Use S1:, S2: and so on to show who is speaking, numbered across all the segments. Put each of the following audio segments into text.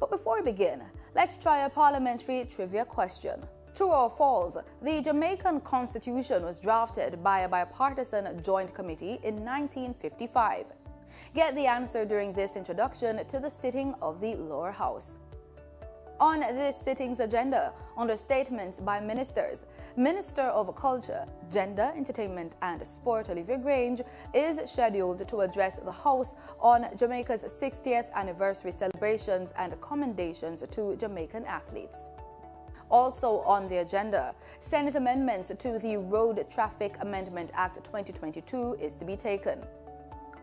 S1: But before we begin, let's try a parliamentary trivia question. True or false, the Jamaican Constitution was drafted by a bipartisan joint committee in 1955. Get the answer during this introduction to the sitting of the lower house. On this sitting's agenda, under statements by ministers, Minister of Culture, Gender, Entertainment and Sport Olivia Grange is scheduled to address the House on Jamaica's 60th anniversary celebrations and commendations to Jamaican athletes. Also on the agenda, Senate amendments to the Road Traffic Amendment Act 2022 is to be taken.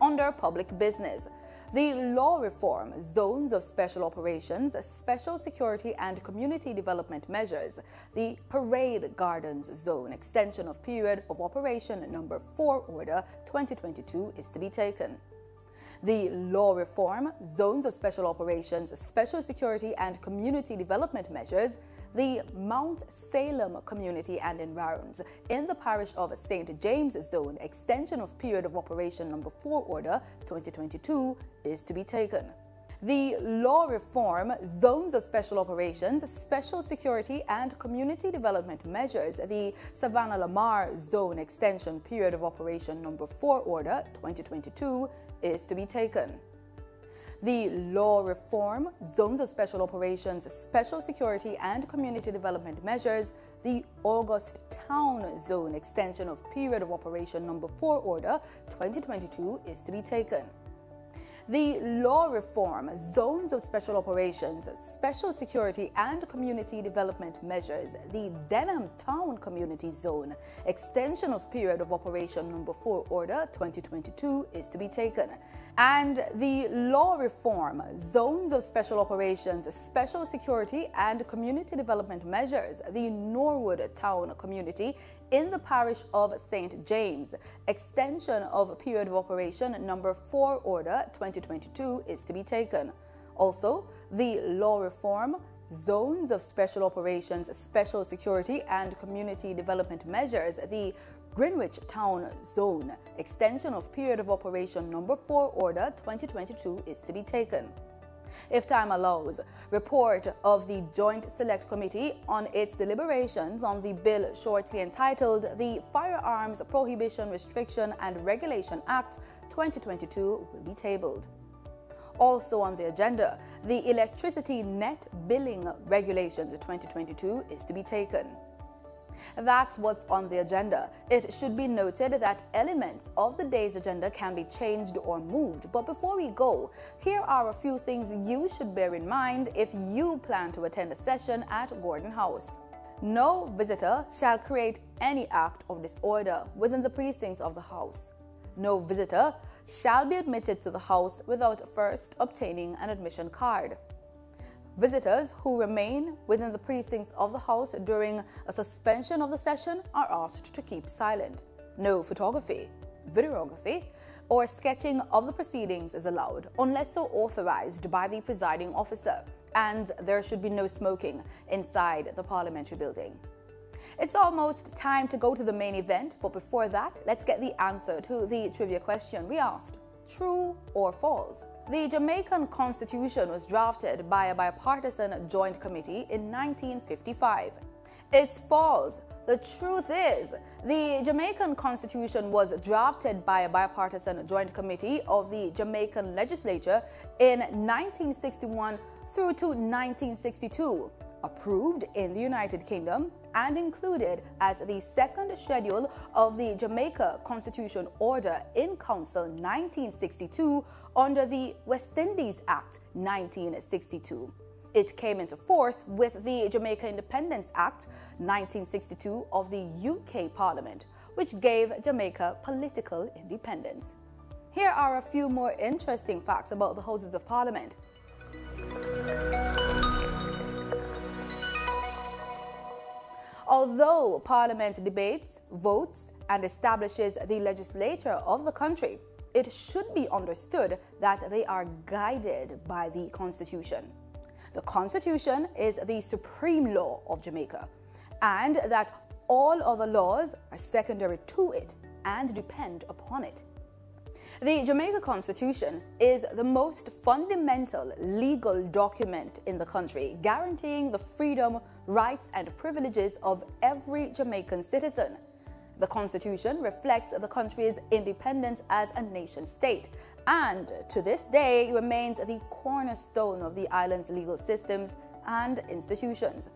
S1: Under public business, the law reform, zones of special operations, special security and community development measures, the Parade Gardens Zone extension of period of operation number 4 order 2022 is to be taken. The law reform, zones of special operations, special security and community development measures, the Mount Salem Community and Environs in the Parish of St. James Zone extension of period of operation number 4 order 2022 is to be taken. The law reform, zones of special operations, special security and community development measures, the Savanna-la-mar zone extension period of operation number 4 order 2022 is to be taken. The law reform, zones of special operations, special security and community development measures, the August Town Zone extension of period of operation number 4 order 2022 is to be taken. The law reform, zones of special operations, special security and community development measures, the Denham Town Community Zone extension of period of operation number 4 order 2022 is to be taken. And the law reform, zones of special operations, special security and community development measures, the Norwood Town Community in the Parish of St. James, extension of period of operation number 4 order 2022 is to be taken. Also, the law reform, zones of special operations, special security and community development measures, the Greenwich Town Zone, extension of period of operation number 4 order 2022 is to be taken. If time allows, report of the Joint Select Committee on its deliberations on the bill shortly entitled the Firearms, Prohibition, Restriction and Regulation Act 2022 will be tabled. Also on the agenda, the Electricity Net Billing Regulations 2022 is to be taken. That's what's on the agenda. It should be noted that elements of the day's agenda can be changed or moved. But before we go, here are a few things you should bear in mind if you plan to attend a session at Gordon House. No visitor shall create any act of disorder within the precincts of the house. No visitor shall be admitted to the house without first obtaining an admission card. Visitors who remain within the precincts of the house during a suspension of the session are asked to keep silent. No photography, videography, or sketching of the proceedings is allowed unless so authorized by the presiding officer, and there should be no smoking inside the parliamentary building. It's almost time to go to the main event, but before that, let's get the answer to the trivia question we asked. True or false? The Jamaican Constitution was drafted by a bipartisan joint committee in 1955. It's false. The truth is, the Jamaican Constitution was drafted by a bipartisan joint committee of the Jamaican legislature in 1961 through to 1962, approved in the United Kingdom and included as the second schedule of the Jamaica Constitution Order in Council 1962 under the West Indies Act 1962. It came into force with the Jamaica Independence Act 1962 of the UK Parliament, which gave Jamaica political independence. Here are a few more interesting facts about the Houses of Parliament. Although Parliament debates, votes, and establishes the legislature of the country, it should be understood that they are guided by the Constitution. The Constitution is the supreme law of Jamaica, and that all other laws are secondary to it and depend upon it. The Jamaica Constitution is the most fundamental legal document in the country, guaranteeing the freedom, rights, and privileges of every Jamaican citizen. The Constitution reflects the country's independence as a nation-state, and to this day remains the cornerstone of the island's legal systems and institutions.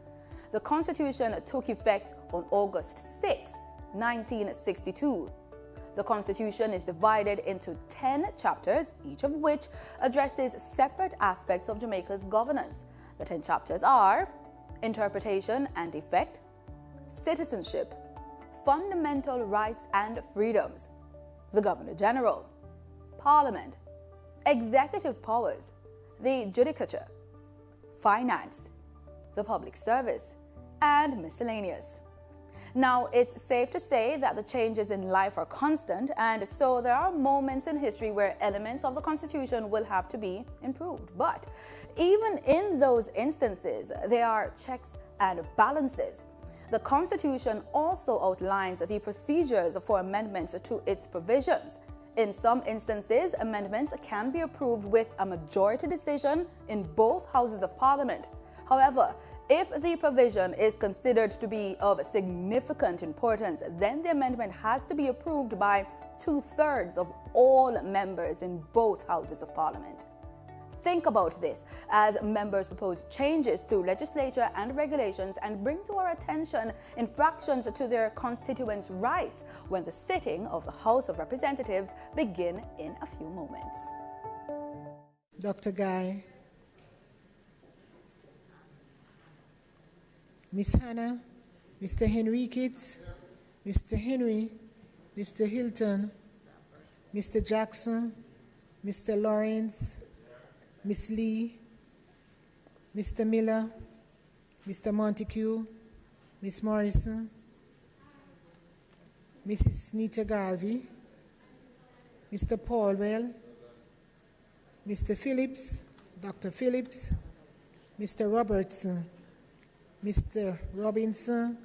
S1: The Constitution took effect on August 6, 1962. The Constitution is divided into 10 chapters, each of which addresses separate aspects of Jamaica's governance. The 10 chapters are interpretation and effect, citizenship, fundamental rights and freedoms, the Governor General, Parliament, executive powers, the judicature, finance, the public service, and miscellaneous. Now, it's safe to say that the changes in life are constant, and so there are moments in history where elements of the Constitution will have to be improved. But even in those instances, there are checks and balances. The Constitution also outlines the procedures for amendments to its provisions. In some instances, amendments can be approved with a majority decision in both Houses of Parliament. However, if the provision is considered to be of significant importance, then the amendment has to be approved by 2/3 of all members in both Houses of Parliament. Think about this as members propose changes to legislature and regulations and bring to our attention infractions to their constituents' rights when the sitting of the House of Representatives begin in a few moments.
S2: Dr. Guy, Miss Hannah, Mr. Henriquez, Mr. Henry, Mr. Hilton, Mr. Jackson, Mr. Lawrence, Miss Lee, Mr. Miller, Mr. Montague, Miss Morrison, Mrs. Nita Garvey, Mr. Paulwell, Mr. Phillips, Dr. Phillips, Mr. Robertson, Mr. Robinson,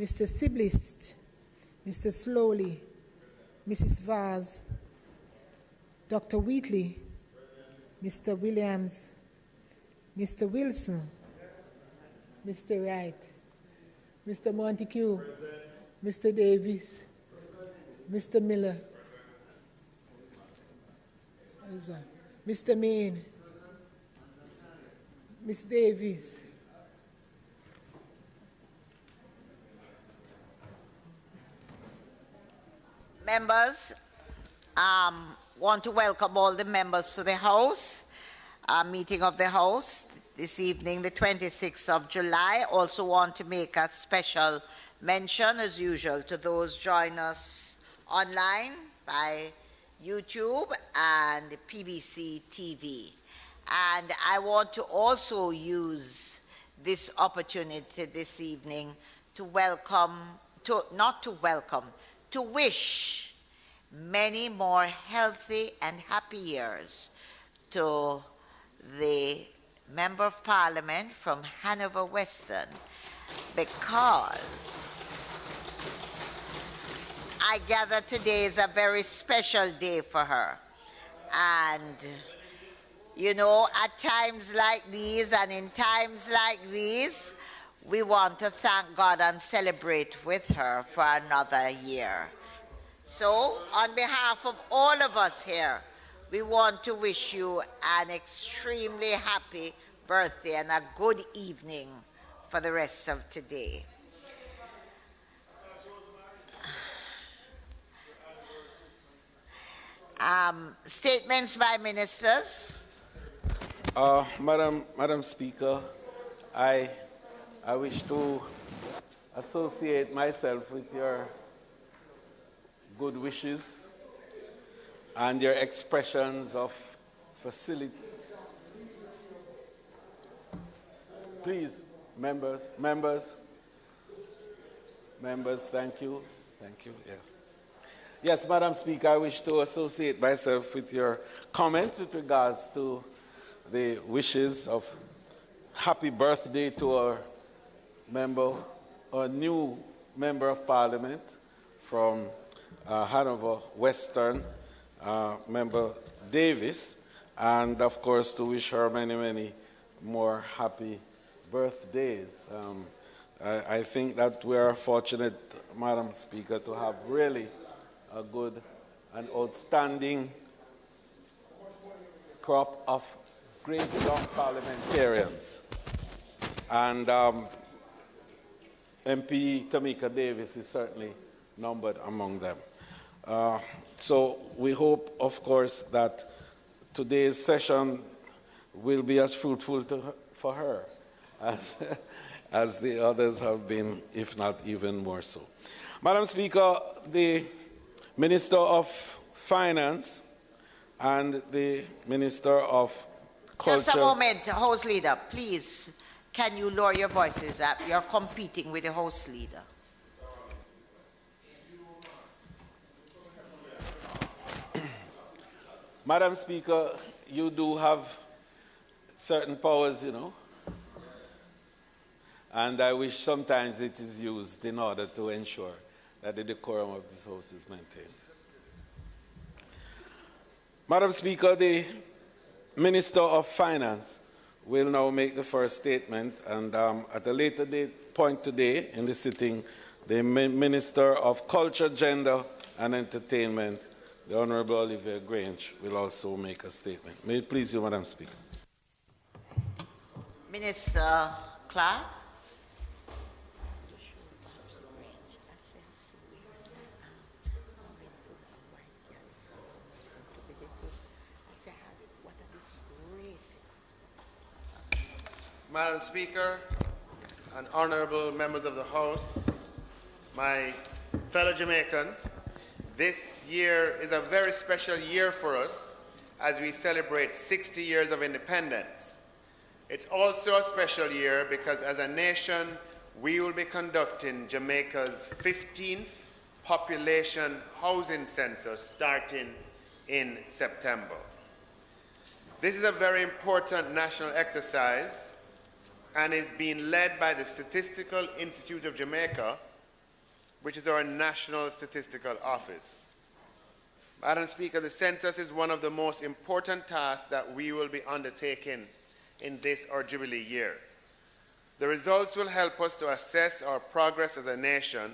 S2: Mr. Siblist, Mr. Slowly, Mrs. Vaz, Dr. Wheatley, Mr. Williams, Mr. Wilson, Mr. Wright, Mr. Montague, Mr. Davis, Mr. Miller, Mr. Main, Miss Davis,
S3: members, want to welcome all the members to the House, meeting of the House this evening, the 26th of July. Also want to make a special mention, as usual, to those join us online by YouTube and PBC TV. And I want to also use this opportunity this evening to to wish many more healthy and happy years to the Member of Parliament from Hanover Western, because I gather today is a very special day for her. And, you know, at times like these and in times like these, we want to thank God and celebrate with her for another year. So, on behalf of all of us here, we want to wish you an extremely happy birthday and a good evening for the rest of today. Statements by ministers.
S4: Madam Speaker, I wish to associate myself with your good wishes and your expressions of facility. Please, members, thank you, yes. Yes, Madam Speaker, I wish to associate myself with your comment with regards to the wishes of happy birthday to our new member of Parliament from Hanover Western, Member Davis, and of course to wish her many, many more happy birthdays. I think that we are fortunate, Madam Speaker, to have really a good and outstanding crop of great young parliamentarians. And MP Tamika Davis is certainly numbered among them. So we hope, of course, that today's session will be as fruitful for her as the others have been, if not even more so. Madam Speaker, the Minister of Finance and the Minister of Culture...
S3: Just a moment, House Leader, please. Can you lower your voices up? You're competing with the House Leader.
S4: Madam Speaker, you do have certain powers, you know, and I wish sometimes it is used in order to ensure that the decorum of this House is maintained. Madam Speaker, the Minister of Finance will now make the first statement, and at a later point today in the sitting, the Minister of Culture, Gender and Entertainment, the Honourable Olivia Grange, will also make a statement. May it please you, Madam Speaker.
S3: Minister Clarke.
S5: Madam Speaker and honourable members of the House, my fellow Jamaicans, this year is a very special year for us as we celebrate 60 years of independence. It's also a special year because as a nation, we will be conducting Jamaica's 15th population housing census starting in September. This is a very important national exercise and is being led by the Statistical Institute of Jamaica, which is our national statistical office. Madam Speaker, the census is one of the most important tasks that we will be undertaking in this our Jubilee year. The results will help us to assess our progress as a nation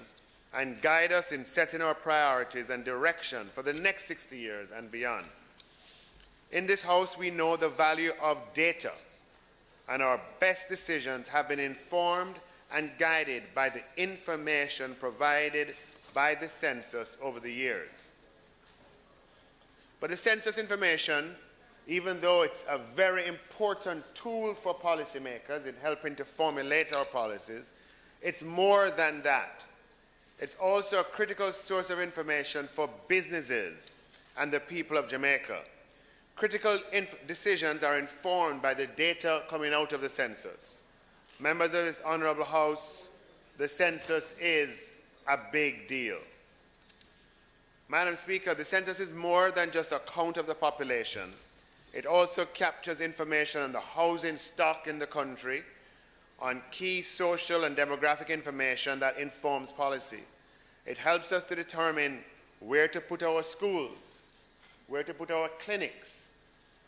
S5: and guide us in setting our priorities and direction for the next 60 years and beyond. In this House, we know the value of data, and our best decisions have been informed and guided by the information provided by the census over the years. But the census information, even though it's a very important tool for policymakers in helping to formulate our policies, it's more than that. It's also a critical source of information for businesses and the people of Jamaica. Critical decisions are informed by the data coming out of the census. Members of this Honourable House, the census is a big deal. Madam Speaker, the census is more than just a count of the population. It also captures information on the housing stock in the country, on key social and demographic information that informs policy. It helps us to determine where to put our schools, where to put our clinics,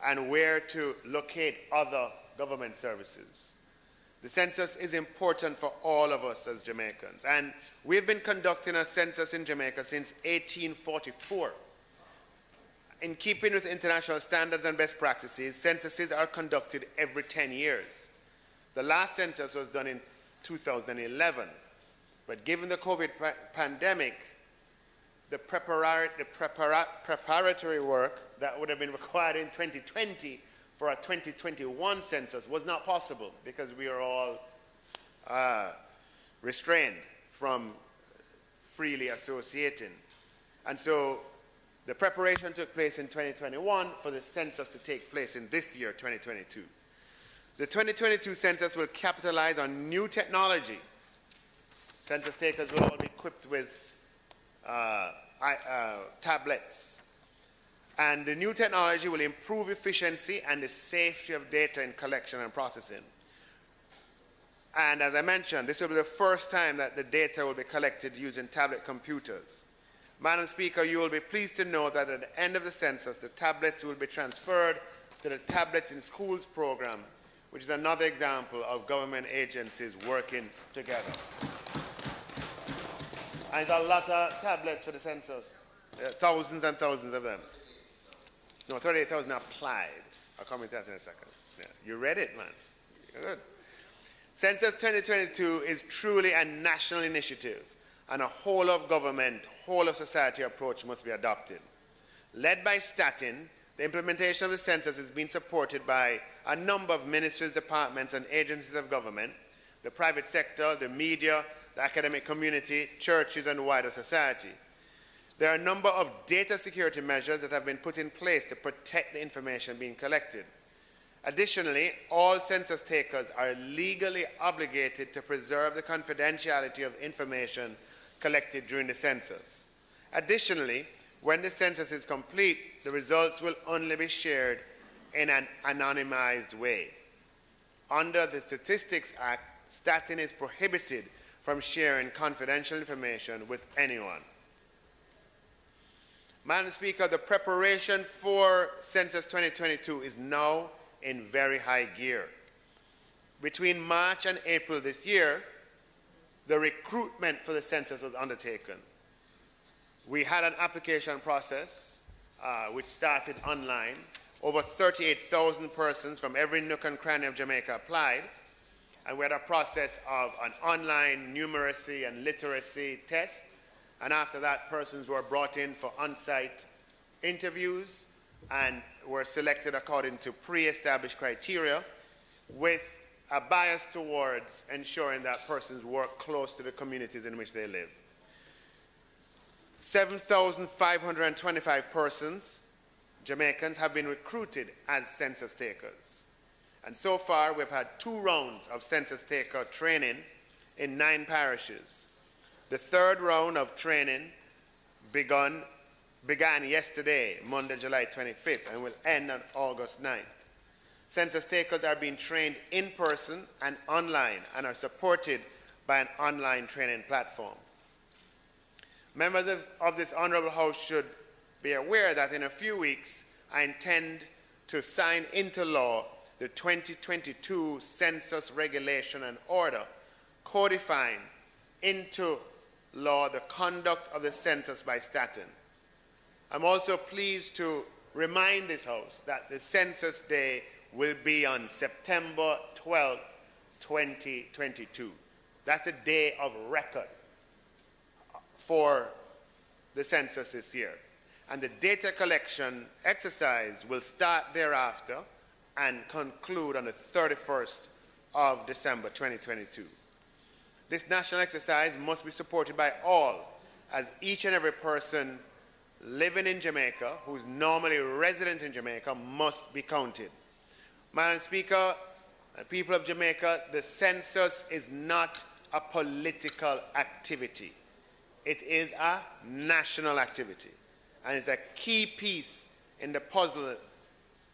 S5: and where to locate other government services. The census is important for all of us as Jamaicans, and we've been conducting a census in Jamaica since 1844. In keeping with international standards and best practices, censuses are conducted every 10 years. The last census was done in 2011, but given the COVID pandemic, the preparatory work that would have been required in 2020 for a 2021 census was not possible because we are all restrained from freely associating. And so the preparation took place in 2021 for the census to take place in this year, 2022. The 2022 census will capitalize on new technology. Census takers will all be equipped with tablets. And the new technology will improve efficiency and the safety of data in collection and processing. And as I mentioned, this will be the first time that the data will be collected using tablet computers. Madam Speaker, you will be pleased to know that at the end of the census, the tablets will be transferred to the Tablets in Schools program, which is another example of government agencies working together. And there's a lot of tablets for the census, thousands and thousands of them. No, 38,000 applied. I'll come into that in a second. Yeah. You read it, man. You're good. Census 2022 is truly a national initiative, and a whole of government, whole of society approach must be adopted. Led by Statin, the implementation of the census is being supported by a number of ministries, departments, and agencies of government, the private sector, the media, the academic community, churches, and wider society. There are a number of data security measures that have been put in place to protect the information being collected. Additionally, all census takers are legally obligated to preserve the confidentiality of information collected during the census. Additionally, when the census is complete, the results will only be shared in an anonymized way. Under the Statistics Act, Statin is prohibited from sharing confidential information with anyone. Madam Speaker, the preparation for Census 2022 is now in very high gear. Between March and April this year, the recruitment for the census was undertaken. We had an application process which started online. Over 38,000 persons from every nook and cranny of Jamaica applied, and we had a process of an online numeracy and literacy test. And after that, persons were brought in for on-site interviews and were selected according to pre-established criteria with a bias towards ensuring that persons work close to the communities in which they live. 7,525 persons, Jamaicans, have been recruited as census takers. And so far, we've had 2 rounds of census taker training in 9 parishes. The 3rd round of training began yesterday, Monday, July 25th, and will end on August 9th. Census takers are being trained in person and online and are supported by an online training platform. Members of this Honourable House should be aware that in a few weeks, I intend to sign into law the 2022 Census Regulation and Order, codifying into law the conduct of the census by Statin. I'm also pleased to remind this House that the census day will be on September 12th, 2022. That's the day of record for the census this year. And the data collection exercise will start thereafter and conclude on the 31st of December 2022. This national exercise must be supported by all, as each and every person living in Jamaica who is normally resident in Jamaica must be counted. Madam Speaker, people of Jamaica, the census is not a political activity. It is a national activity, and it's a key piece in the puzzle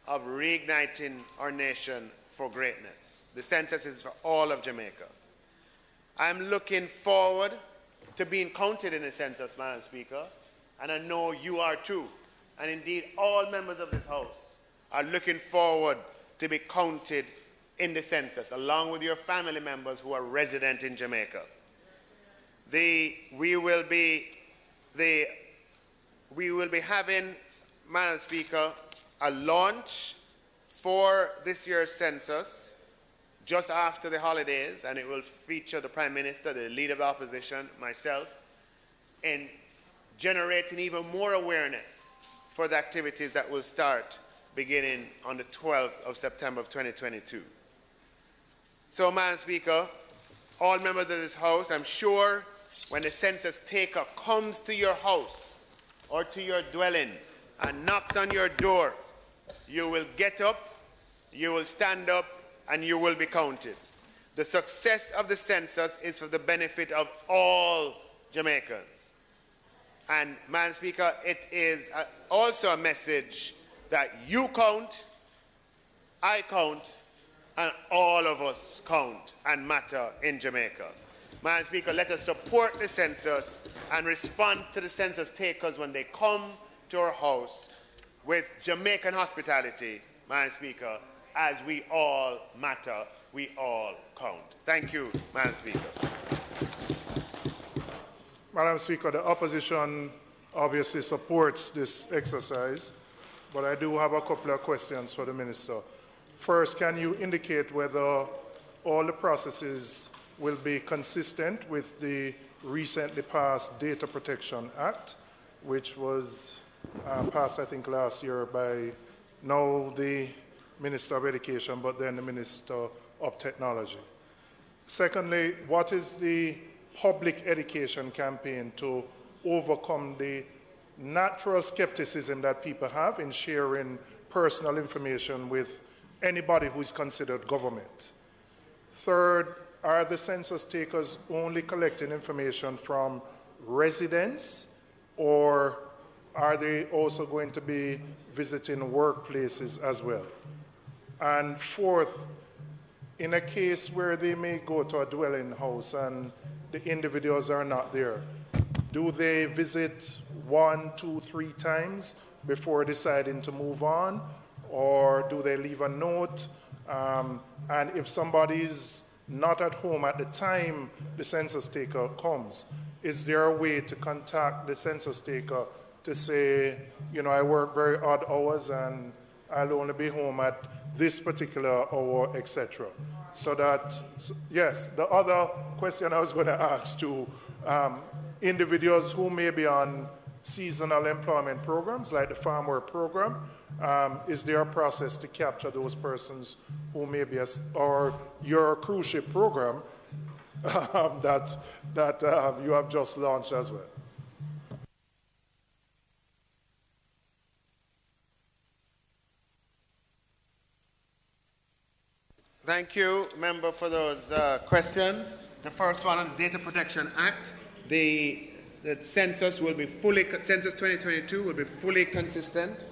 S5: of reigniting our nation for greatness. The census is for all of Jamaica. I'm looking forward to being counted in the census, Madam Speaker, and I know you are too. And indeed, all members of this House are looking forward to be counted in the census, along with your family members who are resident in Jamaica. We will be having, Madam Speaker, a launch for this year's census just after the holidays, and it will feature the Prime Minister, the Leader of the Opposition, myself, in generating even more awareness for the activities that will start beginning on the 12th of September of 2022. So, Madam Speaker, all members of this House, I'm sure when the census taker comes to your house or to your dwelling and knocks on your door, you will get up, you will stand up, and you will be counted. The success of the census is for the benefit of all Jamaicans. And, Madam Speaker, it is also a message that you count, I count, and all of us count and matter in Jamaica. Madam Speaker, let us support the census and respond to the census takers when they come to our house with Jamaican hospitality, Madam Speaker, as we all matter, we all count. Thank you, Madam Speaker.
S6: Madam Speaker, the opposition obviously supports this exercise, but I do have a couple of questions for the Minister. First, can you indicate whether all the processes will be consistent with the recently passed Data Protection Act, which was passed, I think, last year by now the Minister of Education, but then the Minister of Technology? Secondly, what is the public education campaign to overcome the natural skepticism that people have in sharing personal information with anybody who is considered government? Third, are the census takers only collecting information from residents, or are they also going to be visiting workplaces as well? And fourth, in a case where they may go to a dwelling house and the individuals are not there, do they visit 1, 2, 3 times before deciding to move on, or do they leave a note? And if somebody's not at home at the time the census taker comes, is there a way to contact the census taker to say, you know, I work very odd hours and I'll only be home at this particular hour, etc.? So that, yes, the other question I was going to ask to individuals who may be on seasonal employment programs like the farm work program, is there a process to capture those persons who may be, or your cruise ship program that you have just launched as well?
S5: Thank you, member, for those questions. The first one on the Data Protection Act. The census will be Census 2022 will be fully consistent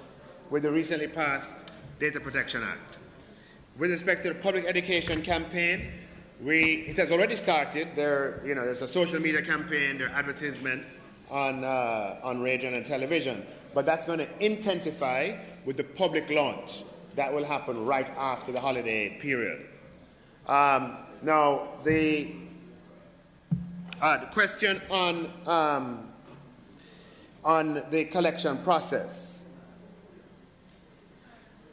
S5: with the recently passed Data Protection Act. With respect to the public education campaign, it has already started. There's a social media campaign, there are advertisements on radio and television, but that's going to intensify with the public launch. That will happen right after the holiday period. Now, the question on the collection process.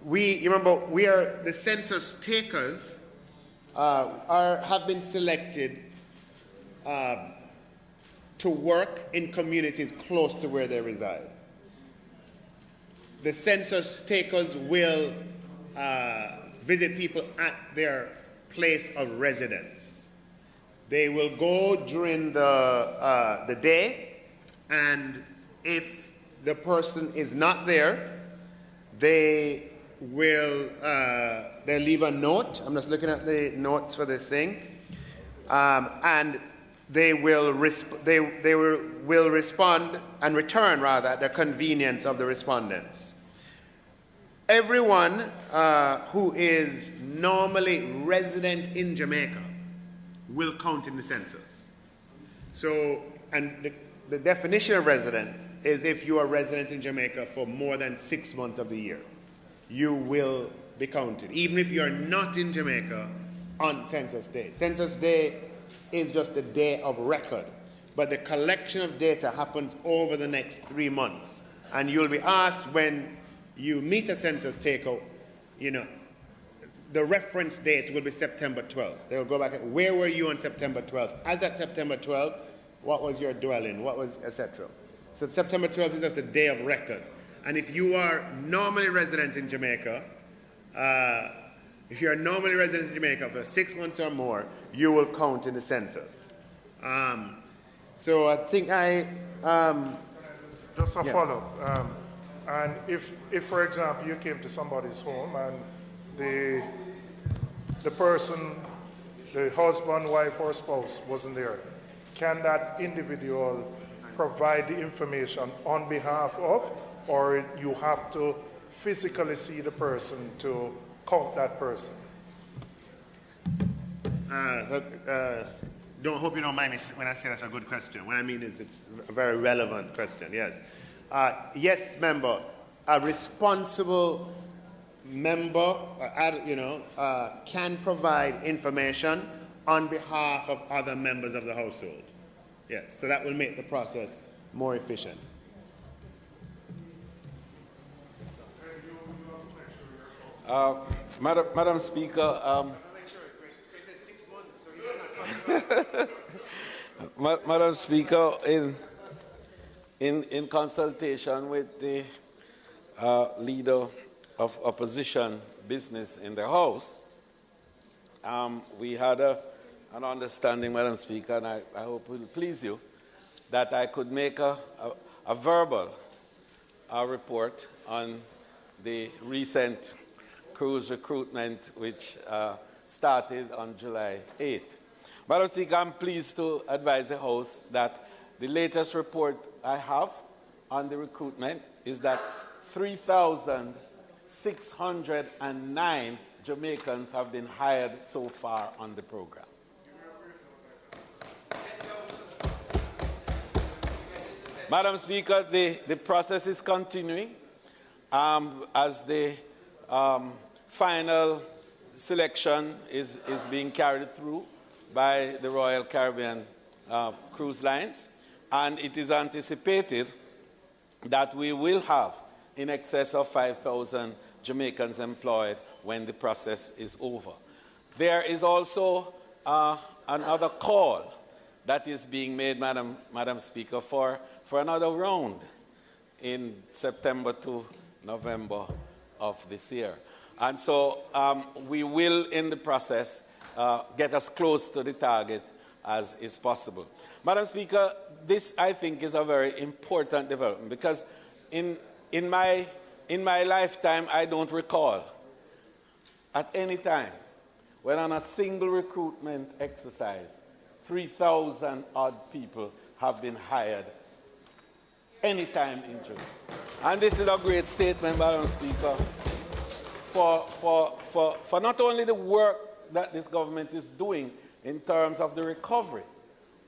S5: The census takers have been selected to work in communities close to where they reside. The census takers will visit people at their place of residence. They will go during the day, and if the person is not there, they will they leave a note. I'm just looking at the notes for this thing, and they will respond and return rather at the convenience of the respondents. Everyone who is normally resident in Jamaica will count in the census. So, and the definition of resident is if you are resident in Jamaica for more than 6 months of the year, you will be counted, even if you are not in Jamaica on Census Day. Census Day is just a day of record, but the collection of data happens over the next 3 months. And you'll be asked when you meet a census taker, the reference date will be September 12th. They will go back and, where were you on September 12th? As at September 12th, what was your dwelling? What was, etc. So September 12th is just a day of record. And if you are normally resident in Jamaica, for 6 months or more, you will count in the census. So I think
S6: Just a follow-up. And if, for example, you came to somebody's home and the person, the husband, wife, or spouse wasn't there, can that individual provide the information on behalf of, or you have to physically see the person to count that person?
S5: hope you don't mind me when I say that's a good question. What I mean is it's a very relevant question, yes. Yes, member, a responsible member, can provide information on behalf of other members of the household. Yes, so that will make the process more efficient.
S4: Madam Speaker, Madam Speaker, in consultation with the leader of opposition business in the House, we had an understanding, Madam Speaker, and I hope it will please you, that I could make a verbal report on the recent cruise recruitment, which started on July 8th. Madam Speaker, I'm pleased to advise the House that the latest report I have on the recruitment is that 3,609 Jamaicans have been hired so far on the program. Madam Speaker, the process is continuing as the final selection is being carried through by the Royal Caribbean Cruise Lines, and it is anticipated that we will have in excess of 5,000 Jamaicans employed when the process is over. There is also another call that is being made, Madam Speaker, for another round in September to November of this year. And so we will, in the process, get as close to the target as is possible. Madam Speaker, this, I think, is a very important development because in my lifetime, I don't recall at any time when on a single recruitment exercise, 3,000 odd people have been hired any time in June. And this is a great statement, Madam Speaker, for not only the work that this government is doing in terms of the recovery,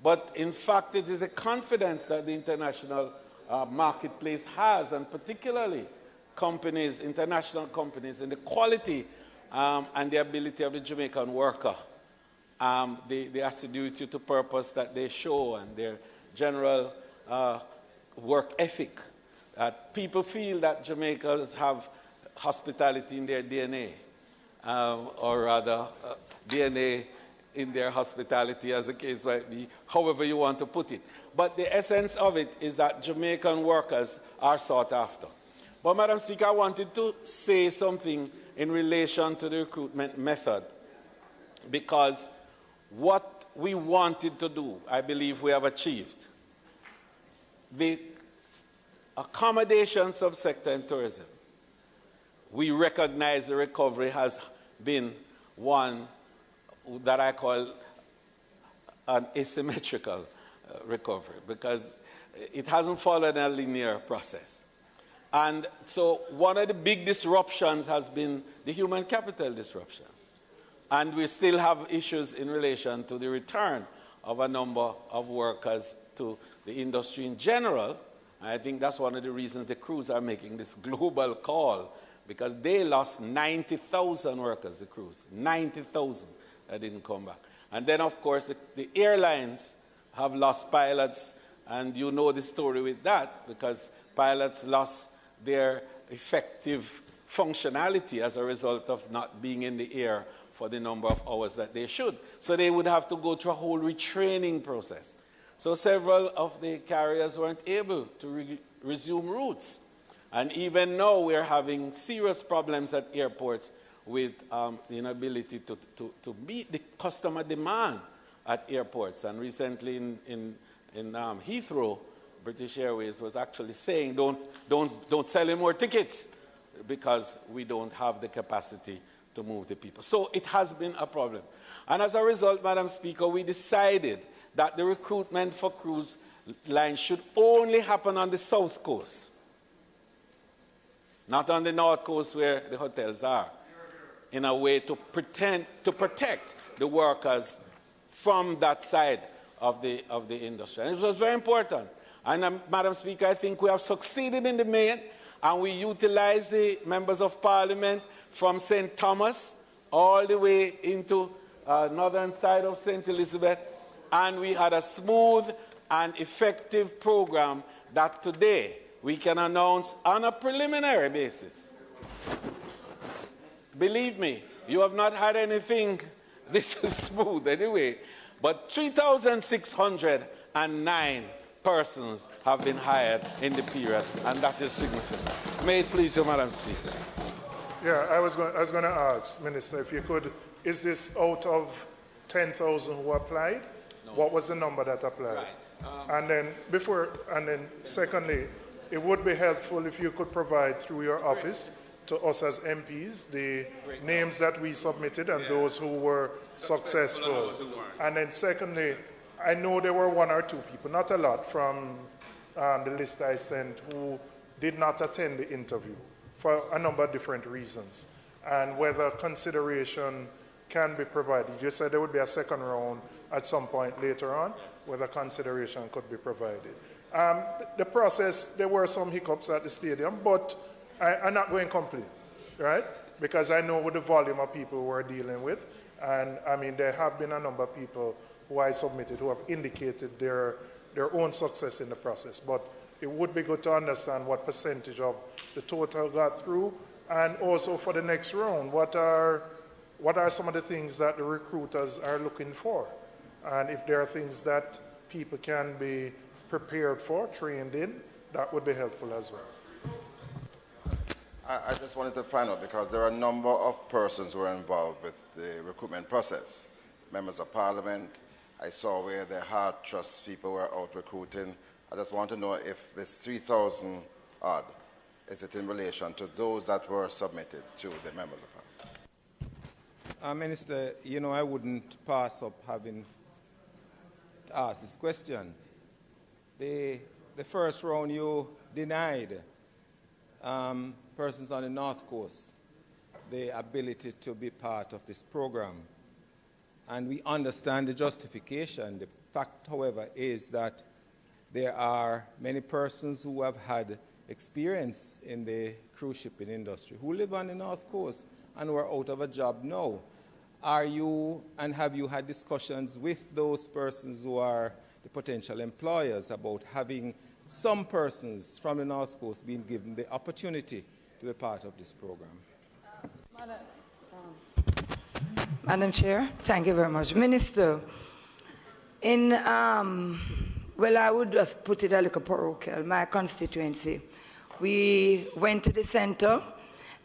S4: but in fact it is a confidence that the international marketplace has, and particularly companies, international companies, in the quality and the ability of the Jamaican worker, the assiduity to purpose that they show, and their general work ethic. People feel that Jamaicans have hospitality in their DNA, or rather DNA in their hospitality, as the case might be, however you want to put it. But the essence of it is that Jamaican workers are sought after. But, Madam Speaker, I wanted to say something in relation to the recruitment method, because what we wanted to do, I believe we have achieved. The accommodation subsector in tourism, we recognize the recovery has been one that I call an asymmetrical recovery, because it hasn't followed a linear process. And so one of the big disruptions has been the human capital disruption. And we still have issues in relation to the return of a number of workers to the industry in general. I think that's one of the reasons the crews are making this global call, because they lost 90,000 workers, the crews, 90,000 that didn't come back. And then, of course, the airlines have lost pilots, and you know the story with that, because pilots lost their effective functionality as a result of not being in the air for the number of hours that they should. So they would have to go through a whole retraining process. So several of the carriers weren't able to resume routes. And even now we're having serious problems at airports with the inability to meet the customer demand at airports. And recently in Heathrow, British Airways was actually saying, don't sell any more tickets, because we don't have the capacity to move the people. So it has been a problem. And as a result, Madam Speaker, we decided that the recruitment for cruise lines should only happen on the south coast, not on the north coast where the hotels are, in a way to protect the workers from that side of the industry. And it was very important. And Madam Speaker, I think we have succeeded in the main, and we utilized the members of Parliament from St. Thomas all the way into northern side of St. Elizabeth, and we had a smooth and effective program that today we can announce on a preliminary basis. Believe me, you have not had anything this smooth anyway, but 3,609 persons have been hired in the period, and that is significant. May it please you, Madam Speaker.
S6: Yeah, I was going to ask, Minister, if you could, is this out of 10,000 who applied? No. What was the number that applied? Right. And then secondly, it would be helpful if you could provide through your office to us as MPs the names that we submitted and those who were successful. And then secondly, I know there were one or two people, not a lot, from the list I sent who did not attend the interview for a number of different reasons, and whether consideration can be provided. You said there would be a second round at some point later on, whether consideration could be provided. The process, there were some hiccups at the stadium, but I'm not going to complain, right? Because I know what the volume of people we're dealing with, and I mean, there have been a number of people who I submitted who have indicated their own success in the process. But it would be good to understand what percentage of the total got through, and also for the next round, what are some of the things that the recruiters are looking for, and if there are things that people can be prepared for, trained in, that would be helpful as well.
S7: I just wanted to find out, because there are a number of persons who are involved with the recruitment process. Members of Parliament, I saw where the Heart Trust people were out recruiting. I just want to know if this 3,000 odd, is it in relation to those that were submitted through the members of Parliament?
S8: Minister, you know, I wouldn't pass up having asked this question. The first round you denied persons on the North Coast the ability to be part of this program. And we understand the justification. The fact, however, is that there are many persons who have had experience in the cruise shipping industry who live on the North Coast and who are out of a job now. Are you, and have you had discussions with those persons who are the potential employers about having some persons from the North Coast being given the opportunity to be part of this program?
S9: Madam Chair, thank you very much. Minister, well, I would just put it a little parochial, my constituency. We went to the center,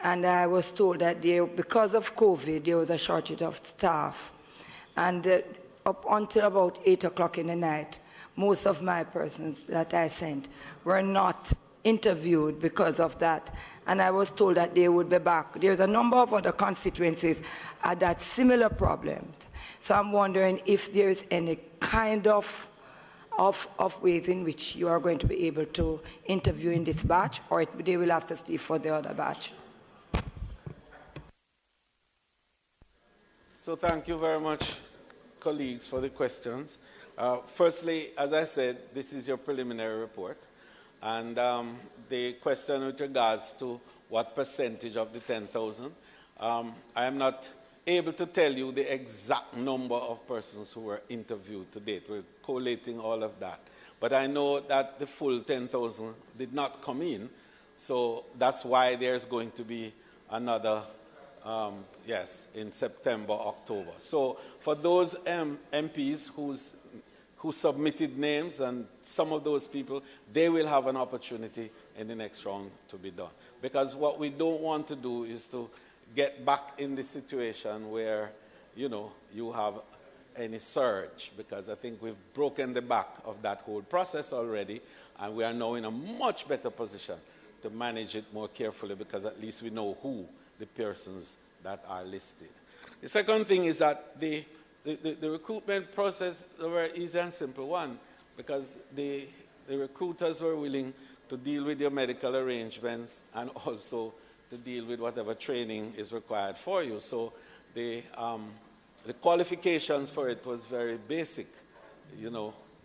S9: and I was told that because of COVID, there was a shortage of staff. And up until about 8 o'clock in the night, most of my persons that I sent were not interviewed because of that. And I was told that they would be back. There's a number of other constituencies that had similar problems. So I'm wondering if there's any kind of ways in which you are going to be able to interview in this batch, or they will have to stay for the other batch.
S4: So thank you very much, colleagues, for the questions. Firstly, as I said, this is your preliminary report. And the question with regards to what percentage of the 10,000, I am not able to tell you the exact number of persons who were interviewed to date. We're collating all of that. But I know that the full 10,000 did not come in, so that's why there's going to be another, in September, October. So for those MPs who submitted names, and some of those people, they will have an opportunity in the next round to be done. Because what we don't want to do is to get back in the situation where, you have any surge, because I think we've broken the back of that whole process already, and we are now in a much better position to manage it more carefully, because at least we know who the persons that are listed. The second thing is that the recruitment process is a very easy and simple one, because the recruiters were willing to deal with your medical arrangements and also to deal with whatever training is required for you. So the the qualifications for it was very basic,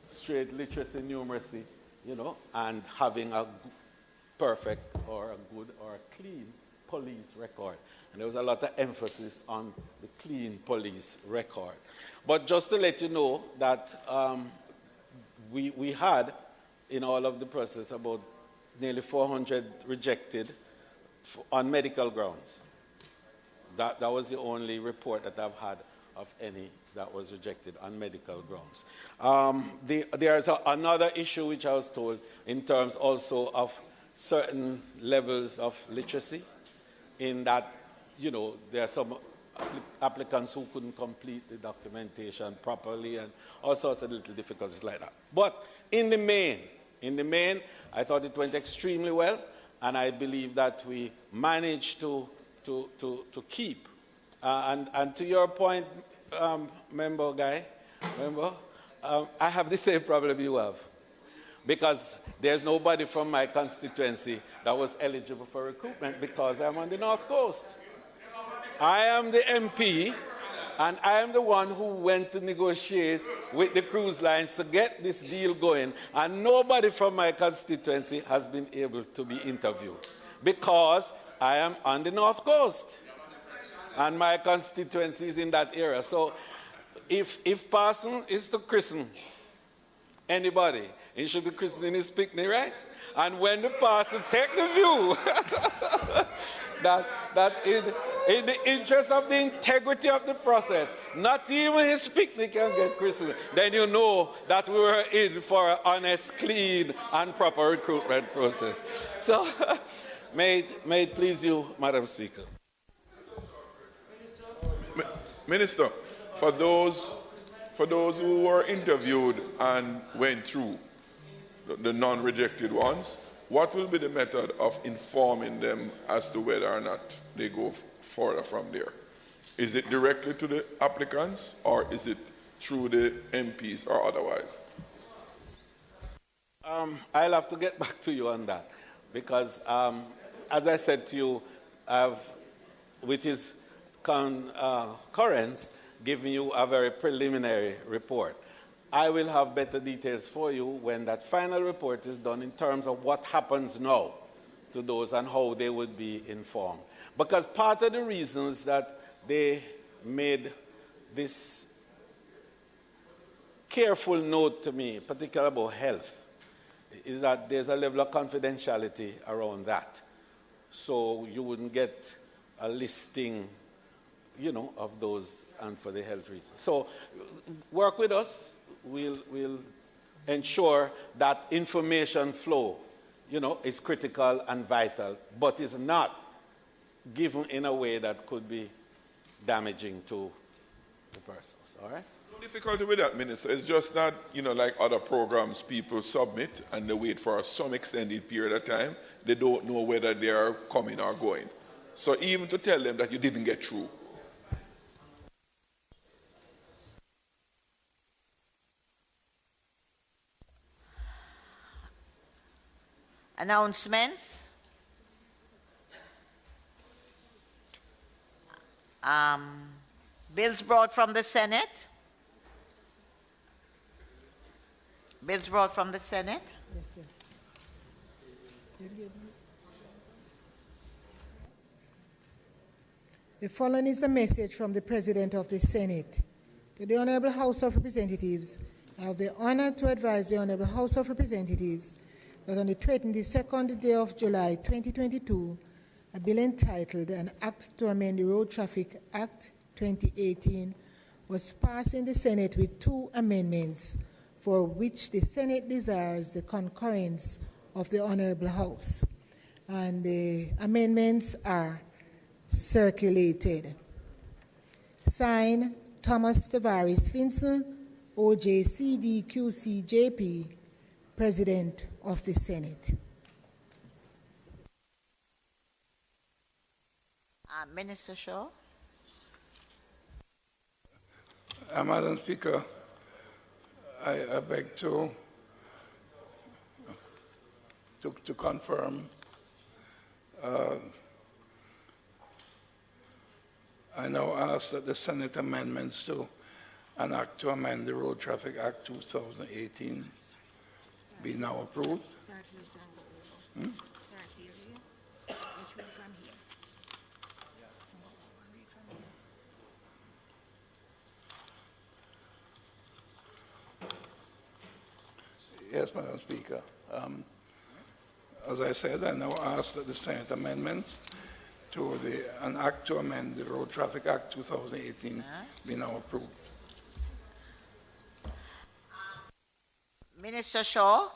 S4: straight literacy, numeracy, and having a perfect or a good or a clean police record. And there was a lot of emphasis on the clean police record. But just to let you know that we had, in all of the process, about nearly 400 rejected on medical grounds. That was the only report that I've had of any that was rejected on medical grounds. There's another issue which I was told in terms also of certain levels of literacy, in that, there are some applicants who couldn't complete the documentation properly and all sorts of little difficulties like that. But in the main, I thought it went extremely well, and I believe that we managed to keep. And to your point, member, I have the same problem you have, because there's nobody from my constituency that was eligible for recruitment because I'm on the North Coast. I am the MP, and I am the one who went to negotiate with the cruise lines to get this deal going, and nobody from my constituency has been able to be interviewed because I am on the North Coast, and my constituency is in that area. So if Parson is to christen anybody, he should be christening his picnic, right? And when the parson take the view that in the interest of the integrity of the process, not even his picnic can get christened, then you know that we were in for an honest, clean, and proper recruitment process. So, may it please you, Madam Speaker.
S10: Minister, for those who were interviewed and went through, the non-rejected ones, what will be the method of informing them as to whether or not they go further from there? Is it directly to the applicants, or is it through the MPs or otherwise?
S4: I'll have to get back to you on that, because as I said to you, I've, with his concurrence, given you a very preliminary report. I will have better details for you when that final report is done in terms of what happens now to those and how they would be informed. Because part of the reasons that they made this careful note to me, particularly about health, is that there's a level of confidentiality around that. So you wouldn't get a listing, of those and for the health reasons. So work with us. We'll ensure that information flow, is critical and vital, but is not given in a way that could be damaging to the persons, all right?
S10: No difficulty with that, Minister. It's just not, like other programs people submit and they wait for some extended period of time. They don't know whether they are coming or going. So even to tell them that you didn't get through.
S3: Announcements. Bills brought from the Senate. Bills brought from the Senate.
S2: Yes. The following is a message from the President of the Senate. To the Honorable House of Representatives, I have the honor to advise the Honorable House of Representatives that on the 22nd day of July 2022, a bill entitled An Act to Amend the Road Traffic Act 2018 was passed in the Senate with 2 amendments for which the Senate desires the concurrence of the Honorable House. And the amendments are circulated. Signed, Thomas Tavares Finson, OJCDQCJP, President of the Senate.
S3: Minister Shaw.
S11: Madam Speaker, I beg to confirm I now ask that the Senate amendments to an act to amend the Road Traffic Act 2018 be now approved. Yes, Madam Speaker. As I said, I now ask that the Senate amendments to an act to amend the Road Traffic Act 2018 be now approved.
S3: Minister Shaw,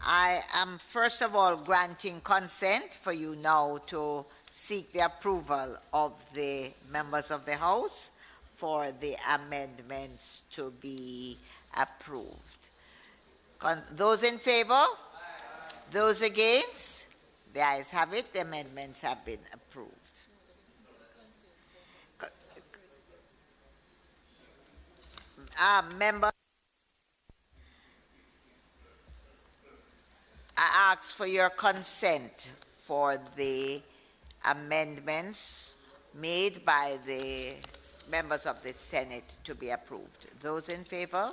S3: I am first of all granting consent for you now to seek the approval of the members of the House for the amendments to be approved. Those in favor? Those against? The ayes have it. The amendments have been approved. Members, I ask for your consent for the amendments made by the members of the Senate to be approved. Those in favor?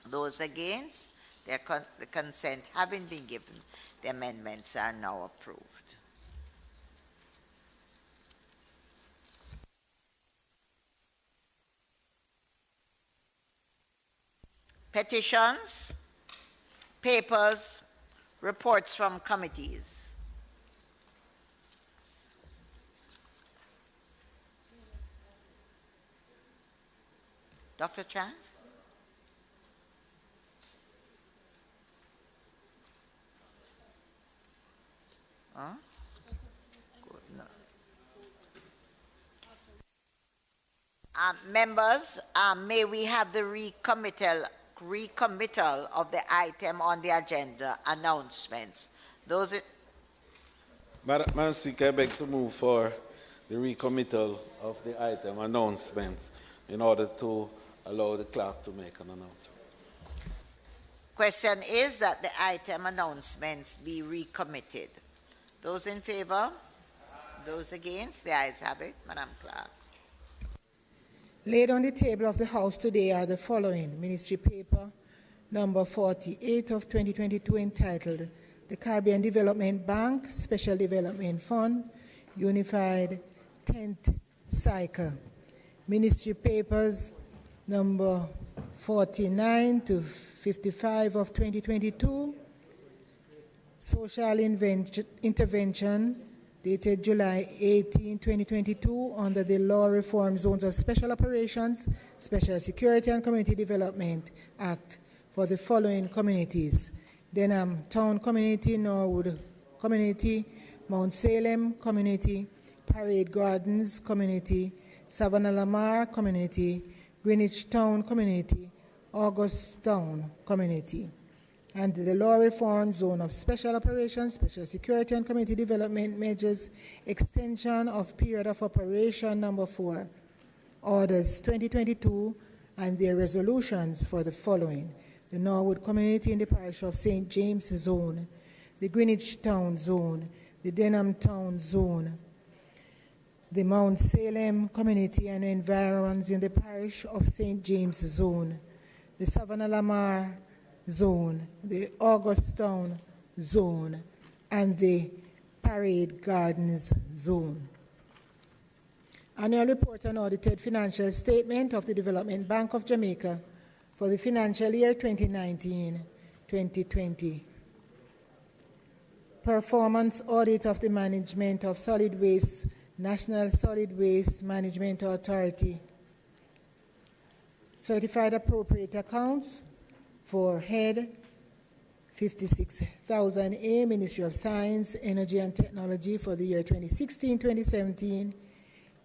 S3: Those against? The consent having been given, the amendments are now approved. Petitions, papers, reports from committees. Dr. Chan? Huh? Good, no. Members, may we have the recommittal of the item on the agenda, announcements. Those.
S4: Madam Speaker, I beg to move for the recommittal of the item, announcements, in order to allow the clerk to make an announcement.
S3: Question is that the item announcements be recommitted. Those in favor? Those against? The ayes have it. Madam Clerk.
S2: Laid on the table of the House today are the following Ministry Paper number 48 of 2022 entitled The Caribbean Development Bank Special Development Fund Unified 10th Cycle. Ministry Papers number 49 to 55 of 2022 Social Intervention dated July 18, 2022 under the Law Reform Zones of Special Operations, Special Security and Community Development Act for the following communities: Denham Town Community, Norwood Community, Mount Salem Community, Parade Gardens Community, Savanna-la-mar Community, Greenwich Town Community, August Town Community, and the Law Reform Zone of Special Operations, Special Security and Community Development Measures, Extension of Period of Operation number 4, Orders 2022, and their resolutions for the following: the Norwood Community in the Parish of St. James Zone, the Greenwich Town Zone, the Denham Town Zone, the Mount Salem Community and Environs in the Parish of St. James Zone, the Savanna-la-mar Zone, the August Town Zone, and the Parade Gardens Zone. Annual report and audited financial statement of the Development Bank of Jamaica for the financial year 2019-2020. Performance audit of the management of solid waste, National Solid Waste Management Authority. Certified appropriate accounts for Head 56,000A, Ministry of Science, Energy and Technology for the year 2016-2017.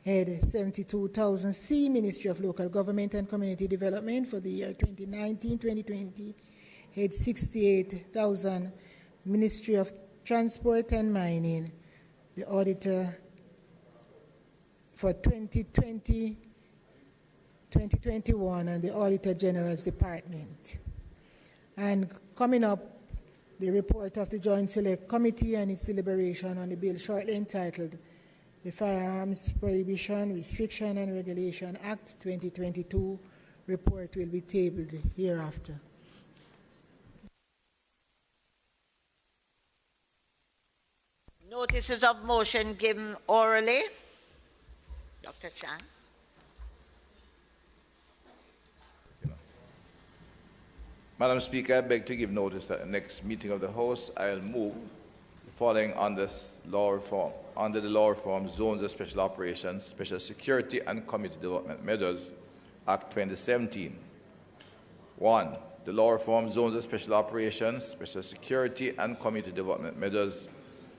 S2: Head 72,000C, Ministry of Local Government and Community Development for the year 2019-2020. Head 68,000, Ministry of Transport and Mining. The auditor for 2020-2021 and the Auditor General's Department. And coming up, the report of the Joint Select Committee and its deliberation on the bill shortly entitled the Firearms Prohibition, Restriction and Regulation Act 2022 report will be tabled hereafter.
S3: Notices of motion given orally. Dr. Chan.
S12: Madam Speaker, I beg to give notice that the next meeting of the House, I'll move following on this law reform, under the law reform Zones of Special Operations, Special Security and Community Development Measures, Act 2017. 1. The law reform Zones of Special Operations, Special Security and Community Development Measures,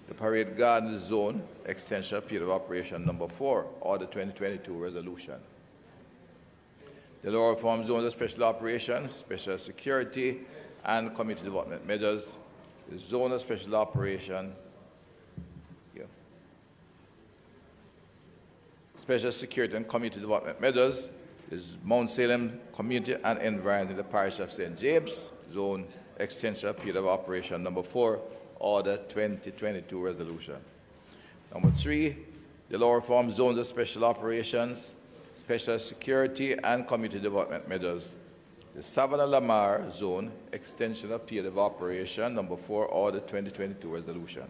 S12: the Parade Gardens Zone, Extension Period of Operation Number 4, Order 2022 Resolution. The law reform Zones of Special Operations, Special Security and Community Development Measures, the Zone of Special Operation, Special Security and Community Development Measures is Mount Salem Community and Environs in the Parish of St. James, Zone Extension Period of Operation Number 4, Order 2022 Resolution. Number 3, the law reform Zones of Special Operations, Special Security and Community Development Measures, the Savanna-la-mar Zone Extension of Period of Operation Number 4, Order 2022 Resolution.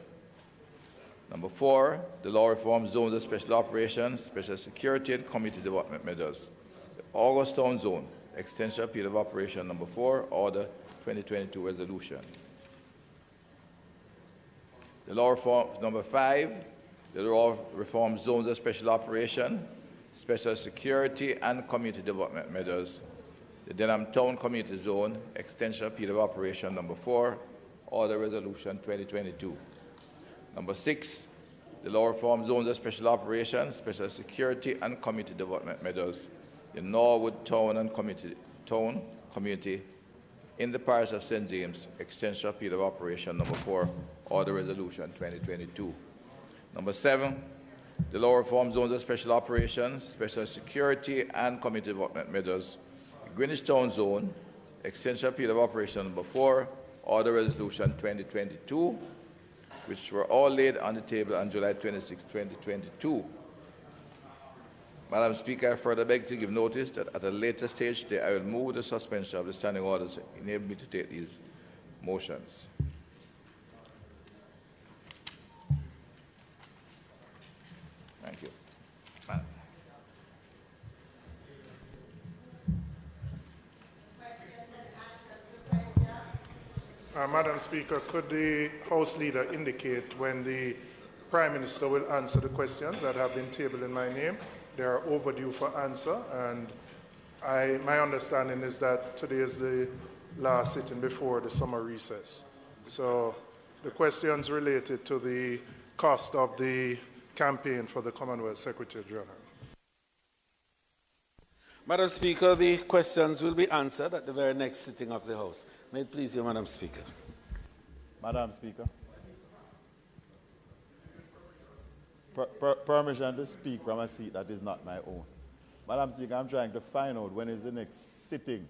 S12: Number 4, the law reform Zones of Special Operations, Special Security and Community Development Measures, the Augustown Zone Extension of Period of Operation Number 4, Order 2022 Resolution. The law reform Number 5, the law reform Zones of Special Operation, Special Security and Community Development Measures, the Denham Town Community Zone Extension Period of Operation Number 4, Order Resolution 2022. Number 6, the law reform Zones of Special Operations, Special Security and Community Development Measures, the Norwood Town and Community in the Parish of St. James Extension Period of Operation Number 4, Order Resolution 2022. Number 7, the law reform Zones of Special Operations, Special Security and Community Development Measures, Greenwich Town Zone, Extension Period of Operation Number 4, Order Resolution 2022, which were all laid on the table on July 26, 2022. Madam Speaker, I further beg to give notice that at a later stage today I will move the suspension of the standing orders to enable me to take these motions. Thank you.
S6: Madam Speaker, could the House Leader indicate when the Prime Minister will answer the questions that have been tabled in my name? They are overdue for answer, and my understanding is that today is the last sitting before the summer recess. So the questions related to the cost of the campaign for the Commonwealth Secretary General.
S4: Madam Speaker, the questions will be answered at the very next sitting of the House. May it please you, Madam Speaker.
S13: Madam Speaker. Permission to speak from a seat that is not my own. Madam Speaker, I'm trying to find out when is the next sitting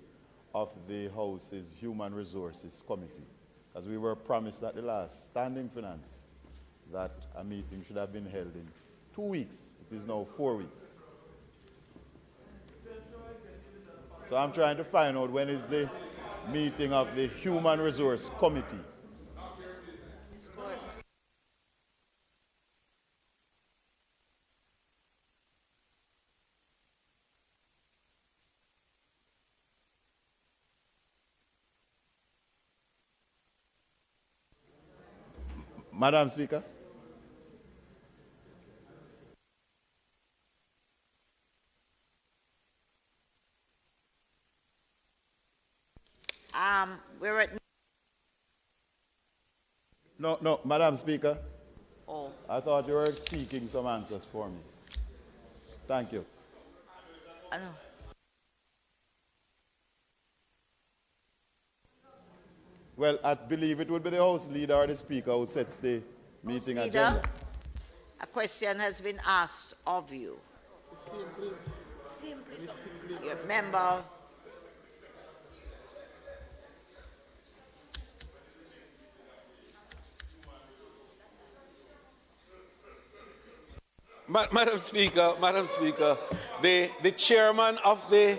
S13: of the House's Human Resources Committee. As we were promised at the last Standing Finance that a meeting should have been held in 2 weeks. It is now 4 weeks. So I'm trying to find out when is the meeting of the Human Resource Committee. Madam Speaker.
S3: We're at...
S13: No, Madam Speaker.
S3: Oh.
S13: I thought you were seeking some answers for me. Thank you.
S3: I know.
S13: Well, I believe it would be the House Leader or the Speaker who sets the meeting agenda.
S3: A question has been asked of you. Your member.
S4: Madam Speaker, the chairman of the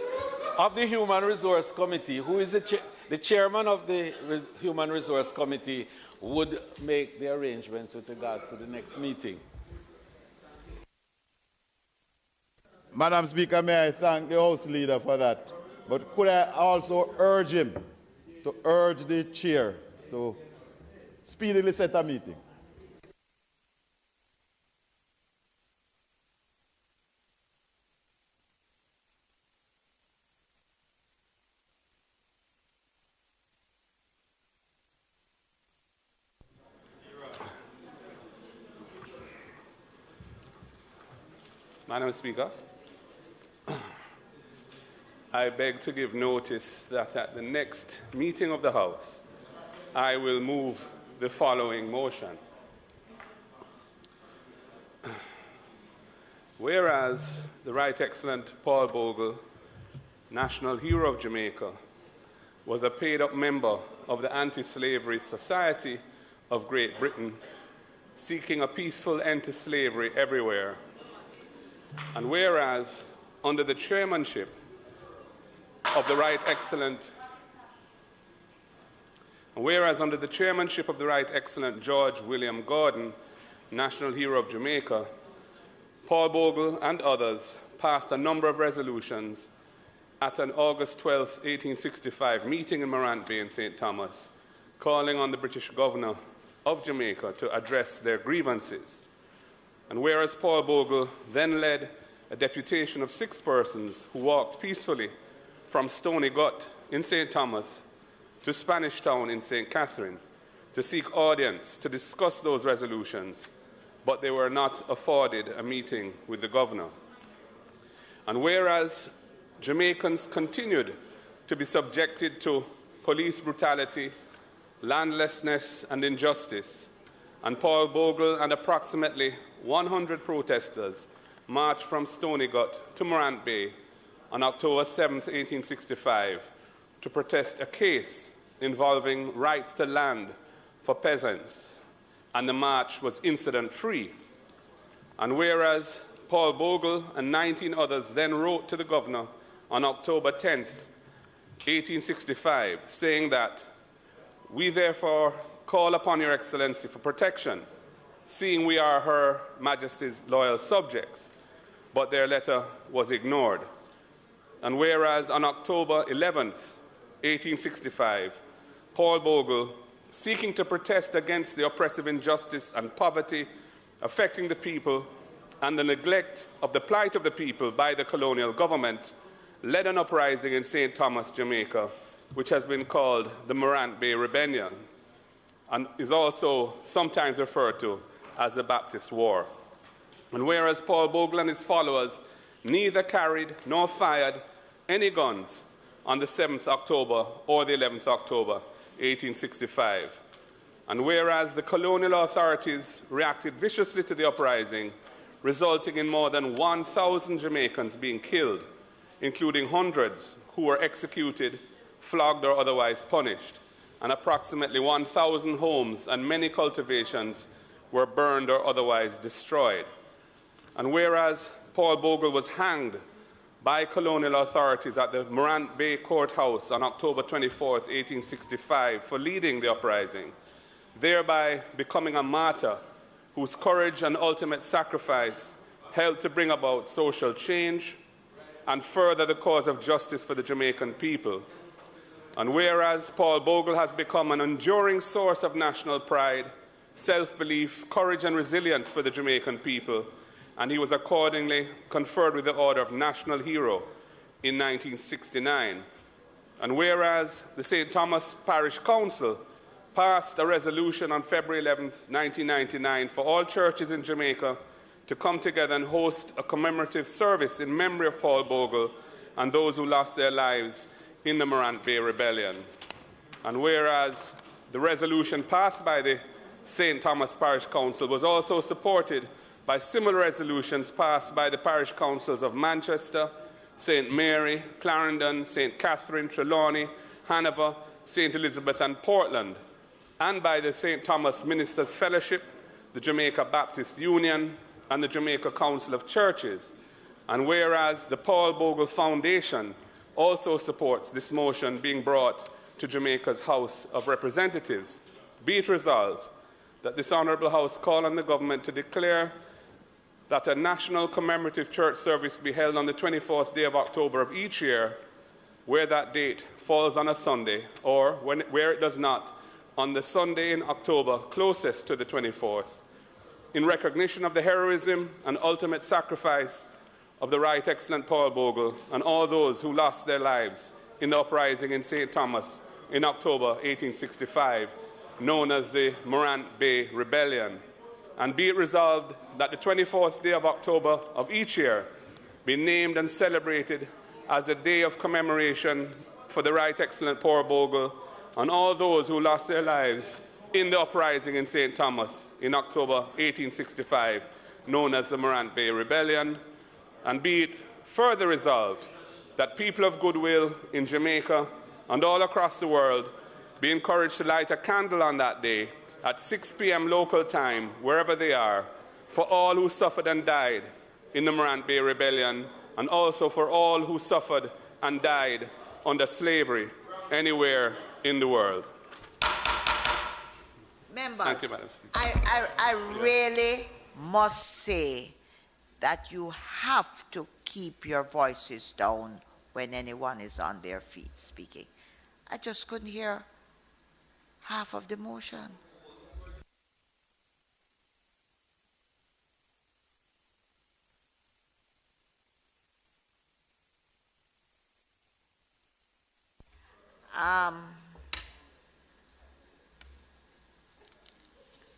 S4: Human Resource Committee, who is the chairman of the Human Resource Committee, would make the arrangements with regards to the next meeting.
S13: Madam Speaker, may I thank the House Leader for that. But could I also urge him to urge the chair to speedily set a meeting?
S14: Madam Speaker, I beg to give notice that at the next meeting of the House, I will move the following motion. Whereas the Right Excellent Paul Bogle, National Hero of Jamaica, was a paid-up member of the Anti-Slavery Society of Great Britain, seeking a peaceful end to slavery everywhere, and whereas under the chairmanship of the Right Excellent George William Gordon, National Hero of Jamaica, Paul Bogle and others passed a number of resolutions at an August 12, 1865 meeting in Morant Bay in St. Thomas, calling on the British governor of Jamaica to address their grievances. And whereas Paul Bogle then led a deputation of 6 persons who walked peacefully from Stony Gut in St. Thomas to Spanish Town in St. Catherine to seek audience to discuss those resolutions, but they were not afforded a meeting with the governor. And whereas Jamaicans continued to be subjected to police brutality, landlessness, and injustice, and Paul Bogle and approximately 100 protesters marched from Stony Gut to Morant Bay on October 7, 1865, to protest a case involving rights to land for peasants, and the march was incident-free. And whereas Paul Bogle and 19 others then wrote to the governor on October 10, 1865, saying that, "We therefore call upon Your Excellency for protection, seeing we are Her Majesty's loyal subjects," but their letter was ignored. And whereas on October 11, 1865, Paul Bogle, seeking to protest against the oppressive injustice and poverty affecting the people and the neglect of the plight of the people by the colonial government, led an uprising in St. Thomas, Jamaica, which has been called the Morant Bay Rebellion, and is also sometimes referred to as the Baptist War. And whereas Paul Bogle and his followers neither carried nor fired any guns on the 7th October or the 11th October, 1865, and whereas the colonial authorities reacted viciously to the uprising, resulting in more than 1,000 Jamaicans being killed, including hundreds who were executed, flogged, or otherwise punished, and approximately 1,000 homes and many cultivations were burned or otherwise destroyed. And whereas Paul Bogle was hanged by colonial authorities at the Morant Bay Courthouse on October 24, 1865, for leading the uprising, thereby becoming a martyr whose courage and ultimate sacrifice helped to bring about social change and further the cause of justice for the Jamaican people. And whereas Paul Bogle has become an enduring source of national pride, self-belief, courage, and resilience for the Jamaican people, and he was accordingly conferred with the Order of National Hero in 1969. And whereas the St. Thomas Parish Council passed a resolution on February 11, 1999, for all churches in Jamaica to come together and host a commemorative service in memory of Paul Bogle and those who lost their lives in the Morant Bay Rebellion. And whereas the resolution passed by the St. Thomas Parish Council was also supported by similar resolutions passed by the parish councils of Manchester, St. Mary, Clarendon, St. Catherine, Trelawney, Hanover, St. Elizabeth, and Portland, and by the St. Thomas Ministers Fellowship, the Jamaica Baptist Union, and the Jamaica Council of Churches. And whereas the Paul Bogle Foundation also supports this motion being brought to Jamaica's House of Representatives, be it resolved that this Honourable House call on the Government to declare that a national commemorative church service be held on the 24th day of October of each year, where that date falls on a Sunday, or where it does not, on the Sunday in October closest to the 24th, in recognition of the heroism and ultimate sacrifice of the Right Excellent Paul Bogle and all those who lost their lives in the uprising in St. Thomas in October 1865, known as the Morant Bay Rebellion. And be it resolved that the 24th day of October of each year be named and celebrated as a day of commemoration for the Right Excellent Paul Bogle and all those who lost their lives in the uprising in St. Thomas in October 1865, known as the Morant Bay Rebellion. And be it further resolved that people of goodwill in Jamaica and all across the world be encouraged to light a candle on that day at 6 p.m. local time, wherever they are, for all who suffered and died in the Morant Bay Rebellion, and also for all who suffered and died under slavery anywhere in the world.
S3: Members,
S14: Thank you, Madam Speaker.
S3: I really must say that you have to keep your voices down when anyone is on their feet speaking. I just couldn't hear half of the motion.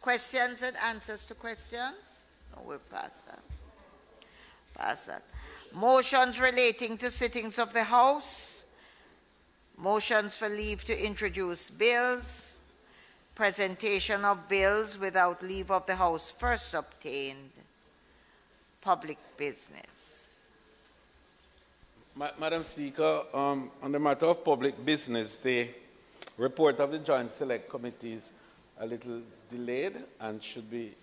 S3: Questions and answers to questions? No, we'll pass that. Pass that. Motions relating to sittings of the House. Motions for leave to introduce bills. Presentation of bills without leave of the House first obtained. Public business.
S4: Madam Speaker, on the matter of public business, the report of the Joint Select Committee is a little delayed and should be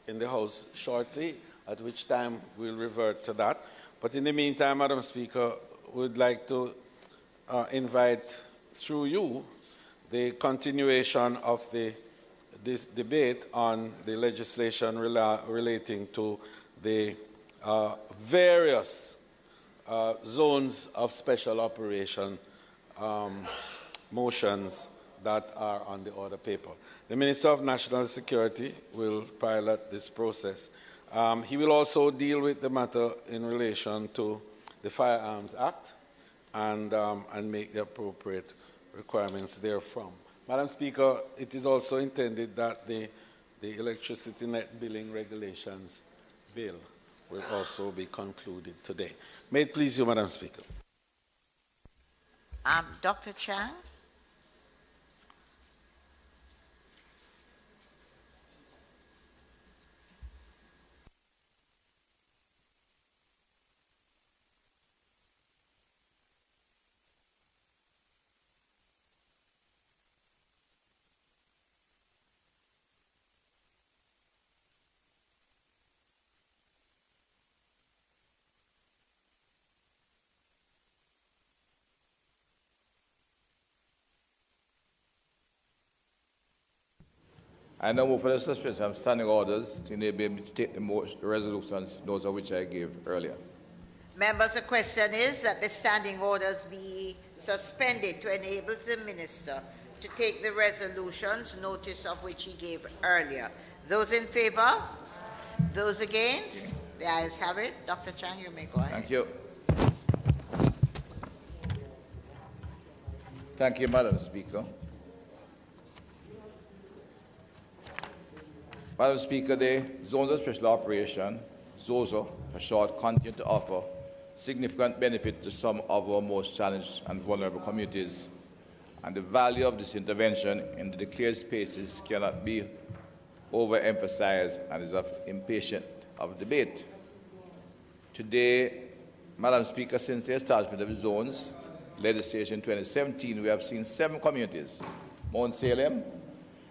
S4: in the House shortly, at which time we'll revert to that. But in the meantime, Madam Speaker, we'd like to invite, through you, the continuation of this debate on the legislation relating to the various zones of special operation motions that are on the order paper. The Minister of National Security will pilot this process. He will also deal with the matter in relation to the Firearms Act and make the appropriate requirements therefrom. Madam Speaker, it is also intended that the electricity net billing regulations bill will also be concluded today. May it please you, Madam Speaker.
S3: Dr. Chang?
S12: I now move for the suspension of standing orders to enable me to take the resolutions, those of which I gave earlier.
S3: Members, the question is that the standing orders be suspended to enable the Minister to take the resolutions, notice of which he gave earlier. Those in favour? Those against? The ayes have it. Dr. Chang, you may go ahead.
S12: Thank you. Thank you, Madam Speaker. Madam Speaker, the Zones of Special Operation, ZOSO, short, continue to offer significant benefit to some of our most challenged and vulnerable communities, and the value of this intervention in the declared spaces cannot be overemphasized and is impatient of debate. Today, Madam Speaker, since the establishment of zones legislation in 2017, we have seen 7 communities: Mount Salem,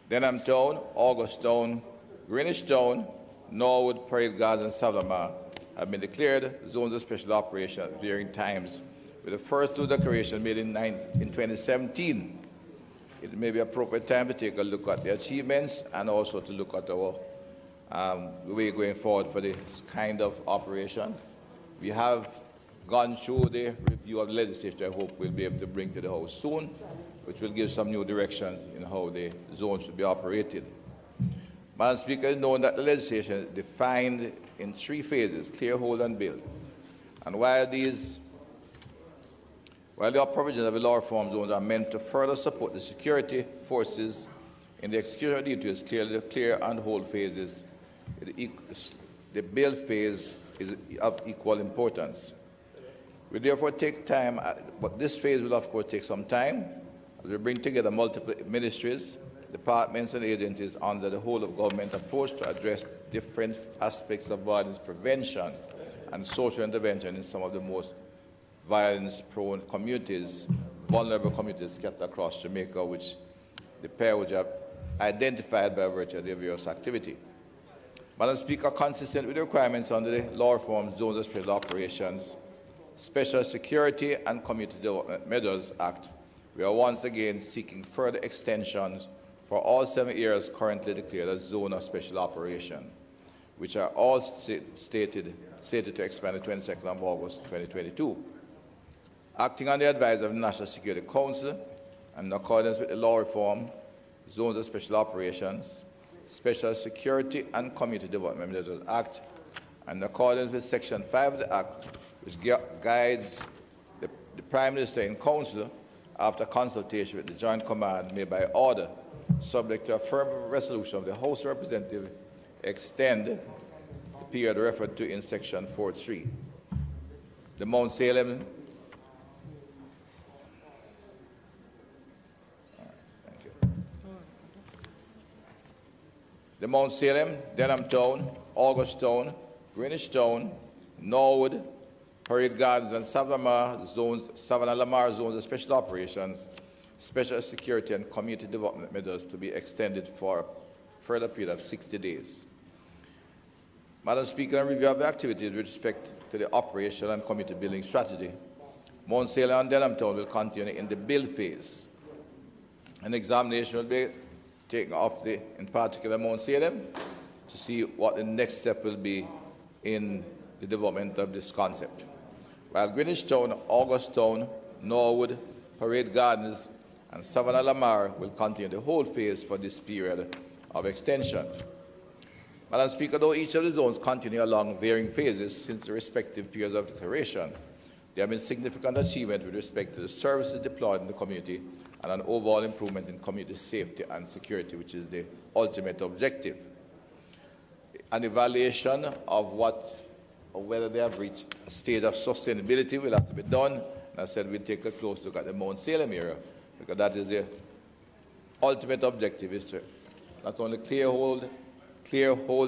S12: Denham Town, August Town, Greenwich Town, Norwood, Parade Gardens, and Savanna-la-mar have been declared zones of special operation at varying times, with the first two declarations made in 2017. It may be appropriate time to take a look at the achievements and also to look at our way going forward for this kind of operation. We have gone through the review of the legislation I hope we'll be able to bring to the House soon, which will give some new directions in how the zones should be operated. Madam Speaker, it's known that the legislation is defined in three phases: clear, hold, and build. And while the provisions of the law reform zones are meant to further support the security forces in the execution of duties, clearly the clear and hold phases, the build phase is of equal importance. We therefore take time, but this phase will of course take some time, as we bring together multiple ministries, departments and agencies under the whole of government approach to address different aspects of violence prevention and social intervention in some of the most violence-prone communities, vulnerable communities scattered across Jamaica, which the pair would have identified by virtue of their various activity. Madam Speaker, consistent with the requirements under the law reform Zones of Special Operations, Special Security and Community Development Measures Act, we are once again seeking further extensions for all 7 areas currently declared as zone of special operation, which are all stated to expire on the 22nd of August 2022. Acting on the advice of the National Security Council and in accordance with the law reform, Zones of Special Operations, Special Security and Community Development Measures Act, and in accordance with Section 5 of the Act, which guides the Prime Minister in Council after consultation with the Joint Command made by order, subject to a firm resolution of the House of Representatives, extend the period referred to in Section 4.3. The Mount Salem The Mount Salem, Denham Town, August Town, Greenwich Town, Norwood, Parade Gardens, and Savanna-la-mar zones of special operations, special security and community development measures to be extended for a further period of 60 days. Madam Speaker, in review of the activities with respect to the operational and community building strategy, Mount Salem and Denham Town will continue in the build phase. An examination will be taken off in particular Mount Salem to see what the next step will be in the development of this concept. While Greenwich Town, August Town, Norwood, Parade Gardens, and Savanna-la-mar will continue the whole phase for this period of extension. Madam Speaker, though each of the zones continue along varying phases since the respective periods of declaration, there have been significant achievements with respect to the services deployed in the community and an overall improvement in community safety and security, which is the ultimate objective. An evaluation of whether they have reached a state of sustainability will have to be done. And I said we'll take a close look at the Mount Salem area, because that is the ultimate objective, is to not only clear, hold,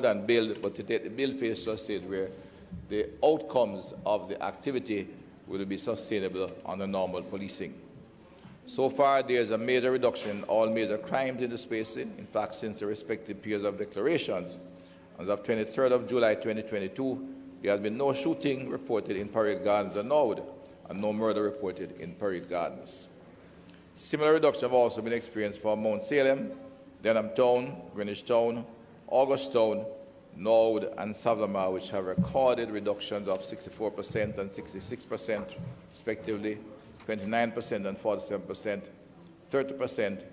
S12: and build, but to take the build phase to a state where the outcomes of the activity will be sustainable under normal policing. So far, there is a major reduction in all major crimes in the space. In fact, since the respective periods of declarations, as of 23rd of July 2022, there has been no shooting reported in Parade Gardens or Norwood, and no murder reported in Parade Gardens. Similar reductions have also been experienced for Mount Salem, Denham Town, Greenwich Town, August Town, Norwood, and Savanna-la-mar, which have recorded reductions of 64% and 66%, respectively, 29% and 47%, 30%,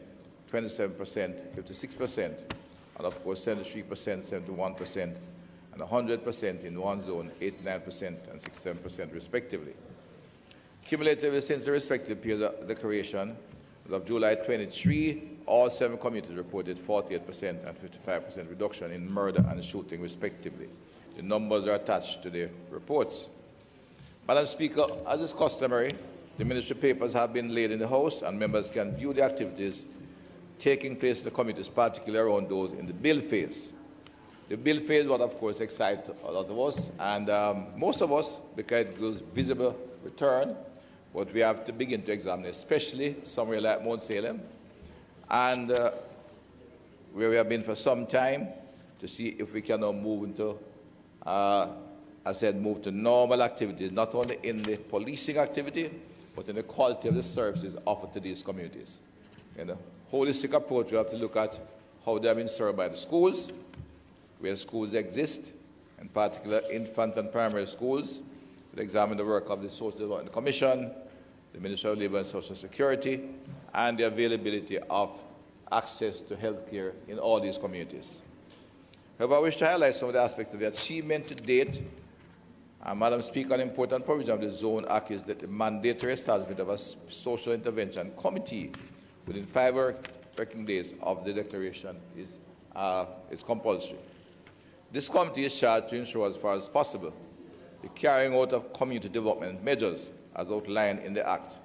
S12: 27%, 56%, and of course 73%, 71%, and 100% in one zone, 89% and 67% respectively. Cumulatively since the respective period of declaration, as of July 23, all 7 communities reported 48% and 55% reduction in murder and shooting respectively. The numbers are attached to the reports. Madam Speaker, as is customary, the ministry papers have been laid in the House, and members can view the activities taking place in the communities, particularly around those in the build phase. The build phase will, of course, excite a lot of us, and most of us, because it gives visible return, but we have to begin to examine, especially somewhere like Mount Salem, and where we have been for some time, to see if we can now move into, move to normal activities, not only in the policing activity, but in the quality of the services offered to these communities. In a holistic approach, we have to look at how they have been served by the schools, where schools exist, in particular infant and primary schools. We'll examine the work of the Social Development Commission, the Ministry of Labour and Social Security, and the availability of access to health care in all these communities. However, I wish to highlight some of the aspects of the achievement to date. Madam Speaker, an important provision of the Zone Act is that the mandatory establishment of a social intervention committee within 5 working days of the declaration is compulsory. This committee is charged to ensure, as far as possible, the carrying out of community development measures as outlined in the Act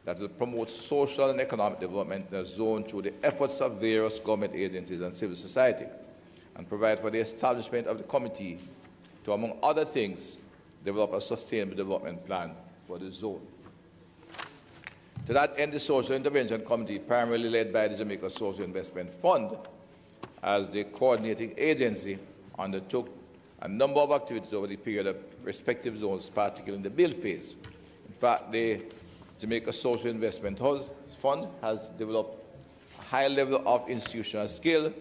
S12: that will promote social and economic development in the zone through the efforts of various government agencies and civil society, and provide for the establishment of the committee to, among other things, develop a sustainable development plan for the zone. To that end, the Social Intervention Committee, primarily led by the Jamaica Social Investment Fund, as the coordinating agency, undertook a number of activities over the period of respective zones, particularly in the build phase. In fact, the Jamaica Social Investment Fund has developed a high level of institutional skill,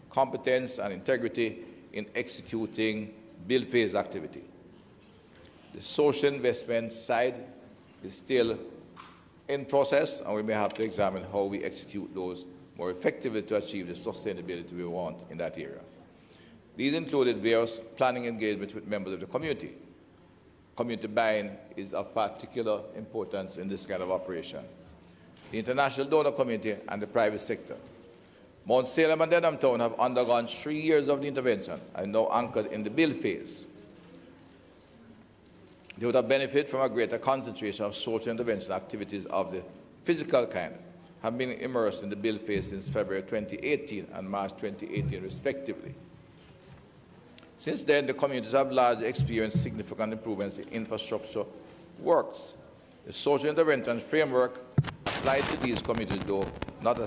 S12: competence, and integrity in executing build phase activity. The social investment side is still in process, and we may have to examine how we execute those more effectively to achieve the sustainability we want in that area. These included various planning engagements with members of the community. Community buy-in is of particular importance in this kind of operation. The international donor community and the private sector. Mount Salem and Denham Town have undergone 3 years of the intervention and now anchored in the build phase. They would have benefited from a greater concentration of social intervention activities of the physical kind, have been immersed in the build phase since February 2018 and March 2018 respectively. Since then, the communities have largely experienced significant improvements in infrastructure works. The social intervention framework applied to these communities, though not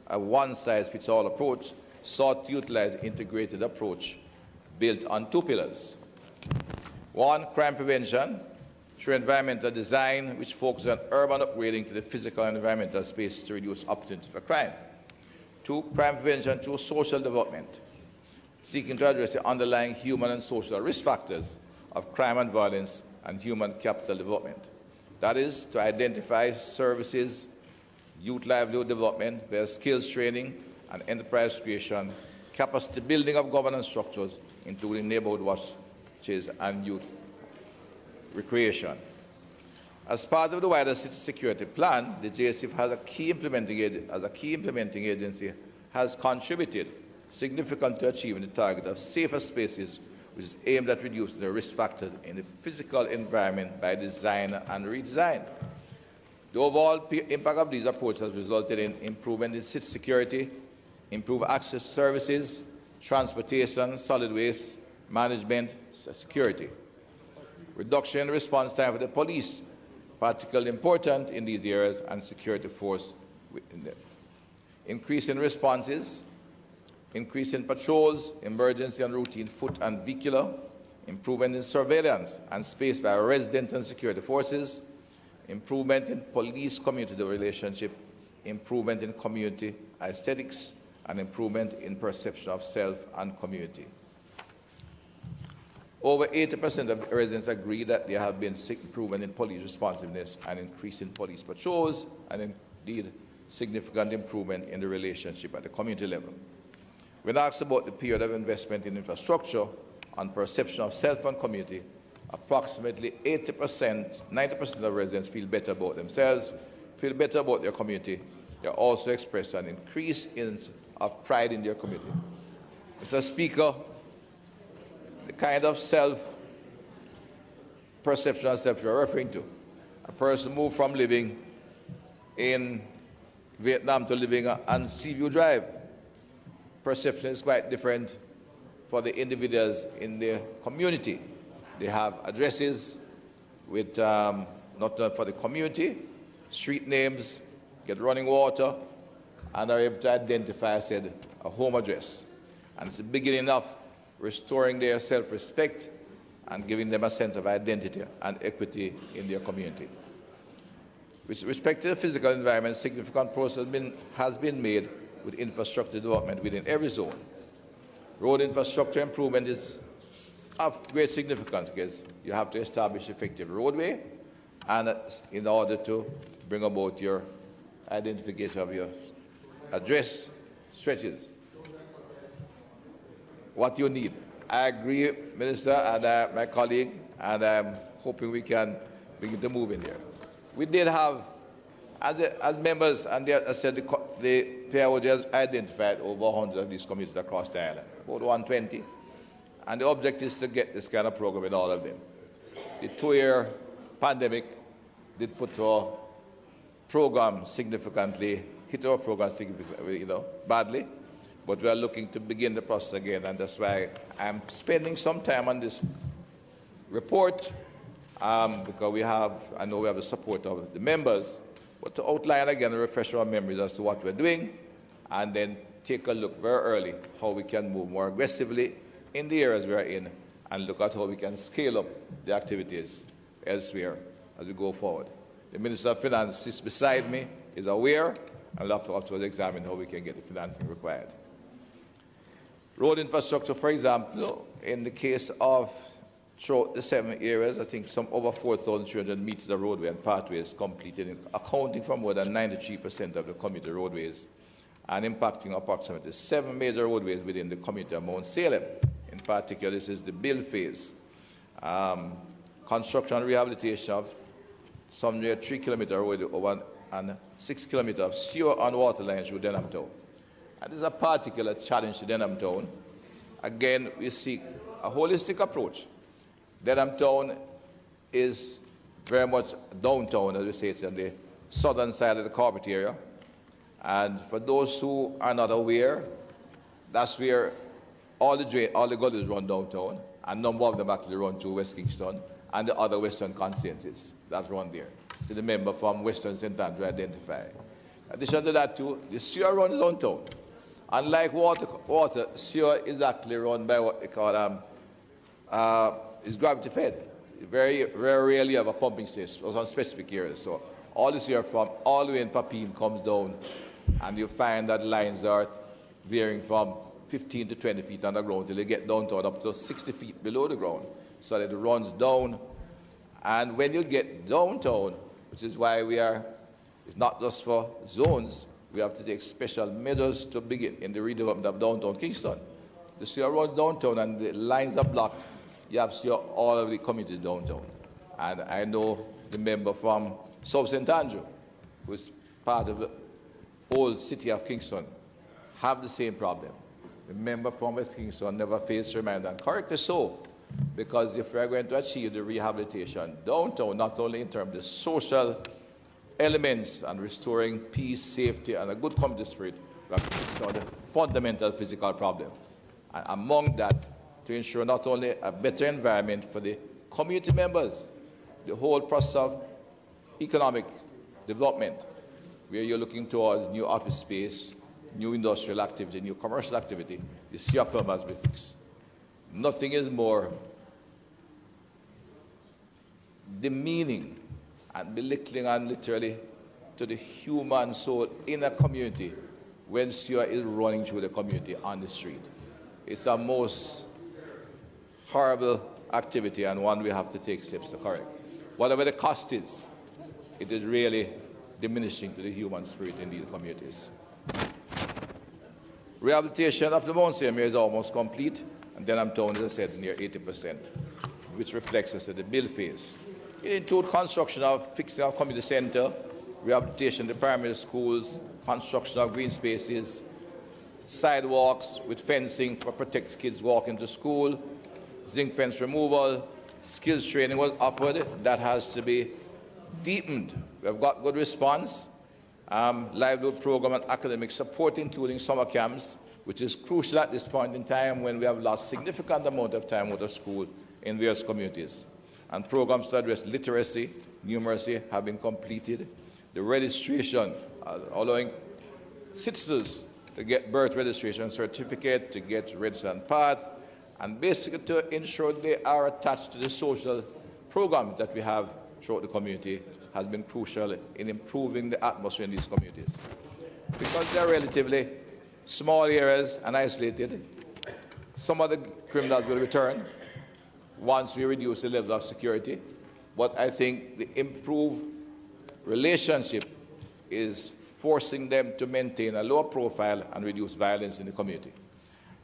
S12: a one-size-fits-all approach, sought to utilize an integrated approach built on 2 pillars. 1, crime prevention through environmental design, which focuses on urban upgrading to the physical and environmental space to reduce opportunity for crime. 2, crime prevention through social development, seeking to address the underlying human and social risk factors of crime and violence and human capital development. That is, to identify services, youth livelihood development, their skills training and enterprise creation, capacity building of governance structures, including neighborhood watches and youth recreation. As part of the wider city security plan, the JSF as a key implementing agency has contributed significantly to achieving the target of safer spaces, which is aimed at reducing the risk factors in the physical environment by design and redesign. The overall impact of these approaches has resulted in improvement in city security, improved access to services, transportation, solid waste, management, security. Reduction in response time for the police, particularly important in these areas, and security force within them. Increase in responses, increase in patrols, emergency and routine foot and vehicular, improvement in surveillance and space by residents and security forces, improvement in police-community relationship, improvement in community aesthetics, and improvement in perception of self and community. Over 80% of residents agree that there have been improvement in police responsiveness and increase in police patrols, and indeed significant improvement in the relationship at the community level. When asked about the period of investment in infrastructure and perception of self and community, approximately 90% of residents feel better about themselves, feel better about their community. They also express an increase of pride in their community. Mr. Speaker, the kind of self-perception and self you're referring to, a person moved from living in Vietnam to living on Seaview Drive. Perception is quite different for the individuals in their community. They have addresses with, not for the community, street names, get running water, and are able to identify, a home address. And it's the beginning of restoring their self-respect and giving them a sense of identity and equity in their community. With respect to the physical environment, significant progress has been made with infrastructure development within every zone. Road infrastructure improvement is of great significance because you have to establish effective roadway and in order to bring about your identification of your address stretches. What you need. I agree, Minister, and my colleague, and I'm hoping we can begin to move in here. We did have, as members, and I said the PIOD has identified over 100 of these communities across the island, about 120. And the objective is to get this kind of program in all of them. The 2-year pandemic did put our program significantly, hit our program significantly, badly. But we are looking to begin the process again, and that's why I'm spending some time on this report, because I know we have the support of the members, but to outline again and refresh our memories as to what we're doing, and then take a look very early how we can move more aggressively in the areas we are in, and look at how we can scale up the activities elsewhere as we go forward. The Minister of Finance sits beside me, is aware, and we'll have to examine how we can get the financing required. Road infrastructure, for example, in the case of throughout the 7 areas, I think some over 4,300 meters of roadway and pathways completed, accounting for more than 93% of the community roadways and impacting approximately 7 major roadways within the community of Mount Salem. In particular, this is the build phase. Construction and rehabilitation of some near 3-kilometer road over and 6 kilometers of sewer and water lines through Denham Town. And this is a particular challenge to Denham Town. Again, we seek a holistic approach. Denham Town is very much downtown, as we say, it's on the southern side of the corporate area. And for those who are not aware, that's where all the gullies run downtown, and a number of them actually run to West Kingston and the other western constituencies that run there. So the member from Western St. Andrew identified. In addition to that, too, the sewer runs downtown. Unlike water, sewer is actually run by what they call is gravity fed. Very rarely have a pumping station on specific areas. So all the sewer from all the way in Papine comes down, and you find that lines are varying from 15 to 20 feet underground till they get downtown up to 60 feet below the ground, so that it runs down. And when you get downtown, which is why it's not just for zones, we have to take special measures to begin in the redevelopment of downtown Kingston. The sewer runs downtown and the lines are blocked. You have sewer all of the communities downtown. And I know the member from South St. Andrew, who is part of the old city of Kingston, have the same problem. The member from West Kingston never faced reminder, and correctly so, because if we're going to achieve the rehabilitation downtown, not only in terms of the social elements and restoring peace, safety, and a good community spirit, we have to fix out the fundamental physical problem. And among that, to ensure not only a better environment for the community members, the whole process of economic development, where you're looking towards new office space, new industrial activity, new commercial activity, the sewer problem must be fixed. Nothing is more demeaning and belittling and literally to the human soul in a community when sewer is running through the community on the street. It's a most horrible activity and one we have to take steps to correct. Whatever the cost is, it is really diminishing to the human spirit in these communities. Rehabilitation of the Mount Salem is almost complete, and Denham Town, as I said, near 80%, which reflects us at the build phase. It includes construction of fixing our community center, rehabilitation of the primary schools, construction of green spaces, sidewalks with fencing for protect kids walking to school, zinc fence removal, skills training was offered. That has to be deepened. We have got good response. Livelihood program and academic support, including summer camps, which is crucial at this point in time when we have lost significant amount of time out of school in various communities. And programs to address literacy, numeracy have been completed. The registration, allowing citizens to get birth registration certificate, to get registered path, and basically to ensure they are attached to the social programs that we have throughout the community has been crucial in improving the atmosphere in these communities. Because they're relatively small areas and isolated, some of the criminals will return once we reduce the level of security. But I think the improved relationship is forcing them to maintain a lower profile and reduce violence in the community.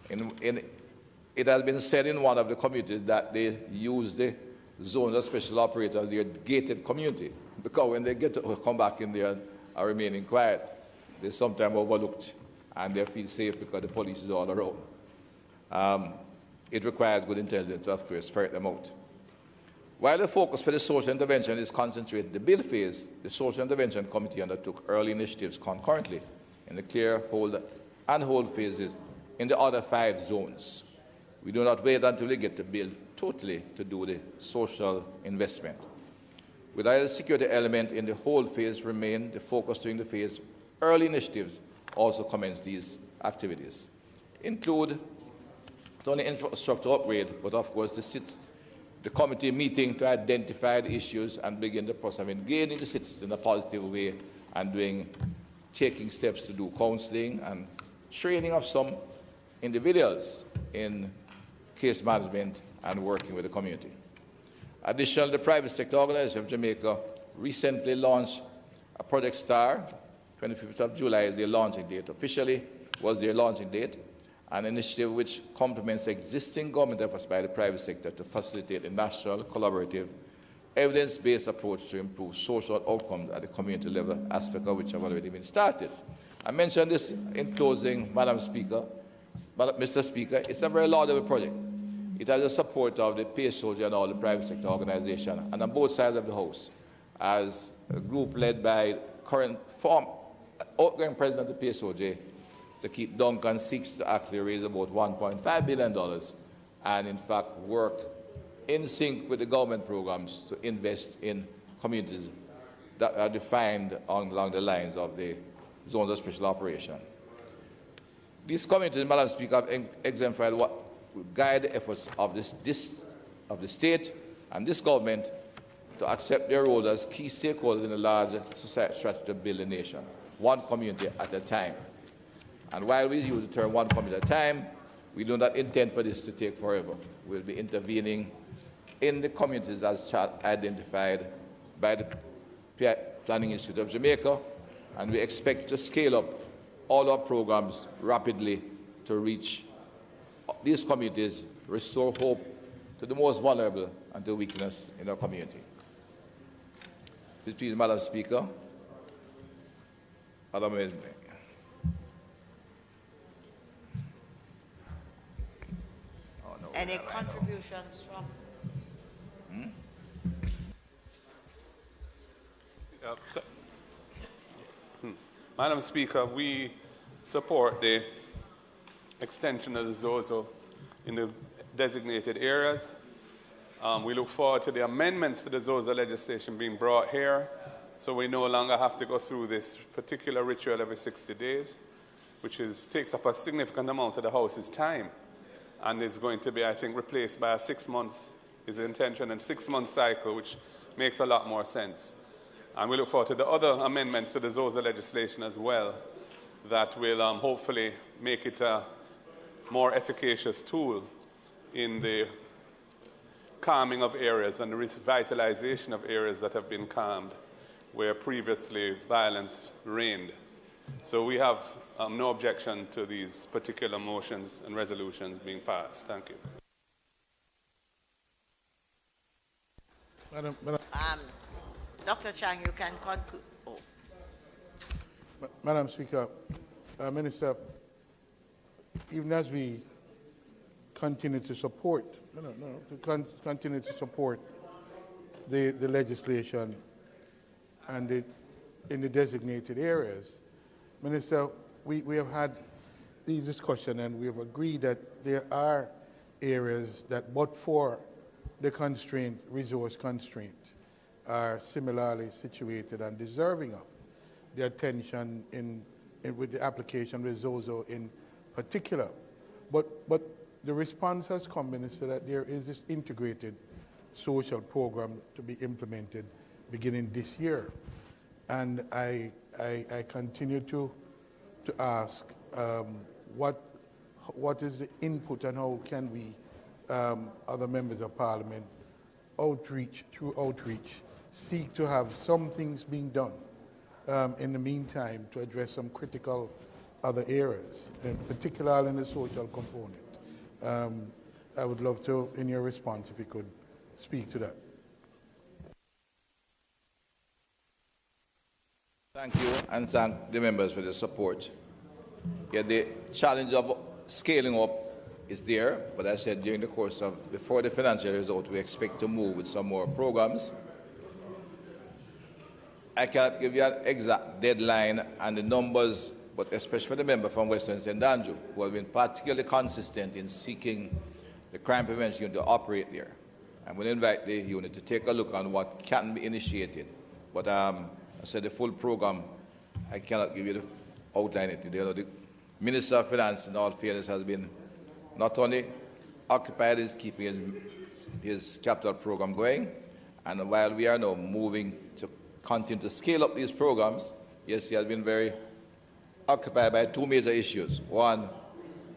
S12: It has been said in one of the communities that they use the zones of special operators as their gated community, because when they get to come back in there and are remaining quiet, they're sometimes overlooked and they feel safe because the police is all around. It requires good intelligence to, of course, ferret them out. While the focus for the social intervention is concentrated in the build phase, the social intervention committee undertook early initiatives concurrently in the clear, hold, and hold phases in the other 5 zones. We do not wait until we get to build totally to do the social investment. With either security element in the hold phase remain the focus during the phase, early initiatives also commence these activities. Include not only infrastructure upgrade, but of course the committee meeting to identify the issues and begin the process of engaging the citizens in a positive way and taking steps to do counseling and training of some individuals in case management and working with the community. Additionally, the private sector organization of Jamaica recently launched a Project STAR. 25th of July is their launching date. Officially was their launching date, an initiative which complements existing government efforts by the private sector to facilitate a national, collaborative, evidence-based approach to improve social outcomes at the community level, aspect of which have already been started. I mentioned this in closing, Madam Speaker. Mr. Speaker, it's a very laudable project. It has the support of the PSOJ and all the private sector organizations, and on both sides of the House, as a group led by outgoing President of the PSOJ, to keep Duncan seeks to actually raise about $1.5 billion and, in fact, work in sync with the government programs to invest in communities that are defined along the lines of the zones of special operation. These communities, Madam Speaker, have exemplified what will guide the efforts of the state and this government to accept their role as key stakeholders in a larger society strategy to build a nation, one community at a time. And while we use the term one community at a time, we do not intend for this to take forever. We'll be intervening in the communities as identified by the Planning Institute of Jamaica, and we expect to scale up all our programs rapidly to reach these communities, restore hope to the most vulnerable and to weakness in our community. Please, Madam Speaker. Madam President.
S3: Any contributions from?
S14: Madam Speaker, we support the extension of the ZOZO in the designated areas. We look forward to the amendments to the ZOZO legislation being brought here, so we no longer have to go through this particular ritual every 60 days, which takes up a significant amount of the House's time, and is going to be, I think, replaced by a 6 months, is the intention, and 6 month cycle, which makes a lot more sense. And we look forward to the other amendments to the ZOZO legislation as well that will hopefully make it a more efficacious tool in the calming of areas and the revitalization of areas that have been calmed where previously violence reigned. So we have no objection to these particular motions and resolutions being passed. Thank you.
S3: Dr. Chang, you can conclude. Oh.
S6: Madam Speaker, Minister, even as we continue to support, continue to support the legislation and in the designated areas, Minister, we have had these discussions and we have agreed that there are areas that, but for the resource constraint, are similarly situated and deserving of the attention in with the application with Zozo in particular. But the response has come, Minister, that there is this integrated social program to be implemented beginning this year. And I continue to ask what is the input and how can we, other members of Parliament, through outreach, seek to have some things being done in the meantime to address some critical other areas, and particularly in the social component. I would love to, in your response, if you could speak to that.
S12: Thank you, and thank the members for the support. Yeah, the challenge of scaling up is there, but as I said, during the course of, before the financial result, we expect to move with some more programs. I can't give you an exact deadline and the numbers, but especially for the member from Western St. Andrew, who have been particularly consistent in seeking the crime prevention unit to operate there. I'm going to invite the unit to take a look on what can be initiated. But I said the full program, I cannot give you the outline. The Minister of Finance, in all fairness, has been not only occupied is keeping his capital program going, and while we are now moving to continue to scale up these programs, yes, he has been very occupied by two major issues. One,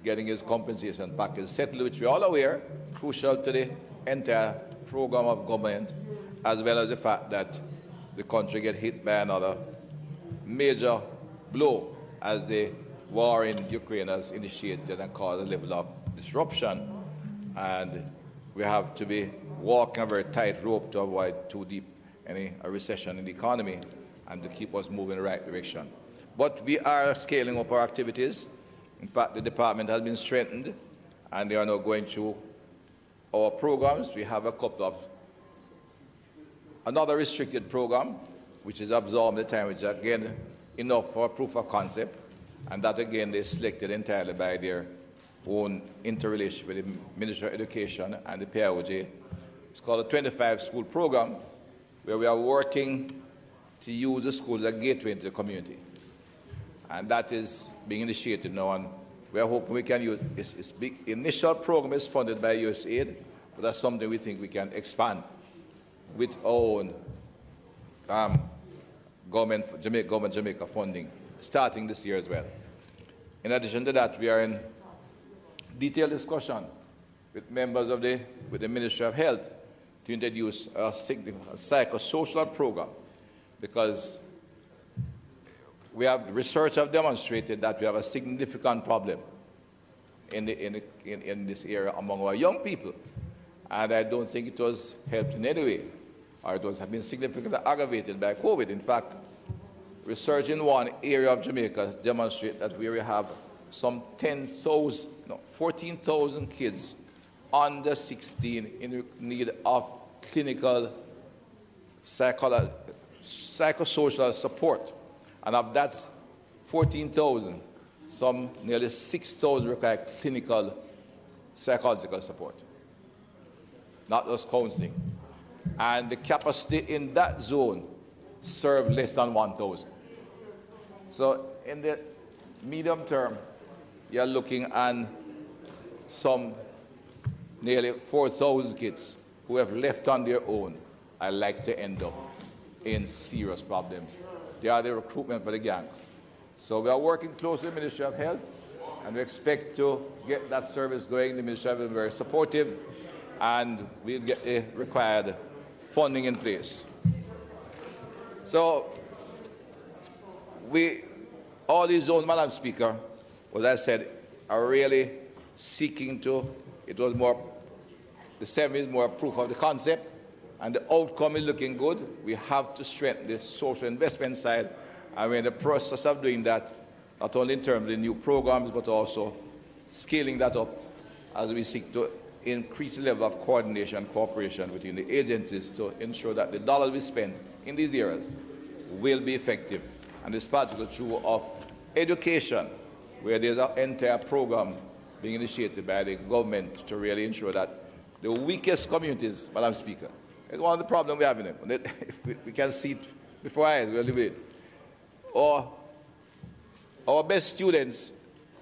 S12: getting his compensation package settled, which we are all aware, crucial to the entire program of government, as well as the fact that the country get hit by another major blow as the war in Ukraine has initiated and caused a level of disruption. And we have to be walking a very tight rope to avoid too deep a recession in the economy and to keep us moving in the right direction. But we are scaling up our activities. In fact, the department has been strengthened, and they are now going through our programs. We have a couple of another restricted program, which is absorbed the time, which is again enough for proof of concept, and that again they selected entirely by their own interrelationship with the Ministry of Education and the PIOJ. It's called a 25-school program, where we are working to use the school as a gateway into the community. And that is being initiated now, and we are hoping we can use this big initial program is funded by USAID, but that's something we think we can expand with our own Jamaica funding, starting this year as well. In addition to that, we are in detailed discussion with members of the Ministry of Health to introduce a psychosocial program, because we have research have demonstrated that we have a significant problem in this area among our young people, and I don't think it was helped in any way, or it has been significantly aggravated by COVID. In fact, research in one area of Jamaica demonstrates that we have some 14,000 kids under 16 in need of clinical psychosocial support. And of that 14,000, some nearly 6,000 require clinical psychological support, not just counseling. And the capacity in that zone serve less than 1,000. So in the medium term, you're looking at some nearly 4,000 kids who have left on their own are like to end up in serious problems. They are the recruitment for the gangs. So we are working closely with the Ministry of Health, and we expect to get that service going. The Ministry has been very supportive, and we'll get the required funding in place. So all these zones, Madam Speaker, as I said, are really seeking to, the 7 is more proof of the concept, and the outcome is looking good. We have to strengthen the social investment side, and we're in the process of doing that, not only in terms of the new programs, but also scaling that up as we seek to increase the level of coordination and cooperation between the agencies to ensure that the dollars we spend in these areas will be effective. And this is particularly true of education, where there's an entire program being initiated by the government to really ensure that the weakest communities, Madam Speaker, it's one of the problems we have in them. If we can see it before our eyes, we'll live with it. Or our best students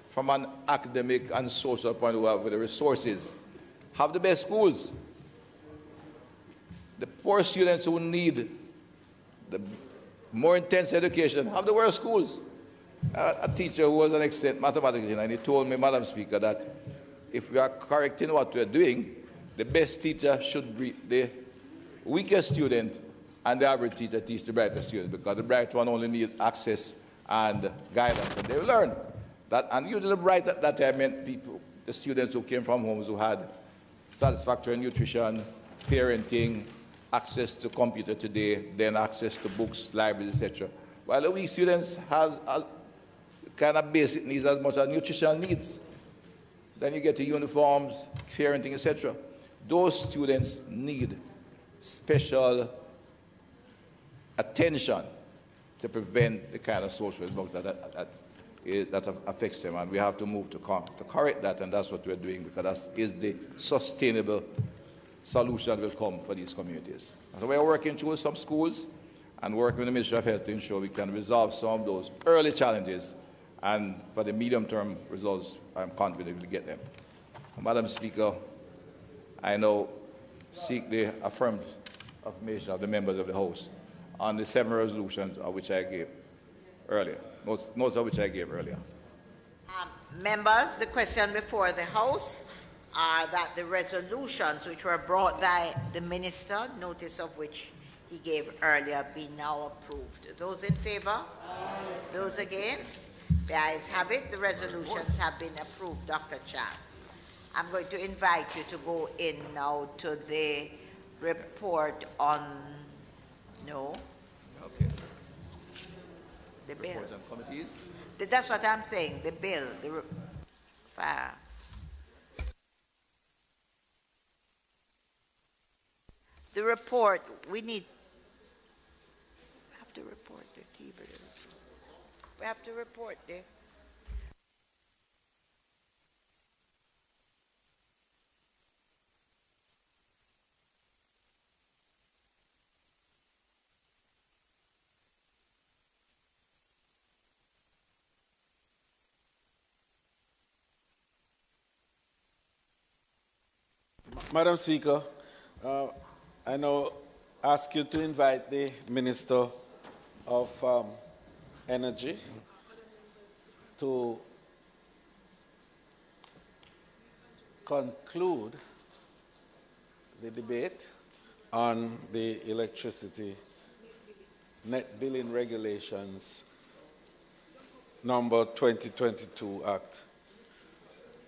S12: from an academic and social point of view with the resources have the best schools. The poor students who need the more intense education have the worst schools. A teacher who was an excellent mathematician, and he told me, Madam Speaker, that if we are correcting what we are doing, the best teacher should be the weakest student, and the average teacher teach the brightest student, because the bright one only needs access and guidance, and they will learn. That, and usually bright at that time meant people, the students who came from homes who had satisfactory nutrition, parenting, access to computer today, then access to books, libraries, etc. While the weak students have kind of basic needs as much as nutritional needs. Then you get to uniforms, parenting, etc. Those students need special attention to prevent the kind of social impact that affects them, and we have to move to correct that, and that's what we're doing, because that is the sustainable solution that will come for these communities. So we're working through some schools and working with the Ministry of Health to ensure we can resolve some of those early challenges, and for the medium-term results, I'm confident we'll get them. Madam Speaker, I now seek the affirmed affirmation of the members of the House on the 7 resolutions of which I gave earlier, most of which I gave earlier.
S3: Members, the question before the House are that the resolutions which were brought by the Minister, notice of which he gave earlier, be now approved. Those in favor? Aye. Those against? The ayes have it. The resolutions have been approved, Dr. Chan. I'm going to invite you to go in now to the report on, no?
S12: Okay.
S3: The bill.
S12: Reports on committees?
S3: That's what I'm saying, the bill, the report, we have to report the TV. We have to report the
S4: Madam Speaker, I now ask you to invite the Minister of Energy to conclude the debate on the electricity net billing regulations number 2022 Act.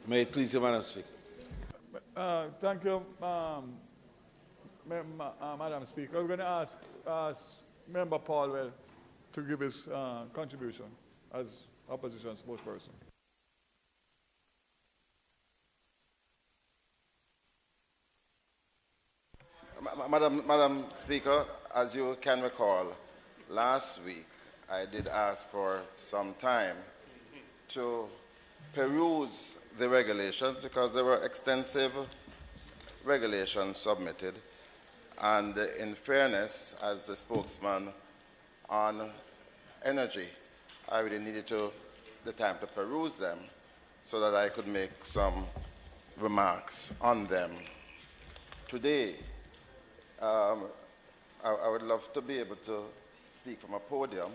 S4: May it please you, Madam Speaker.
S15: Thank you, Madam Speaker. I'm going to ask Member Paulwell to give his contribution as opposition spokesperson.
S7: Madam Speaker, as you can recall, last week I did ask for some time to peruse the regulations, because there were extensive regulations submitted, and in fairness, as the spokesman on energy, I really needed the time to peruse them so that I could make some remarks on them. Today, I would love to be able to speak from a podium.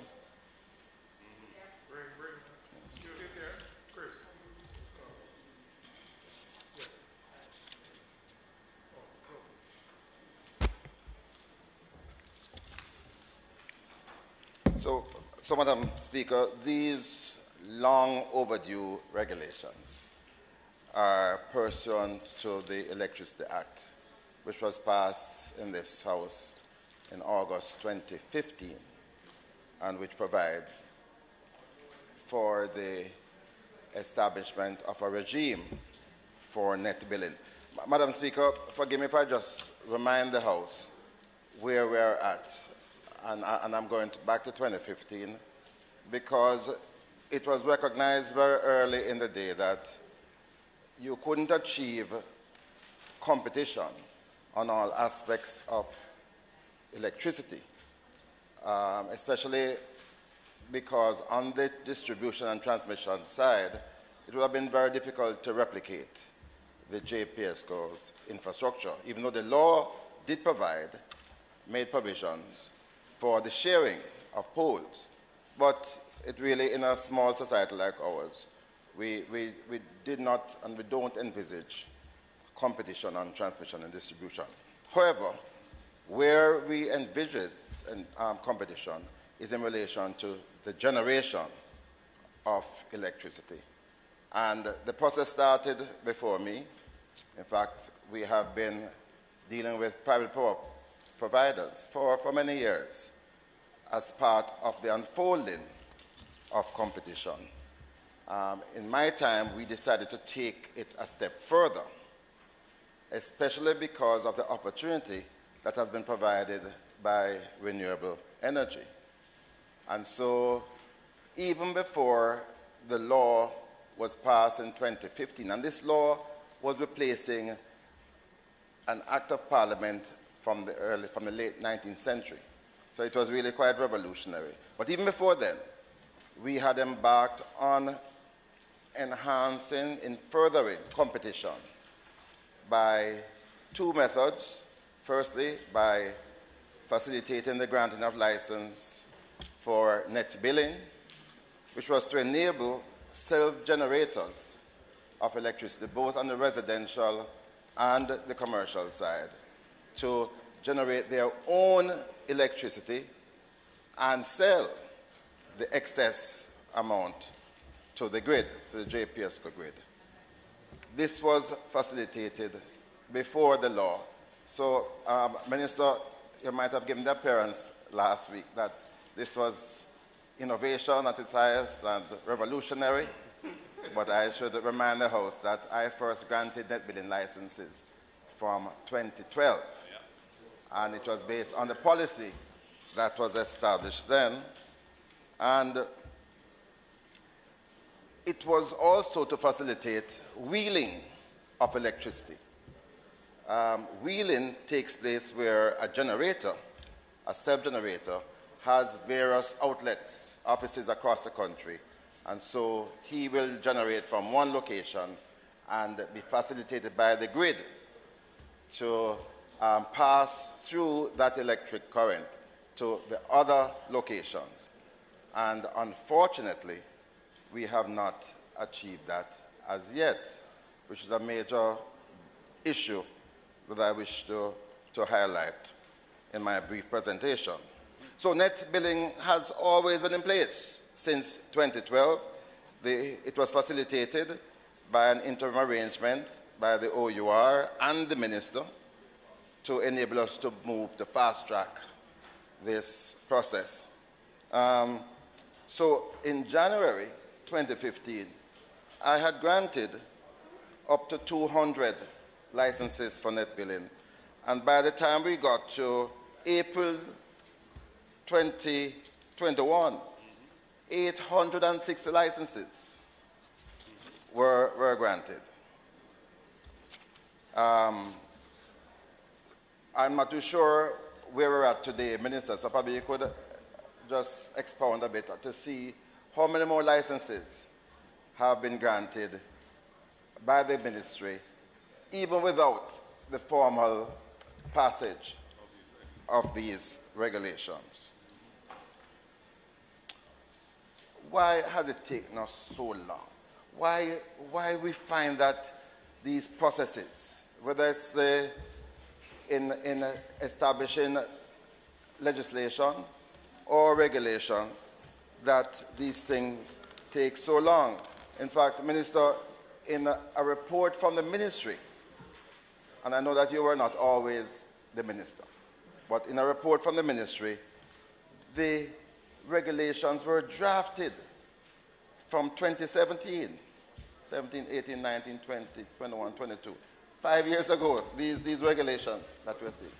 S7: So, Madam Speaker, these long overdue regulations are pursuant to the Electricity Act, which was passed in this House in August 2015, and which provide for the establishment of a regime for net billing. Madam Speaker, forgive me if I just remind the House where we're at. And I'm going back to 2015, because it was recognized very early in the day that you couldn't achieve competition on all aspects of electricity, especially because on the distribution and transmission side, it would have been very difficult to replicate the JPSCO's infrastructure, even though the law did made provisions for the sharing of poles. But it really, in a small society like ours, we did not and we don't envisage competition on transmission and distribution. However, where we envisage competition is in relation to the generation of electricity. And the process started before me. In fact, we have been dealing with private power providers for many years as part of the unfolding of competition. In my time, we decided to take it a step further, especially because of the opportunity that has been provided by renewable energy. And so, even before the law was passed in 2015, and this law was replacing an act of parliament from the late 19th century. So it was really quite revolutionary. But even before then, we had embarked on enhancing, in furthering competition by two methods. Firstly, by facilitating the granting of license for net billing, which was to enable self-generators of electricity, both on the residential and the commercial side, to generate their own electricity and sell the excess amount to the grid, to the JPSCO grid. This was facilitated before the law. So, Minister, you might have given the appearance last week that this was innovation at its highest and revolutionary, but I should remind the House that I first granted net billing licenses from 2012, and it was based on the policy that was established then, and it was also to facilitate wheeling of electricity. Wheeling takes place where a generator, a self-generator, has various outlets, offices across the country, and so he will generate from one location and be facilitated by the grid to pass through that electric current to the other locations. And unfortunately, we have not achieved that as yet, which is a major issue that I wish to highlight in my brief presentation. So net billing has always been in place since 2012. It was facilitated by an interim arrangement by the OUR and the minister to enable us to move to fast-track this process. So in January 2015, I had granted up to 200 licenses for net billing. And by the time we got to April 2021, 860 licenses were granted. I'm not too sure where we're at today, Minister, so probably you could just expound a bit to see how many more licenses have been granted by the ministry, even without the formal passage of these regulations. Why has it taken us so long? Why we find that these processes, whether it's in establishing legislation or regulations, that these things take so long? In fact, Minister, in a report from the ministry, and I know that you were not always the minister, but in a report from the ministry, the regulations were drafted from 2017, 17, 18, 19, 20, 21, 22. 5 years ago, these regulations that we're seeing,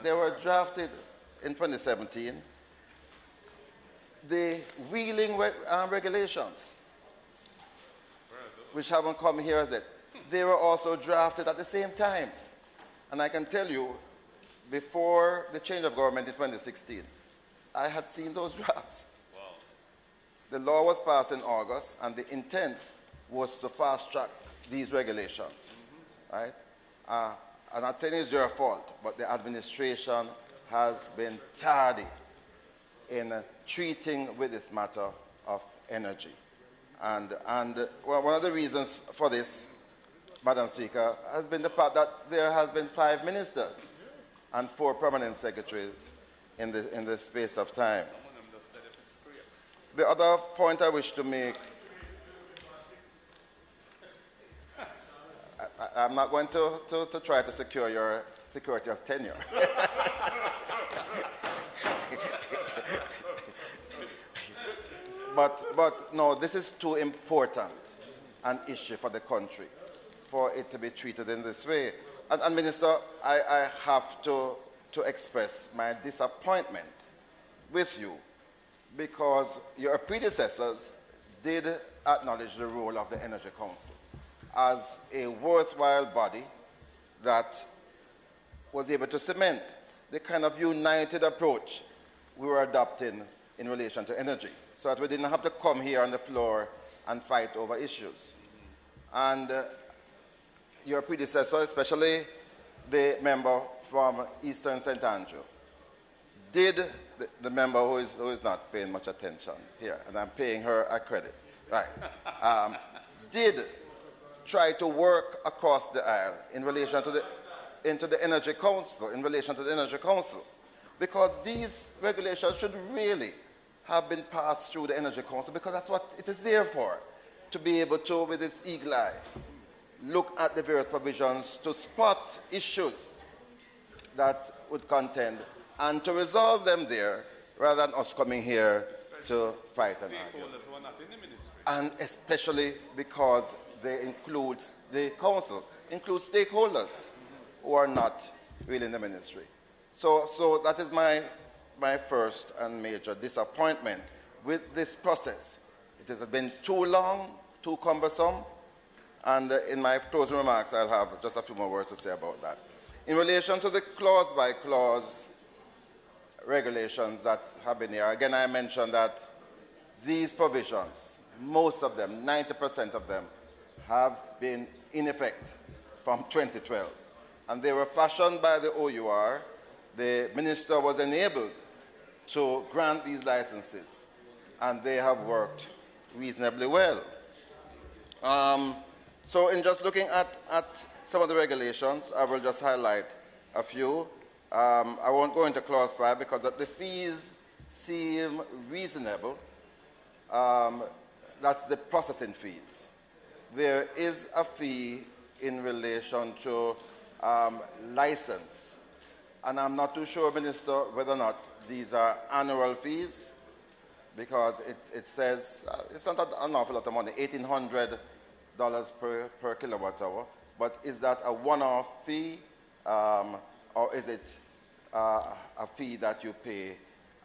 S7: they were drafted in 2017. The wheeling regulations, which haven't come here as yet, they were also drafted at the same time. And I can tell you, before the change of government in 2016, I had seen those drafts. Wow. The law was passed in August, and the intent was to fast-track these regulations, right? I'm not saying it's your fault, but the administration has been tardy in treating with this matter of energy. And well, one of the reasons for this, Madam Speaker, has been the fact that there has been 5 ministers and 4 permanent secretaries in the space of time. The other point I wish to make, I'm not going to try to secure your security of tenure. But no, this is too important an issue for the country for it to be treated in this way. And Minister, I have to express my disappointment with you, because your predecessors did acknowledge the role of the Energy Council as a worthwhile body that was able to cement the kind of united approach we were adopting in relation to energy, so that we didn't have to come here on the floor and fight over issues. And your predecessor, especially the member from Eastern St. Andrew, did, the member who is not paying much attention here, and I'm paying her a credit, right, did try to work across the aisle in relation to the Energy Council, because these regulations should really have been passed through the Energy Council, because that's what it is there for, to be able to, with its eagle eye, look at the various provisions to spot issues that would contend and to resolve them there, rather than us coming here to fight and argue. And especially because the council includes stakeholders who are not really in the ministry. So that is my first and major disappointment with this process. It has been too long, too cumbersome, and in my closing remarks, I'll have just a few more words to say about that. In relation to the clause-by-clause regulations that have been here, again, I mentioned that these provisions, most of them, 90% of them, have been in effect from 2012. And they were fashioned by the OUR. The minister was enabled to grant these licenses, and they have worked reasonably well. So in just looking at some of the regulations, I will just highlight a few. I won't go into clause 5 because the fees seem reasonable. That's the processing fees. There is a fee in relation to license, and I'm not too sure, Minister, whether or not these are annual fees, because it says it's not an awful lot of money, $1,800 per kilowatt hour, but is that a one-off fee, or is it a fee that you pay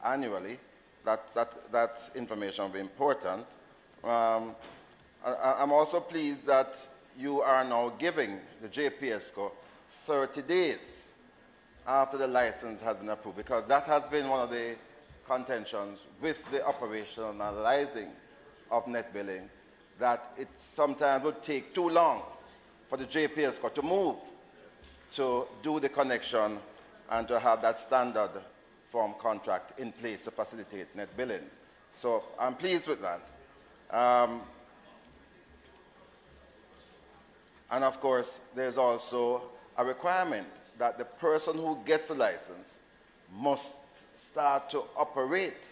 S7: annually? That information will be important. I'm also pleased that you are now giving the JPSCO 30 days after the license has been approved, because that has been one of the contentions with the operationalizing of net billing, that it sometimes would take too long for the JPSCO to move to do the connection and to have that standard form contract in place to facilitate net billing. So I'm pleased with that. And of course, there's also a requirement that the person who gets a license must start to operate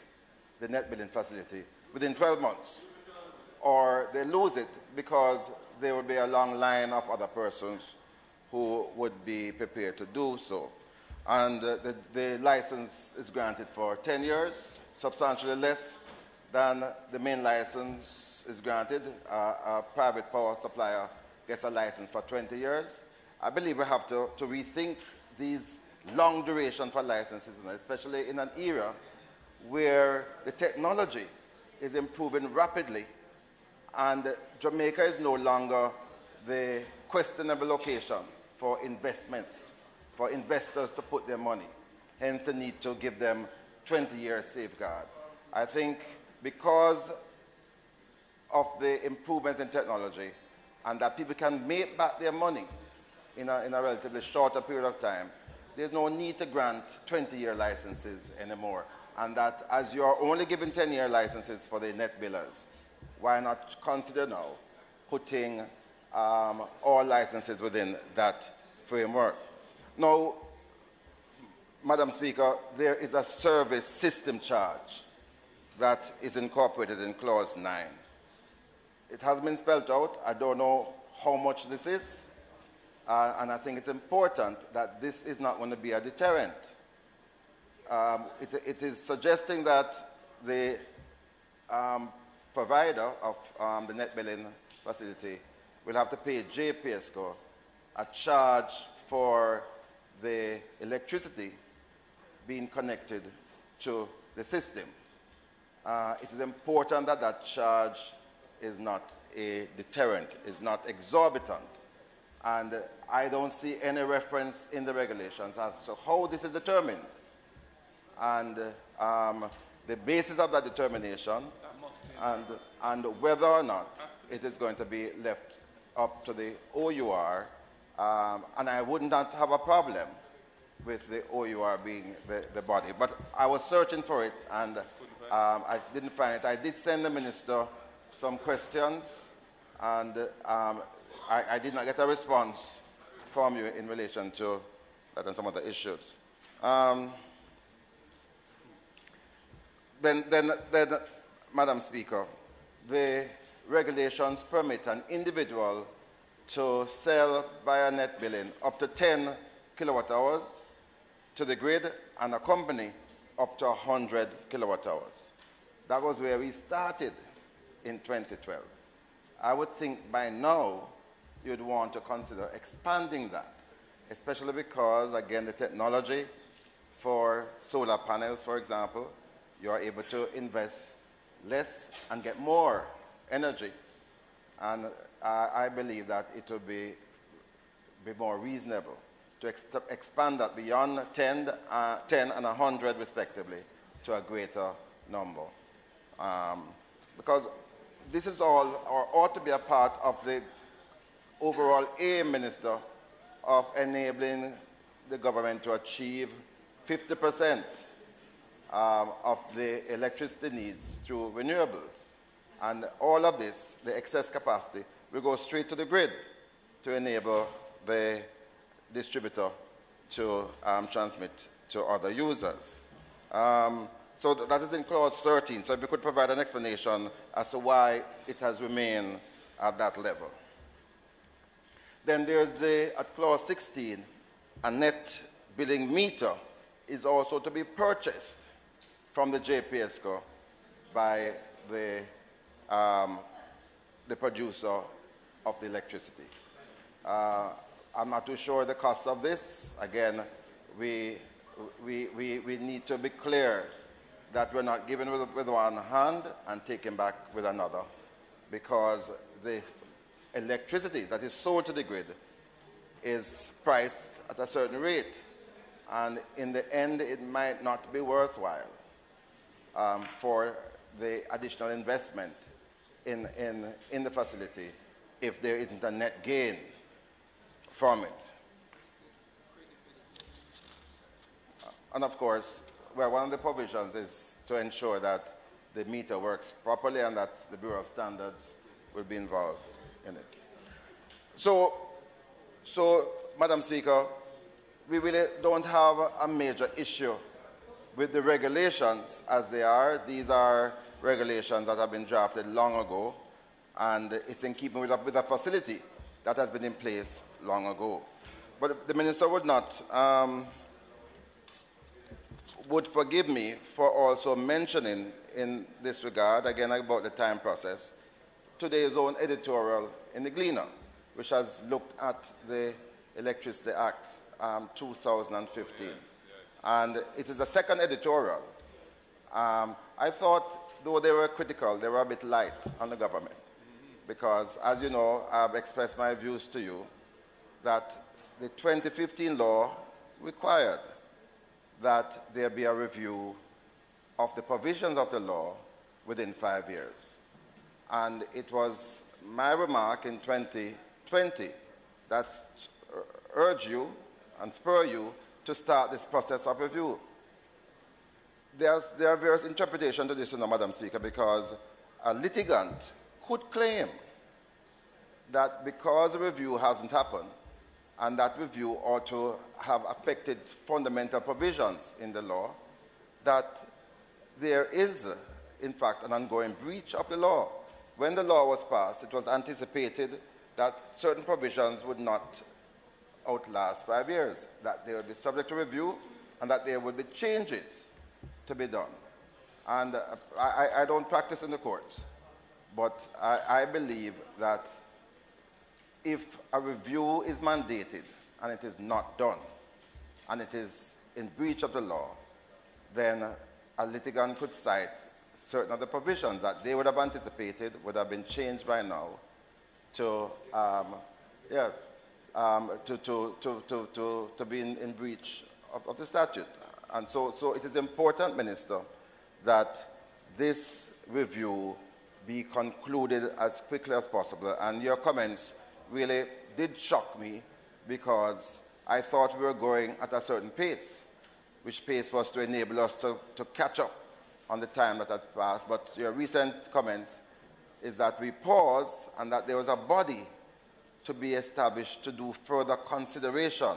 S7: the net billing facility within 12 months, or they lose it because there will be a long line of other persons who would be prepared to do so. And the license is granted for 10 years, substantially less than the main license is granted. A private power supplier gets a license for 20 years. I believe we have to rethink these long duration for licenses, especially in an era where the technology is improving rapidly, and Jamaica is no longer the questionable location for investments, for investors to put their money, hence the need to give them 20-year safeguard. I think because of the improvements in technology and that people can make back their money in a relatively shorter period of time, there's no need to grant 20-year licenses anymore. And that as you are only giving 10-year licenses for the net billers, why not consider now putting all licenses within that framework? Now, Madam Speaker, there is a service system charge that is incorporated in Clause 9. It has been spelled out. I don't know how much this is, and I think it's important that this is not going to be a deterrent. It is suggesting that the provider of the net billing facility will have to pay JPSCO a charge for the electricity being connected to the system. It is important that that charge is not a deterrent, is not exorbitant. And I don't see any reference in the regulations as to how this is determined. And the basis of that determination and whether or not it is going to be left up to the OUR. And I would not have a problem with the OUR being the body. But I was searching for it and I didn't find it. I did send the minister some questions and I did not get a response from you in relation to that and some other issues. Then, Madam Speaker, the regulations permit an individual to sell via net billing up to 10 kilowatt hours to the grid and a company up to 100 kilowatt hours. That was where we started in 2012. I would think by now you'd want to consider expanding that, especially because, again, the technology for solar panels, for example, you are able to invest less and get more energy. And I believe that it will be more reasonable to expand that beyond 10 and 100 respectively to a greater number. Because this is all, or ought to be a part of the overall aim, Minister, of enabling the government to achieve 50% of the electricity needs through renewables. And all of this, the excess capacity, will go straight to the grid to enable the distributor to transmit to other users. So that is in Clause 13. So if you could provide an explanation as to why it has remained at that level. Then there's at Clause 16, a net billing meter is also to be purchased from the JPSCO by the producer of the electricity. I'm not too sure the cost of this. Again, we need to be clear that we're not giving with one hand and taking back with another, because the electricity that is sold to the grid is priced at a certain rate, and in the end it might not be worthwhile for the additional investment in the facility if there isn't a net gain from it. And of course, one of the provisions is to ensure that the meter works properly and that the Bureau of Standards will be involved in it. So Madam Speaker, we really don't have a major issue with the regulations as they are. These are regulations that have been drafted long ago, and it's in keeping with a facility that has been in place long ago. But the Minister would forgive me for also mentioning in this regard, again about the time process, today's own editorial in the Gleaner, which has looked at the Electricity Act 2015. And it is the second editorial. I thought, though they were critical, they were a bit light on the government. Because, as you know, I've expressed my views to you that the 2015 law required that there be a review of the provisions of the law within 5 years. And it was my remark in 2020 that urged you and spur you to start this process of review. There are various interpretations to this, Madam Speaker, because a litigant could claim that because a review hasn't happened, and that review ought to have affected fundamental provisions in the law, that there is, in fact, an ongoing breach of the law. When the law was passed, it was anticipated that certain provisions would not outlast 5 years, that they would be subject to review, and that there would be changes to be done. And I don't practice in the courts, but I believe that if a review is mandated and it is not done, and it is in breach of the law, then a litigant could cite certain of the provisions that they would have anticipated would have been changed by now to, to be in breach of the statute. And so it is important, Minister, that this review be concluded as quickly as possible. And your comments really did shock me, because I thought we were going at a certain pace, which pace was to enable us to catch up on the time that had passed. But your recent comments is that we paused and that there was a body to be established to do further consideration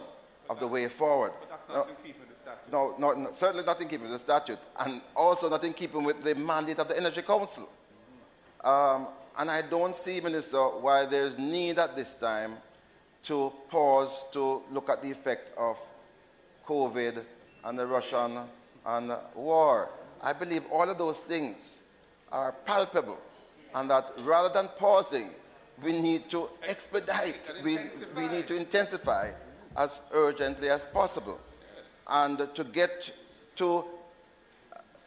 S7: of the way forward.
S14: But that's not in keeping with the statute.
S7: No, certainly not in keeping with the statute, and also not in keeping with the mandate of the Energy Council. And I don't see, Minister, why there's need at this time to pause to look at the effect of COVID and the Russian and war. I believe all of those things are palpable, and that rather than pausing, we need to expedite, we need to intensify as urgently as possible. And to get to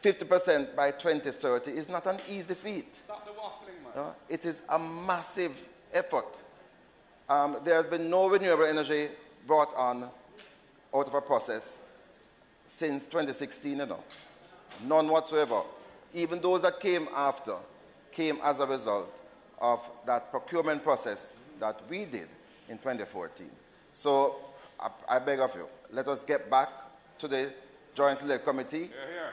S7: 50% by 2030 is not an easy feat.
S14: Stop the waffling, man.
S7: It is a massive effort. There has been no renewable energy brought on out of a process since 2016, None whatsoever. Even those that came after came as a result of that procurement process that we did in 2014. So I beg of you, let us get back to the Joint Select Committee.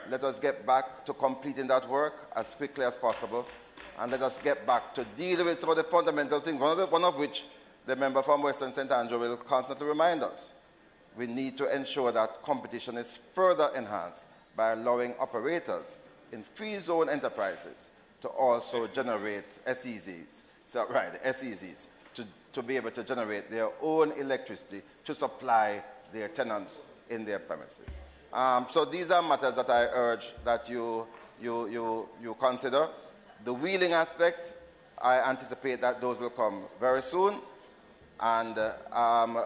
S7: Let us get back to completing that work as quickly as possible, and let us get back to dealing with some of the fundamental things, one of which the member from Western St. Andrew will constantly remind us. We need to ensure that competition is further enhanced by allowing operators in free zone enterprises to also generate SEZs, to be able to generate their own electricity to supply their tenants in their premises. So these are matters that I urge that you consider. The wheeling aspect, I anticipate that those will come very soon. And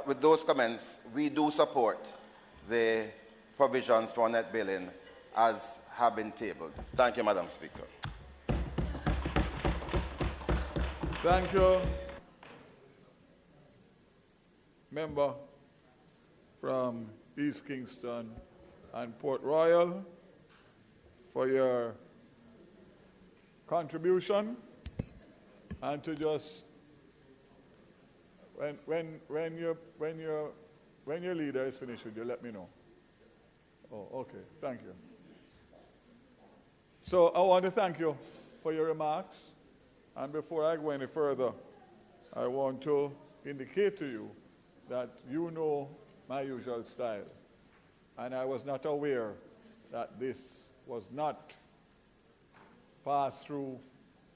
S7: with those comments, we do support the provisions for net billing as have been tabled. Thank you, Madam Speaker.
S15: Thank you, member from East Kingston and Port Royal, for your contribution. And to just when your leader is finished with you, let me know. Oh, okay. Thank you. So I want to thank you for your remarks. And before I go any further, I want to indicate to you that you know my usual style. And I was not aware that this was not passed through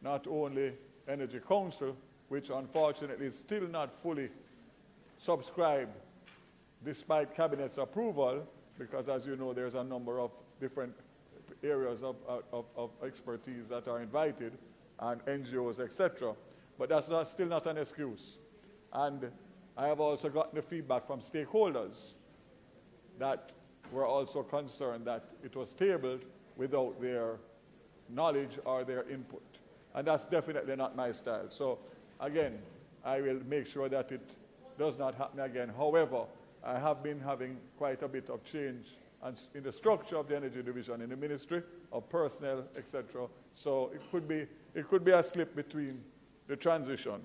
S15: not only Energy Council, which unfortunately is still not fully subscribed despite Cabinet's approval, because as you know, there's a number of different areas of expertise that are invited, and NGOs, etc. But that's still not an excuse. And I have also gotten the feedback from stakeholders that were also concerned that it was tabled without their knowledge or their input. And that's definitely not my style. So again, I will make sure that it does not happen again. However, I have been having quite a bit of change in the structure of the Energy Division in the Ministry of Personnel, etc. So it could be it could be a slip between the transition.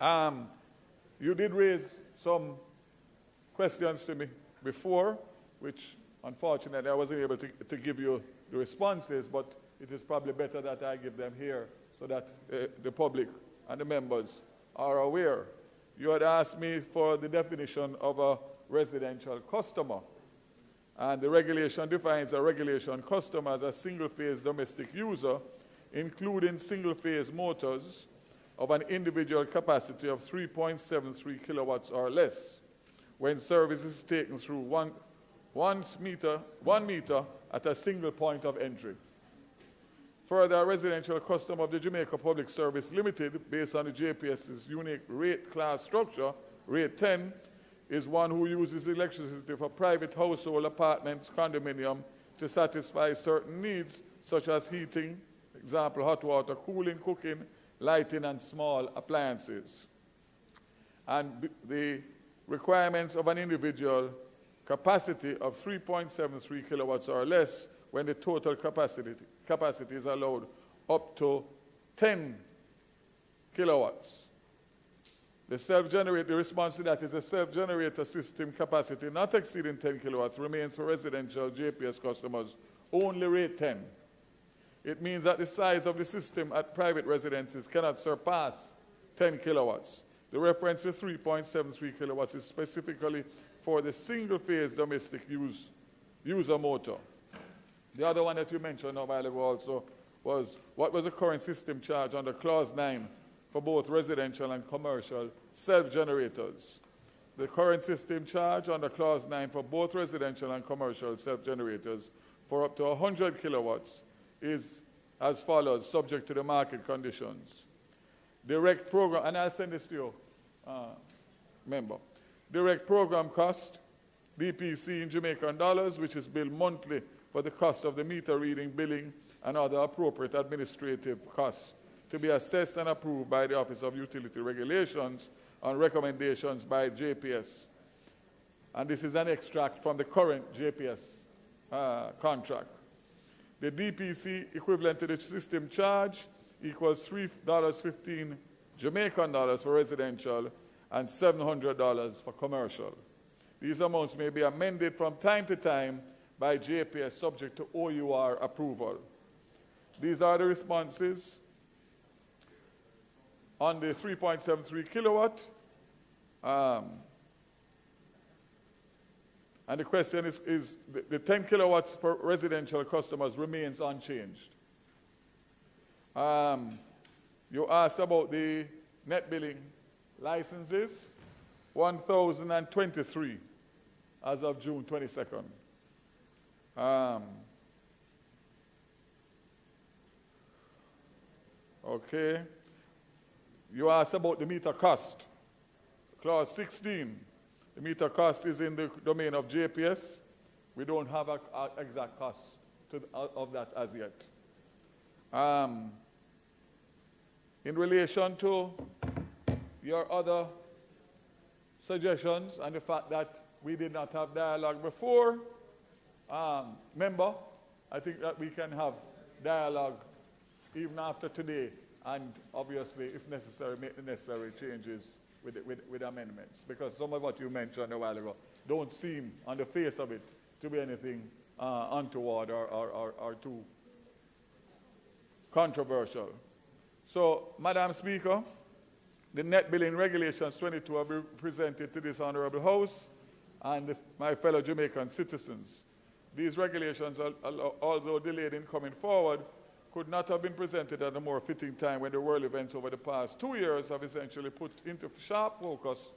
S15: You did raise some questions to me before, which unfortunately I wasn't able to give you the responses, but it is probably better that I give them here so that the public and the members are aware. You had asked me for the definition of a residential customer. And the regulation defines a regulation customer as a single-phase domestic user, including single-phase motors of an individual capacity of 3.73 kilowatts or less, when service is taken through one meter at a single point of entry. Further, a residential customer of the Jamaica Public Service Limited, based on the JPS's unique rate class structure, rate 10, is one who uses electricity for private household, apartments, condominium to satisfy certain needs, such as heating, example, hot water, cooling, cooking, lighting, and small appliances. And the requirements of an individual capacity of 3.73 kilowatts or less, when the total capacity is allowed up to 10 kilowatts. The response to that is a self-generator system capacity not exceeding 10 kilowatts remains for residential JPS customers only rate 10. It means that the size of the system at private residences cannot surpass 10 kilowatts. The reference to 3.73 kilowatts is specifically for the single-phase domestic user motor. The other one that you mentioned a while ago also was, what was the current system charge under Clause 9 for both residential and commercial self-generators? The current system charge under Clause 9 for both residential and commercial self-generators for up to 100 kilowatts is as follows, subject to the market conditions. Direct program, and I'll send this to you, member. Direct program cost, DPC in Jamaican dollars, which is billed monthly for the cost of the meter reading, billing, and other appropriate administrative costs to be assessed and approved by the Office of Utility Regulations on recommendations by JPS. And this is an extract from the current JPS contract. The DPC equivalent to the system charge equals $3.15 Jamaican dollars for residential and $700 for commercial. These amounts may be amended from time to time by JPS subject to OUR approval. These are the responses on the 3.73 kilowatt. And the question is the 10 kilowatts for residential customers remains unchanged. You asked about the net billing licenses, 1,023 as of June 22nd. Okay. You asked about the meter cost. Clause 16. The meter cost is in the domain of JPS. We don't have an exact cost of that as yet. In relation to your other suggestions and the fact that we did not have dialogue before, member, I think that we can have dialogue even after today, and obviously, if necessary, make the necessary changes with amendments, because some of what you mentioned a while ago don't seem, on the face of it, to be anything untoward or too controversial. So, Madam Speaker, the net billing regulations 22 have been presented to this Honorable House and my fellow Jamaican citizens. These regulations, although delayed in coming forward, could not have been presented at a more fitting time when the world events over the past 2 years have essentially put into sharp focus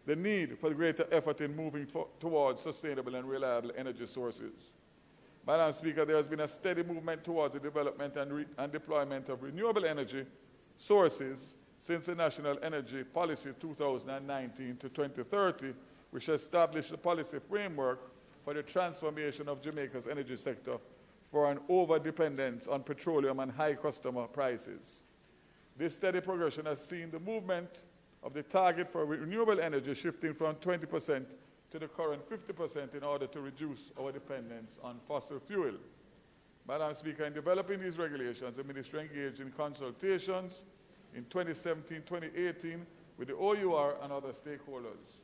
S15: the need for greater effort in moving towards sustainable and reliable energy sources. Madam Speaker, there has been a steady movement towards the development and deployment of renewable energy sources since the National Energy Policy 2019 to 2030, which established the policy framework for the transformation of Jamaica's energy sector for an over-dependence on petroleum and high customer prices. This steady progression has seen the movement of the target for renewable energy shifting from 20% to the current 50% in order to reduce our dependence on fossil fuel. Madam Speaker, in developing these regulations, the Ministry engaged in consultations in 2017-2018 with the OUR and other stakeholders.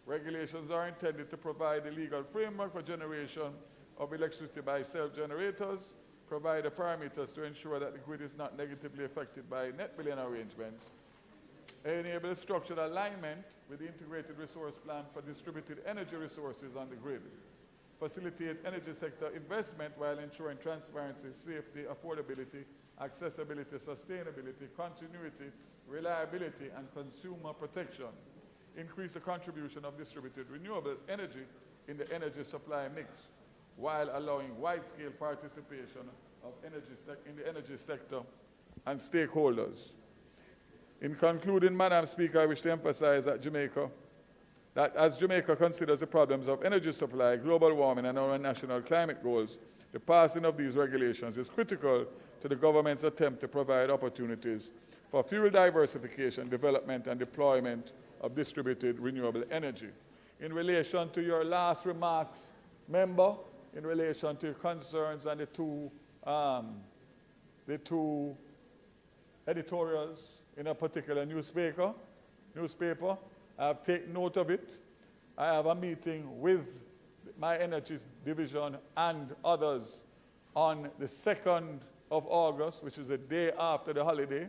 S15: Regulations are intended to provide a legal framework for generation of electricity by self-generators, provide the parameters to ensure that the grid is not negatively affected by net billing arrangements, enable structured alignment with the integrated resource plan for distributed energy resources on the grid, facilitate energy sector investment while ensuring transparency, safety, affordability, accessibility, sustainability, continuity, reliability, and consumer protection, increase the contribution of distributed renewable energy in the energy supply mix, while allowing wide-scale participation of in the energy sector and stakeholders. In concluding, Madam Speaker, I wish to emphasize that as Jamaica considers the problems of energy supply, global warming, and our national climate goals, the passing of these regulations is critical to the government's attempt to provide opportunities for fuel diversification, development, and deployment of distributed renewable energy. In relation to your last remarks, member, in relation to concerns and the two editorials in a particular newspaper, I have taken note of it. I have a meeting with my energy division and others on the 2nd of August, which is the day after the holiday,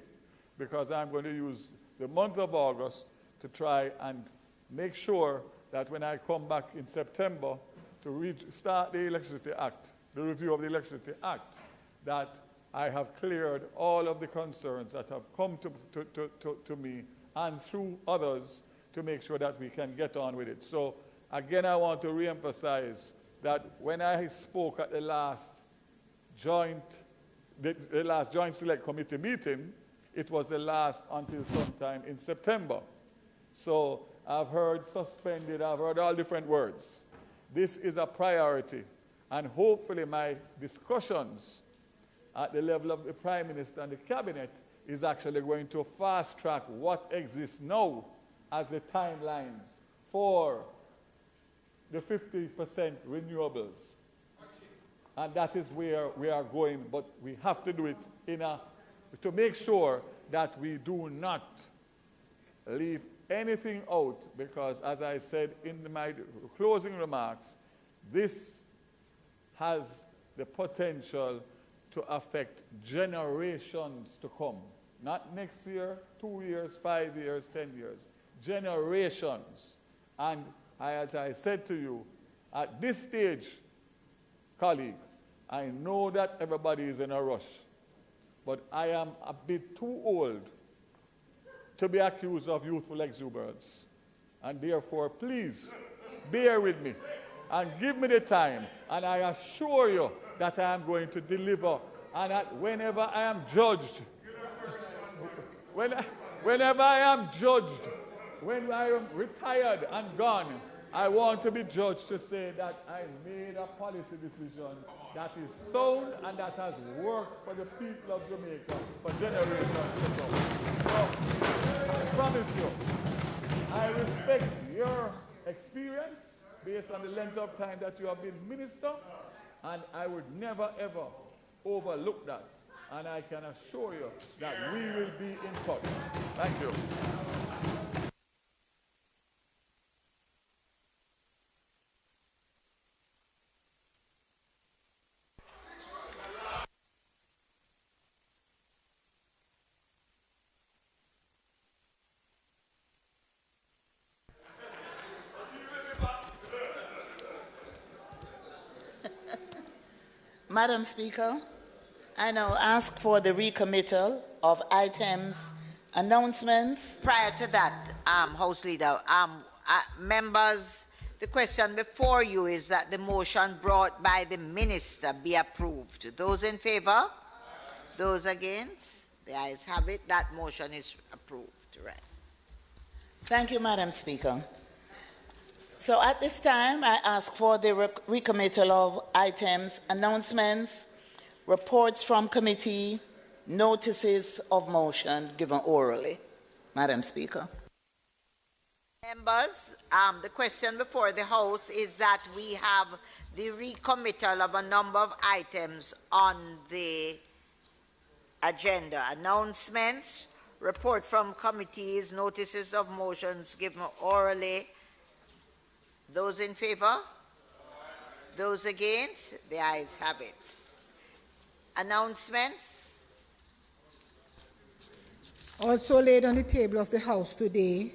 S15: because I'm going to use the month of August to try and make sure that when I come back in September to start the Electricity Act, the review of the Electricity Act, that I have cleared all of the concerns that have come to me and through others to make sure that we can get on with it. So again, I want to reemphasize that when I spoke at the last joint select committee meeting, it was the last until sometime in September. So I've heard suspended, I've heard all different words. This is a priority, and hopefully my discussions at the level of the Prime Minister and the Cabinet is actually going to fast-track what exists now as the timelines for the 50% renewables. And that is where we are going, but we have to do it to make sure that we do not leave anything out, because as I said in my closing remarks, this has the potential to affect generations to come. Not next year, 2 years, 5 years, 10 years. Generations. And as I said to you, at this stage, colleague, I know that everybody is in a rush, but I am a bit too old to be accused of youthful exuberance. And therefore, please, bear with me and give me the time, and I assure you that I am going to deliver, and that whenever I am judged, whenever I am judged, when I am retired and gone, I want to be judged to say that I made a policy decision that is sound and that has worked for the people of Jamaica for generations to come. So, I promise you, I respect your experience based on the length of time that you have been minister, and I would never ever overlook that. And I can assure you that we will be in touch. Thank you.
S16: Madam Speaker, I now ask for the recommittal of items, announcements.
S3: Prior to that, House Leader, members, the question before you is that the motion brought by the Minister be approved. Those in favor? Those against? The ayes have it. That motion is approved. Right.
S16: Thank you, Madam Speaker. So at this time, I ask for the recommittal of items, announcements, reports from committee, notices of motion given orally. Madam Speaker.
S3: Members, the question before the House is that we have the recommittal of a number of items on the agenda. Announcements, report from committees, notices of motions given orally. Those in favor? Those against? The ayes have it. Announcements.
S2: Also laid on the table of the House today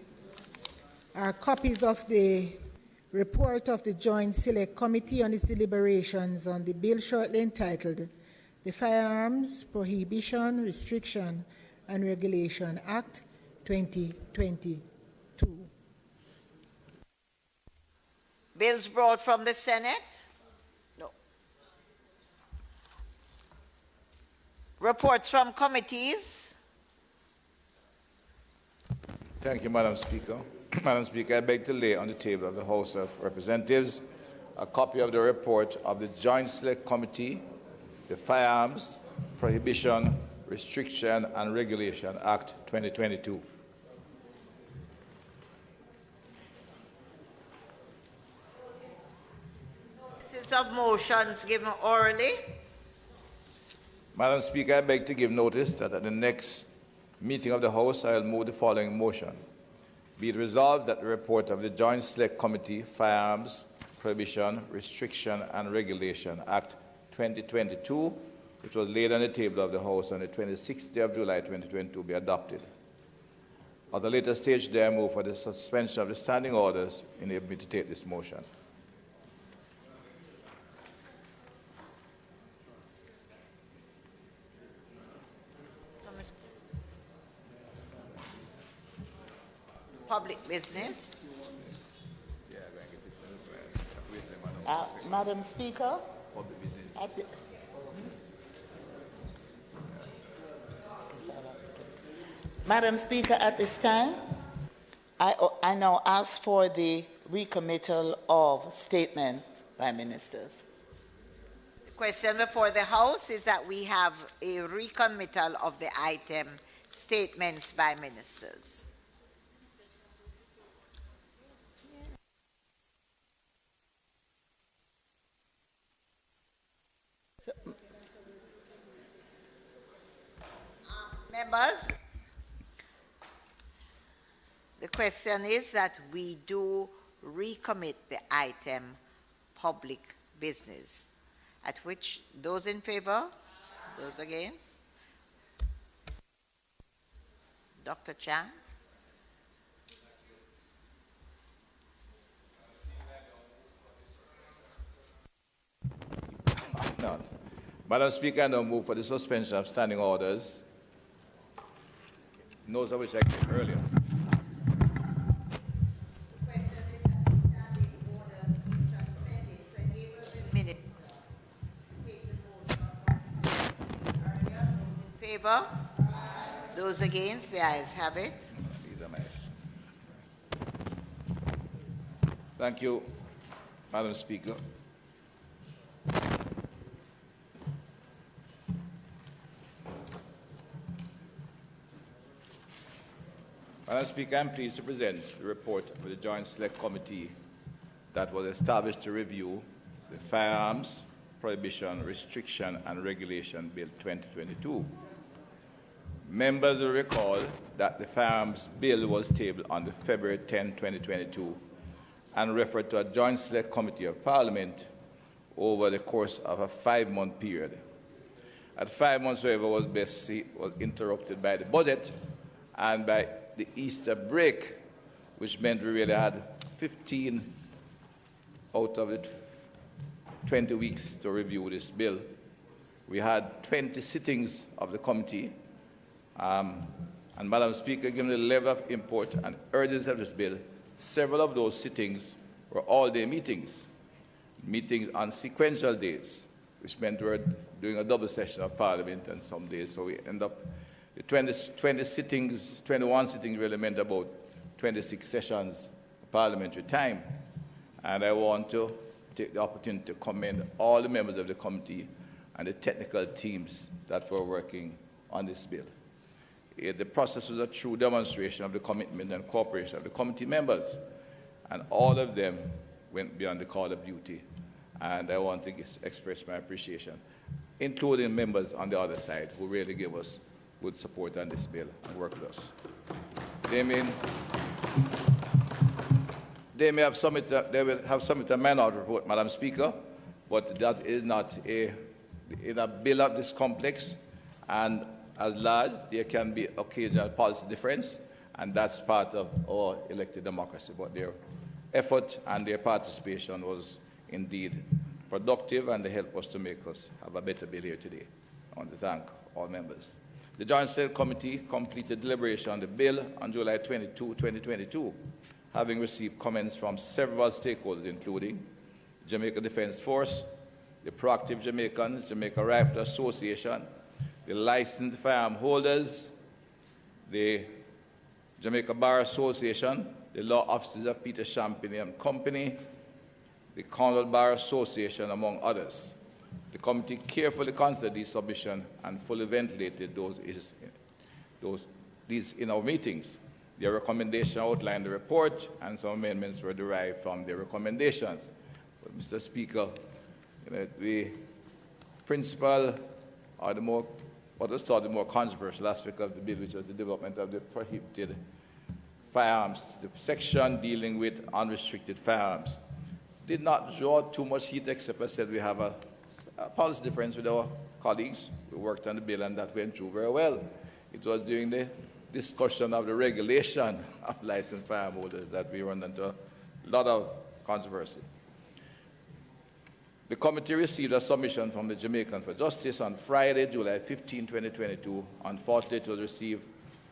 S2: are copies of the report of the Joint Select Committee on its deliberations on the bill shortly entitled the Firearms, Prohibition, Restriction and Regulation Act 2022.
S3: Bills brought from the Senate? No. Reports from committees?
S12: Thank you, Madam Speaker. Madam Speaker, I beg to lay on the table of the House of Representatives a copy of the report of the Joint Select Committee, the Firearms, Prohibition, Restriction and Regulation Act 2022.
S3: Notices of motions given orally?
S12: Madam Speaker, I beg to give notice that at the next meeting of the House, I will move the following motion. Be it resolved that the report of the Joint Select Committee, Firearms, Prohibition, Restriction and Regulation Act 2022, which was laid on the table of the House on the 26th day of July 2022, be adopted. At a later stage, there I move for the suspension of the standing orders, enable me to take this motion.
S3: Public business.
S16: Madam Speaker,
S12: Public business.
S16: Madam Speaker, at this time, I now ask for the recommittal of statements by ministers.
S3: The question before the House is that we have a recommittal of the item statements by ministers. Members, the question is that we do recommit the item public business, at which those in favor, those against? Dr. Chan?
S12: No. Madam Speaker, I now move for the suspension of standing orders, notes of which I gave earlier.
S3: Favor? Those against? The ayes have it.
S12: These are my. Thank you, Madam Speaker. Madam Speaker, I am pleased to present the report of the Joint Select Committee that was established to review the Firearms, Prohibition, Restriction and Regulation Bill 2022. Members will recall that the Firearms Bill was tabled on February 10, 2022 and referred to a Joint Select Committee of Parliament over the course of a 5-month period. At 5 months, however, was interrupted by the budget and by the Easter break, which meant we really had 15 out of the 20 weeks to review this bill. We had 20 sittings of the committee, and Madam Speaker, given the level of import and urgency of this bill, several of those sittings were all-day meetings on sequential days, which meant we were doing a double session of Parliament on some days, so we end up the 21 sittings really meant about 26 sessions of parliamentary time. And I want to take the opportunity to commend all the members of the committee and the technical teams that were working on this bill. The process was a true demonstration of the commitment and cooperation of the committee members, and all of them went beyond the call of duty. And I want to express my appreciation, including members on the other side who really gave us good support on this bill and worked with us. They will have submitted a minority report, Madam Speaker, but that is not in a bill of this complex, and as large, there can be occasional policy difference, and that's part of our elected democracy. But their effort and their participation was indeed productive, and they helped us to make us have a better bill here today. I want to thank all members. The Joint Select Committee completed deliberation on the bill on July 22, 2022, having received comments from several stakeholders, including Jamaica Defence Force, the Proactive Jamaicans, Jamaica Rifle Association, the licensed firearm holders, the Jamaica Bar Association, the Law Offices of Peter Champagne and Company, the Cornwall Bar Association, among others. The committee carefully considered these submissions and fully ventilated these in our meetings. Their recommendation outlined the report, and some amendments were derived from their recommendations. But, Mr. Speaker, the principal, or what was thought the more controversial aspect of the bill, which was the development of the prohibited firearms, the section dealing with unrestricted firearms, did not draw too much heat, except I said we have a policy difference with our colleagues. We worked on the bill, and that went through very well. It was during the discussion of the regulation of licensed firearm holders that we run into a lot of controversy. The committee received a submission from the Jamaican for Justice on Friday, July 15, 2022. Unfortunately, it was received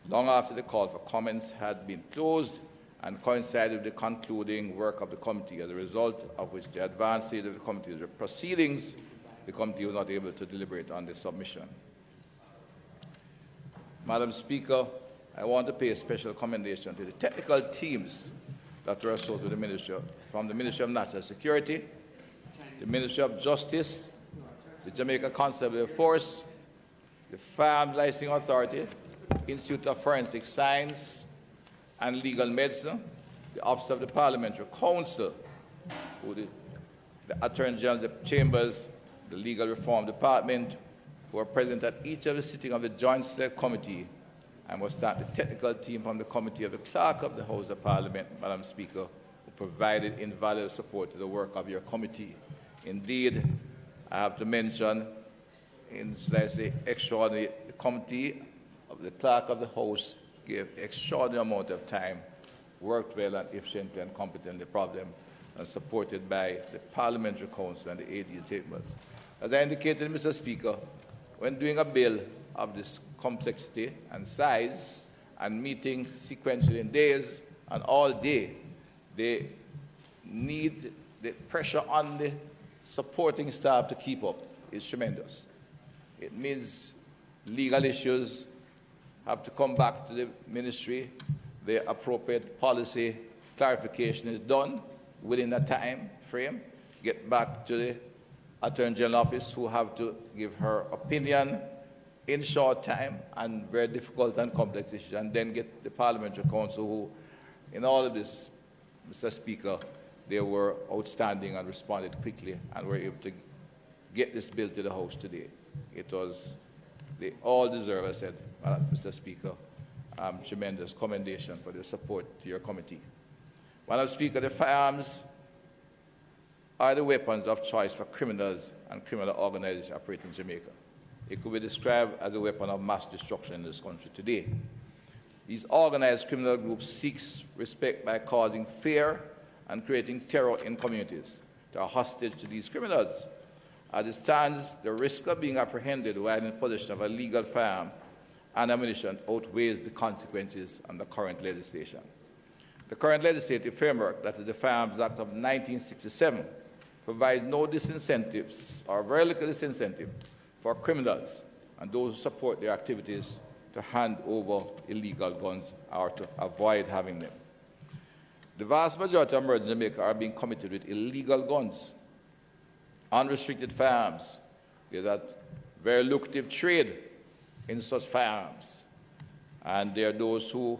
S12: long after the call for comments had been closed and coincided with the concluding work of the committee, as a result of which the advanced stage of the committee's proceedings, the committee was not able to deliberate on the submission. Madam Speaker, I want to pay a special commendation to the technical teams that were associated with the Ministry from the Ministry of National Security, the Ministry of Justice, the Jamaica Constabulary Force, the Firearms Licensing Authority, Institute of Forensic Science and Legal Medicine, the Office of the Parliamentary Council, the Attorney General of the Chambers, the Legal Reform Department, who were present at each of the sittings of the Joint Select Committee, and was thank the technical team from the Committee of the Clarke of the House of Parliament, Madam Speaker, who provided invaluable support to the work of your committee. Indeed, I have to mention, in extraordinary, the Committee of the Clarke of the House gave extraordinary amount of time, worked well and efficiently and competently the problem, and supported by the Parliamentary Council and the 80 chambers. As I indicated, Mr. Speaker, when doing a bill of this complexity and size and meeting sequentially in days and all day, they need the pressure on the supporting staff to keep up is tremendous. It means legal issues have to come back to the ministry. The appropriate policy clarification is done within a time frame. Get back to the Attorney General Office, who have to give her opinion in short time and very difficult and complex issues, and then get the Parliamentary Council, who, in all of this, Mr. Speaker, they were outstanding and responded quickly and were able to get this bill to the House today. It was, they all deserve, I said, Mr. Speaker, tremendous commendation for the support to your committee. Madam Speaker, the firearms are the weapons of choice for criminals and criminal organizations operating in Jamaica. It could be described as a weapon of mass destruction in this country today. These organized criminal groups seek respect by causing fear and creating terror in communities that are hostage to these criminals. As it stands, the risk of being apprehended while in possession of a legal firearm and ammunition outweighs the consequences under current legislation. The current legislative framework, that is the Firearms Act of 1967, provides no disincentives or very little disincentive for criminals and those who support their activities to hand over illegal guns or to avoid having them. The vast majority of murders in Jamaica are being committed with illegal guns, unrestricted firearms. There's a very lucrative trade in such firearms. And there are those who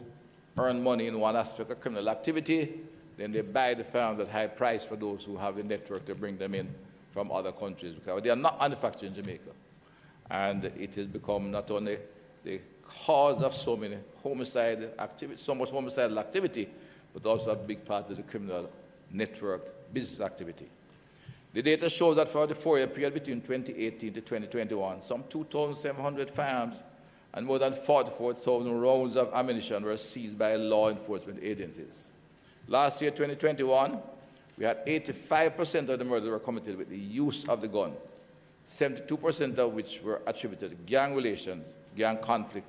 S12: earn money in one aspect of criminal activity, then they buy the firearms at high price for those who have the network to bring them in from other countries, because they are not manufactured in Jamaica. And it has become not only the cause of so many homicide activity, so much homicidal activity, but also a big part of the criminal network business activity. The data shows that for the 4-year period between 2018 to 2021, some 2,700 firearms and more than 44,000 rounds of ammunition were seized by law enforcement agencies. Last year, 2021, we had 85% of the murders were committed with the use of the gun, 72% of which were attributed to gang relations, gang conflict,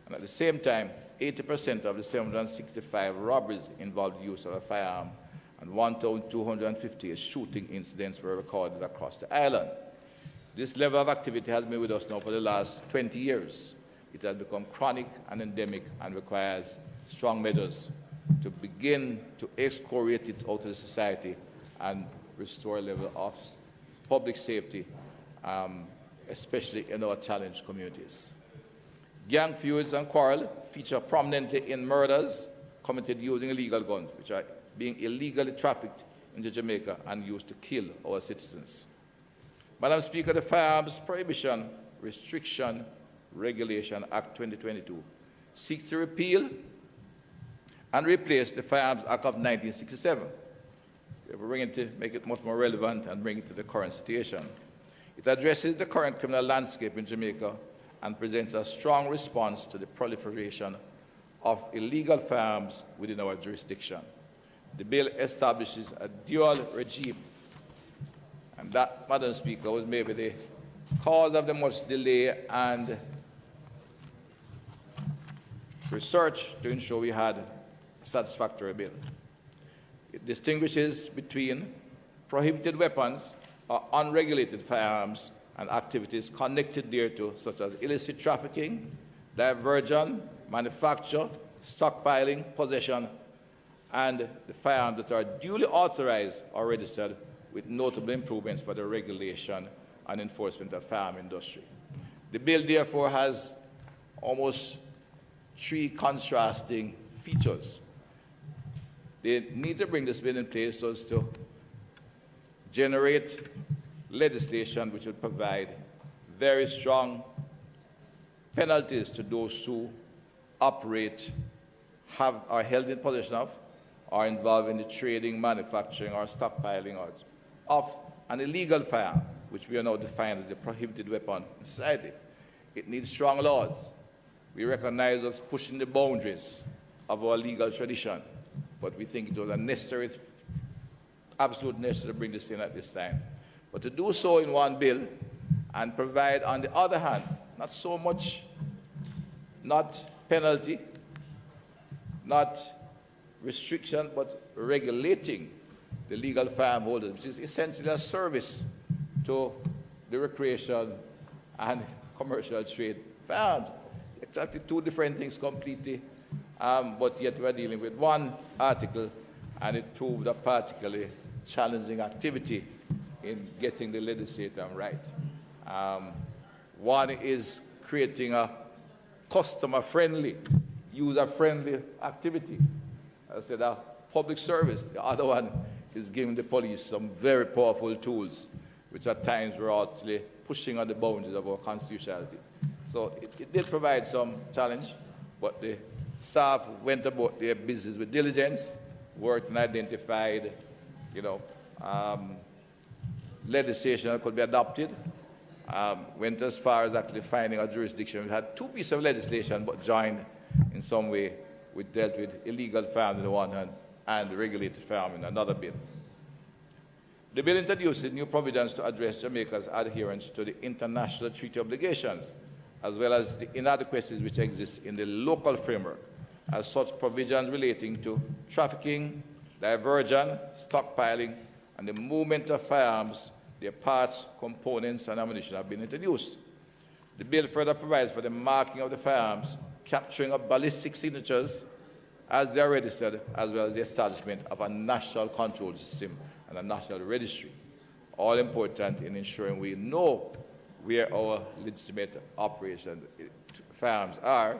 S12: and at the same time, 80% of the 765 robberies involved the use of a firearm, and 1,250 shooting incidents were recorded across the island. This level of activity has been with us now for the last 20 years. It has become chronic and endemic and requires strong measures to begin to excoriate it out of the society and restore a level of public safety, especially in our challenged communities. Gang feuds and quarrels feature prominently in murders committed using illegal guns, which are being illegally trafficked into Jamaica and used to kill our citizens. Madam Speaker, the Firearms Prohibition, Restriction, Regulation Act 2022 seeks to repeal and replace the Firearms Act of 1967. We're bringing it to make it much more relevant and bring it to the current situation. It addresses the current criminal landscape in Jamaica and presents a strong response to the proliferation of illegal firearms within our jurisdiction. The bill establishes a dual regime, and that, Madam Speaker, was maybe the cause of the much delay and research to ensure we had a satisfactory bill. It distinguishes between prohibited weapons or unregulated firearms and activities connected thereto, such as illicit trafficking, diversion, manufacture, stockpiling, possession, and the firearms that are duly authorized or registered, with notable improvements for the regulation and enforcement of the firearm industry. The bill, therefore, has almost three contrasting features. They need to bring this bill in place so as to generate legislation which would provide very strong penalties to those who operate, are held in possession of, are involved in the trading, manufacturing, or stockpiling of an illegal firearm, which we are now defined as a prohibited weapon in society. It needs strong laws. We recognize us pushing the boundaries of our legal tradition, but we think it was a necessary, absolute necessary to bring this in at this time. But to do so in one bill and provide, on the other hand, not so much, not penalty, not restriction, but regulating the legal firearm holders, which is essentially a service to the recreation and commercial trade firearms. Exactly two different things completely, but yet we're dealing with one article, and it proved a particularly challenging activity in getting the legislature right. One is creating a customer-friendly, user-friendly activity. I said a public service. The other one is giving the police some very powerful tools, which at times were actually pushing on the boundaries of our constitutionality. So it did provide some challenge, but the staff went about their business with diligence, worked and identified, legislation that could be adopted, went as far as actually finding a jurisdiction. We had two pieces of legislation, but joined in some way. We dealt with illegal firearms on the one hand and regulated firearms in another bill. The bill introduces new provisions to address Jamaica's adherence to the international treaty obligations, as well as the inadequacies which exist in the local framework, as such provisions relating to trafficking, diversion, stockpiling, and the movement of firearms, their parts, components, and ammunition have been introduced. The bill further provides for the marking of the firearms, capturing of ballistic signatures as they are registered, as well as the establishment of a national control system and a national registry, all important in ensuring we know where our legitimate operation firearms are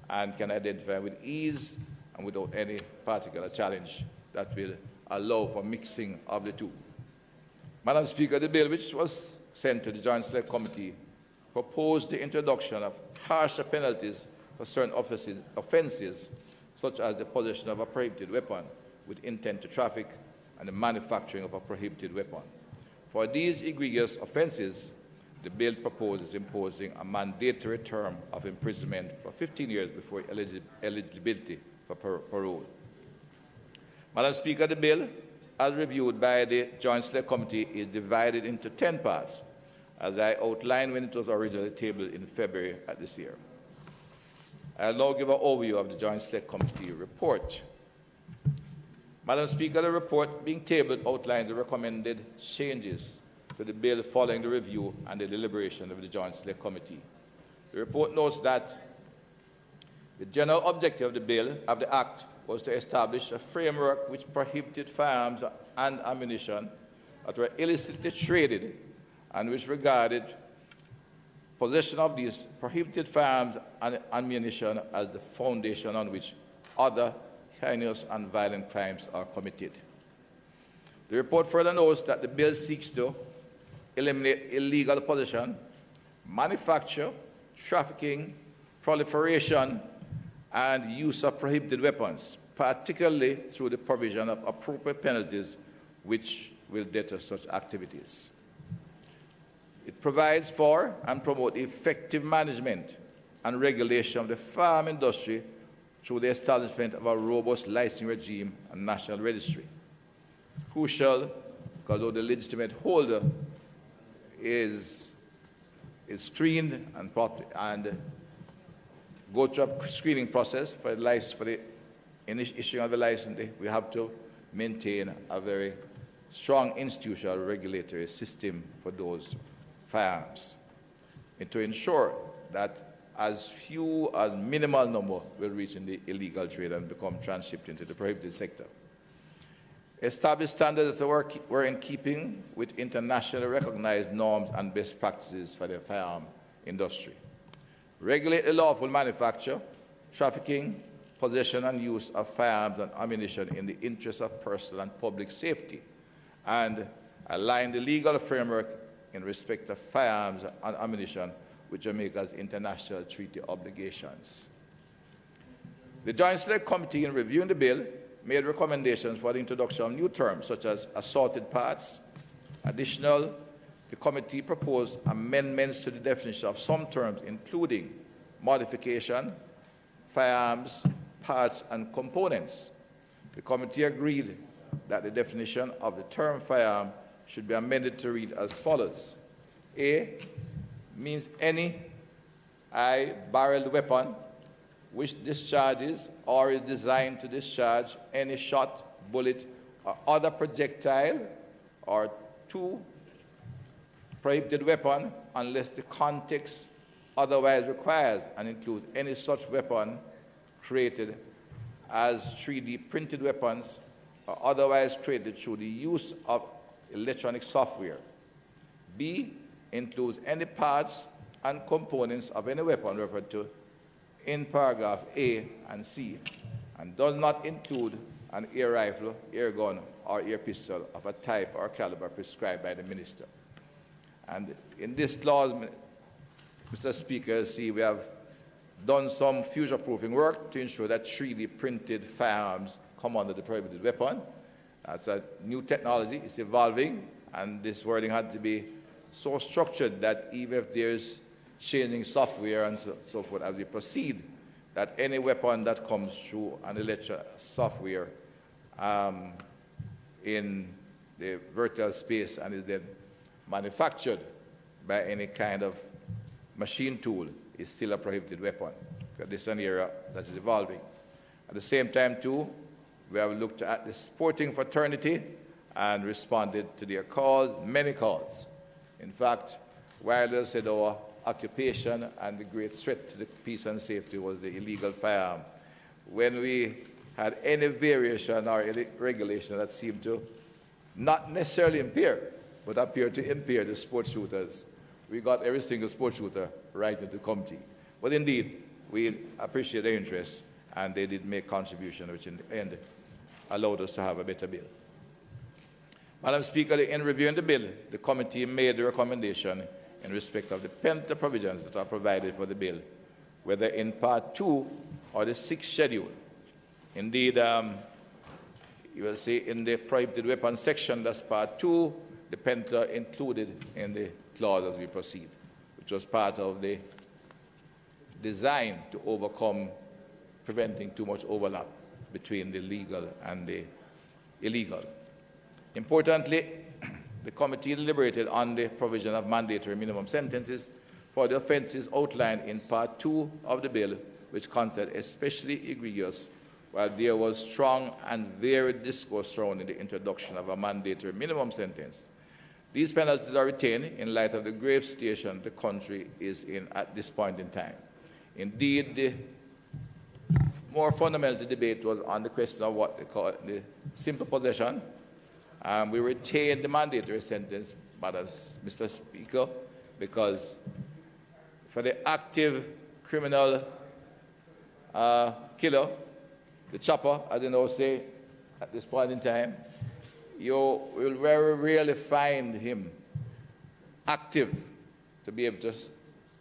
S12: and can identify with ease and without any particular challenge that will allow for mixing of the two. Madam Speaker, the bill which was sent to the Joint Select Committee proposed the introduction of harsher penalties for certain offences, such as the possession of a prohibited weapon with intent to traffic and the manufacturing of a prohibited weapon. For these egregious offences, the bill proposes imposing a mandatory term of imprisonment for 15 years before eligibility for parole. Madam Speaker, the bill, as reviewed by the Joint Select Committee, is divided into 10 parts, as I outlined when it was originally tabled in February of this year. I'll now give an overview of the Joint Select Committee report. Madam Speaker, the report being tabled outlines the recommended changes to the bill following the review and the deliberation of the Joint Select Committee. The report notes that the general objective of the bill, of the Act, was to establish a framework which prohibited firearms and ammunition that were illicitly traded and which regarded possession of these prohibited firearms and ammunition as the foundation on which other heinous and violent crimes are committed. The report further notes that the bill seeks to eliminate illegal possession, manufacture, trafficking, proliferation, and use of prohibited weapons, particularly through the provision of appropriate penalties which will deter such activities. It provides for and promotes effective management and regulation of the firearm industry through the establishment of a robust licensing regime and national registry. Crucial, because though the legitimate holder is screened and go through a screening process for the issuing of the license, we have to maintain a very strong institutional regulatory system for those firearms, and to ensure that as few as minimal number will reach in the illegal trade and become transshipped into the prohibited sector. Establish standards that were in keeping with internationally recognized norms and best practices for the firearm industry. Regulate the lawful manufacture, trafficking, possession and use of firearms and ammunition in the interest of personal and public safety, and align the legal framework in respect of firearms and ammunition with Jamaica's international treaty obligations. The Joint Select Committee, in reviewing the bill, made recommendations for the introduction of new terms such as assorted parts. Additional, the committee proposed amendments to the definition of some terms, including modification, firearms, parts, and components. The committee agreed that the definition of the term firearm should be amended to read as follows. A means any barreled weapon which discharges or is designed to discharge any shot, bullet, or other projectile, or 2, prohibited weapon unless the context otherwise requires and includes any such weapon created as 3D printed weapons or otherwise created through the use of electronic software. B includes any parts and components of any weapon referred to in paragraph A and C, and does not include an air rifle, air gun, or air pistol of a type or caliber prescribed by the minister. And in this clause, Mr. Speaker, see, we have done some future-proofing work to ensure that 3D printed firearms come under the prohibited weapon. That's a new technology, it's evolving, and this wording had to be so structured that even if there's changing software and so forth as we proceed, that any weapon that comes through an electronic software in the virtual space and is then manufactured by any kind of machine tool is still a prohibited weapon. Because this is an area that is evolving. At the same time, too, we have looked at the sporting fraternity and responded to their calls, many calls. In fact, while they said our occupation and the great threat to the peace and safety was the illegal firearm, when we had any variation or any regulation that seemed to not necessarily impair, but appear to impair the sports shooters, we got every single sports shooter right into the committee. But indeed, we appreciate their interest, and they did make contribution, which in the end allowed us to have a better bill. Madam Speaker, in reviewing the bill, the committee made the recommendation in respect of the penalty provisions that are provided for the bill, whether in Part 2 or the 6th schedule. Indeed, you will see in the prohibited weapons section, that's Part 2, the penalty included in the clause as we proceed, which was part of the design to overcome preventing too much overlap between the legal and the illegal. Importantly, the committee deliberated on the provision of mandatory minimum sentences for the offences outlined in Part 2 of the bill, which considered especially egregious, while there was strong and varied discourse surrounding the introduction of a mandatory minimum sentence. These penalties are retained in light of the grave situation the country is in at this point in time. Indeed, the more fundamental debate was on the question of what they call the simple possession. We retained the mandatory sentence, Mr. Speaker, because for the active criminal killer, the chopper, as you know, say, at this point in time, you will very rarely find him active to be able to,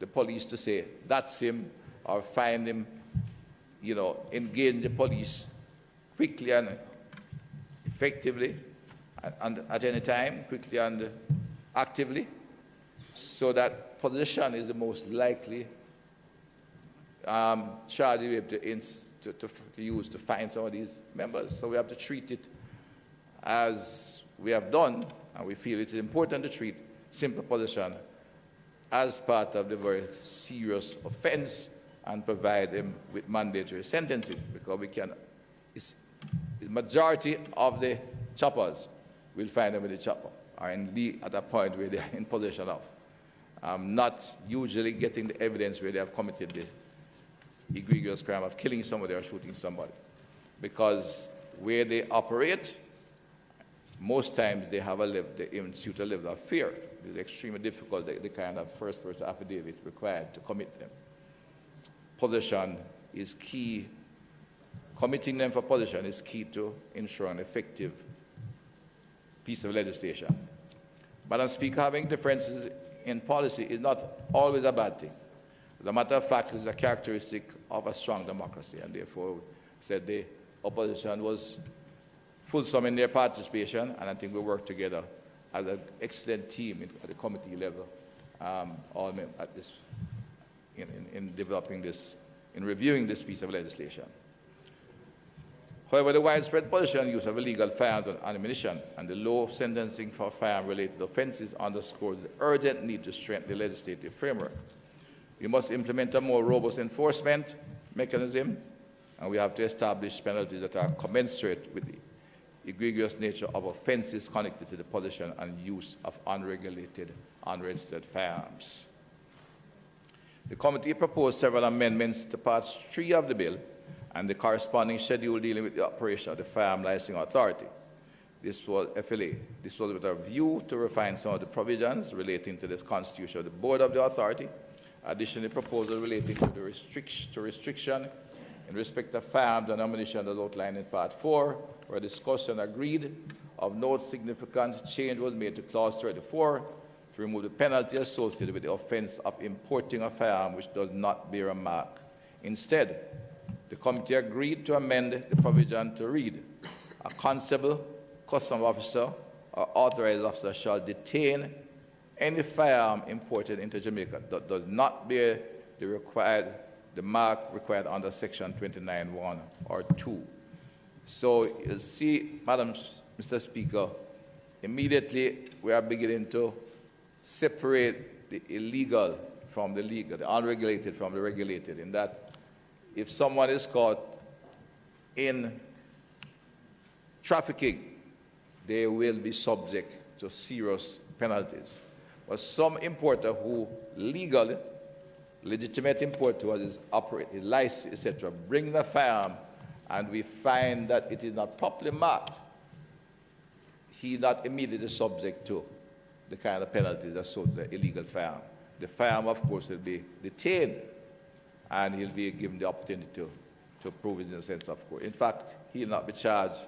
S12: the police to say, that's him, or find him, you know, engage the police quickly and effectively, and at any time, quickly and actively, so that possession is the most likely charge we have to use to find some of these members. So we have to treat it as we have done, and we feel it is important to treat simple possession as part of the very serious offense and provide them with mandatory sentences, because we can, the majority of the choppers will find them with the chopper, or at a point where they are in possession of, not usually getting the evidence where they have committed the egregious crime of killing somebody or shooting somebody, because where they operate, most times they have they institute a level of fear. It is extremely difficult, the kind of first-person affidavit required to commit them. Possession is key. Committing them for possession is key to ensure an effective piece of legislation. Madam Speaker, having differences in policy is not always a bad thing. As a matter of fact, it is a characteristic of a strong democracy, and therefore said the opposition was fulsome in their participation, and I think we work together as an excellent team at the committee level, all at this, in developing this, in reviewing this piece of legislation. However, the widespread possession and use of illegal firearms and ammunition and the low sentencing for firearm-related offences underscore the urgent need to strengthen the legislative framework. We must implement a more robust enforcement mechanism, and we have to establish penalties that are commensurate with the egregious nature of offences connected to the possession and use of unregulated, unregistered firearms. The committee proposed several amendments to Part 3 of the bill and the corresponding schedule dealing with the operation of the Firearm Licensing Authority. This was FLA. This was with a view to refine some of the provisions relating to the constitution of the board of the authority. Additionally, proposal relating to the restriction in respect of firearms and ammunition as outlined in Part 4, where discussion agreed of no significant change was made to Clause 34 to remove the penalty associated with the offense of importing a firearm which does not bear a mark. Instead, the committee agreed to amend the provision to read, a constable, custom officer, or authorized officer shall detain any firearm imported into Jamaica that does not bear the mark required under Section 29(1) or 2. So you see, Mr. Speaker, immediately we are beginning to separate the illegal from the legal, the unregulated from the regulated, in that if someone is caught in trafficking, they will be subject to serious penalties. But some importer who legally, legitimate importer who is operating, licensed, etc., bring the firearm and we find that it is not properly marked, he is not immediately subject to the kind of penalties associated with the illegal firearm. The firearm, of course, will be detained and he'll be given the opportunity to prove his innocence of court. In fact, he'll not be charged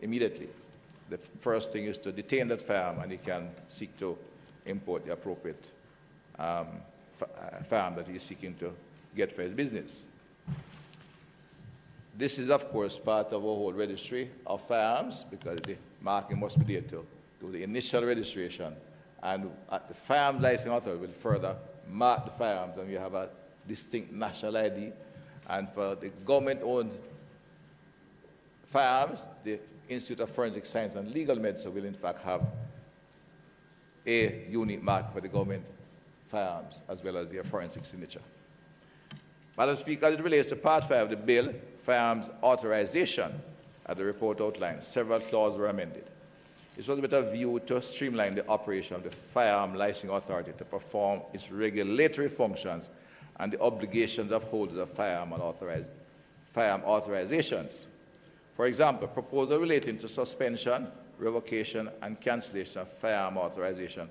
S12: immediately. The first thing is to detain that firearm, and he can seek to import the appropriate firearm that he's seeking to get for his business. This is, of course, part of our whole registry of firearms, because the marking must be there to do the initial registration, and the firearms licensing authority will further mark the firearms, and you have a distinct national ID. And for the government-owned firearms, the Institute of Forensic Science and Legal Medicine will in fact have a unique mark for the government firearms, as well as their forensic signature. Madam Speaker, as it relates to Part 5 of the bill, firearms authorization, as the report outlines, several clauses were amended. This was with a view to streamline the operation of the Firearm Licensing Authority to perform its regulatory functions and the obligations of holders of firearm authorizations. For example, proposal relating to suspension, revocation, and cancellation of firearm authorization,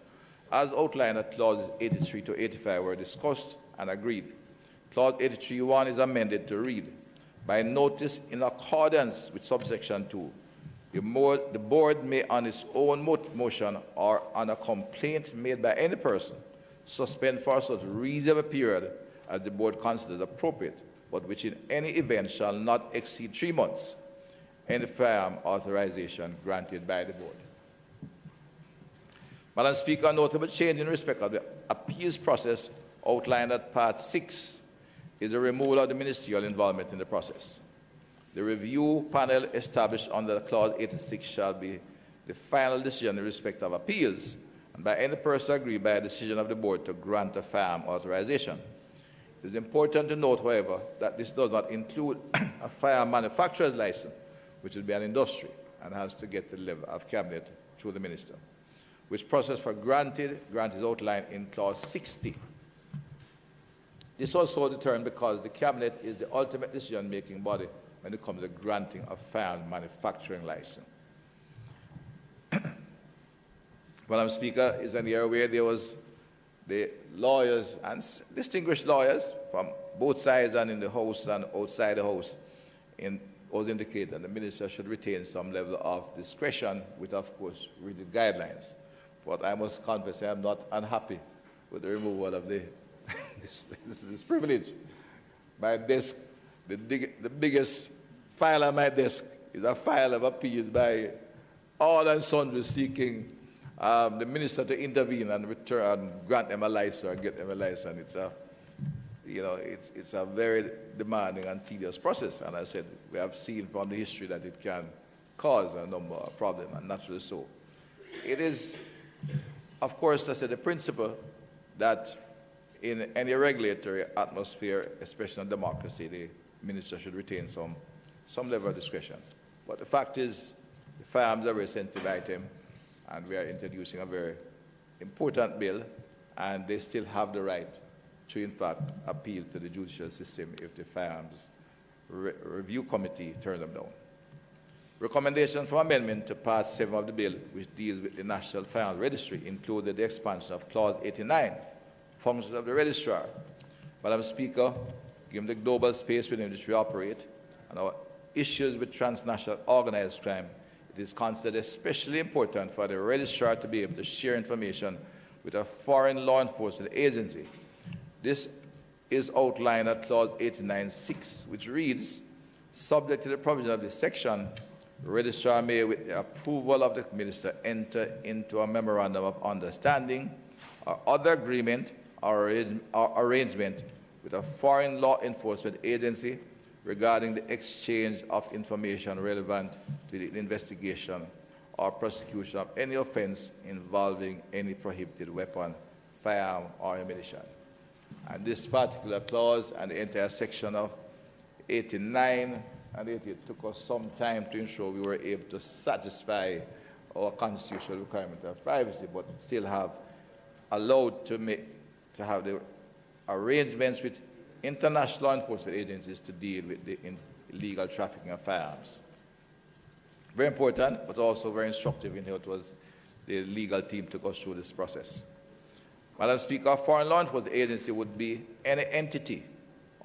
S12: as outlined at clauses 83 to 85, were discussed and agreed. Clause 83.1 is amended to read, by notice in accordance with subsection 2, the board may, on its own motion or on a complaint made by any person, suspend for such reasonable period as the board considers appropriate, but which in any event shall not exceed 3 months, any firearm authorization granted by the board. Madam Speaker, a notable change in respect of the appeals process outlined at Part 6 is the removal of the ministerial involvement in the process. The review panel established under Clause 86 shall be the final decision in respect of appeals, and by any person aggrieved by a decision of the board to grant a firearm authorization. It is important to note, however, that this does not include a firearm manufacturer's license, which will be an industry and has to get to the level of cabinet through the minister, which process for grant is outlined in Clause 60. This was so determined because the cabinet is the ultimate decision-making body when it comes to granting a firearm manufacturing license. Madam Speaker, is an area where there was the lawyers and distinguished lawyers from both sides and in the House and outside the House was indicated that the minister should retain some level of discretion with, of course, rigid guidelines. But I must confess I am not unhappy with the removal of this privilege. My desk, the biggest file on my desk is a file of appeals by all and sundry seeking the minister to intervene and grant them a license or get them a license. It's a very demanding and tedious process. And I said, we have seen from the history that it can cause a number of problems, and naturally so. It is, of course, I said, the principle that in any regulatory atmosphere, especially in democracy, the minister should retain some level of discretion. But the fact is, the firearms are a very sensitive item, and we are introducing a very important bill, and they still have the right to, in fact, appeal to the judicial system if the Firearms Review Committee turns them down. Recommendations for amendment to Part 7 of the bill, which deals with the National Firearms Registry, included the expansion of Clause 89, functions of the registrar. Madam Speaker, given the global space within which we operate and our issues with transnational organized crime, it is considered especially important for the registrar to be able to share information with a foreign law enforcement agency. This is outlined at Clause 89.6, which reads, subject to the provision of this section, the registrar may, with the approval of the minister, enter into a memorandum of understanding or other agreement or arrangement with a foreign law enforcement agency regarding the exchange of information relevant to the investigation or prosecution of any offense involving any prohibited weapon, firearm, or ammunition. And this particular clause and the entire section of 89 and 88 took us some time to ensure we were able to satisfy our constitutional requirement of privacy, but still have allowed to have the arrangements with international law enforcement agencies to deal with the illegal trafficking of firearms. Very important, but also very instructive in how it was the legal team took us through this process. Madam Speaker, a foreign law enforcement agency would be any entity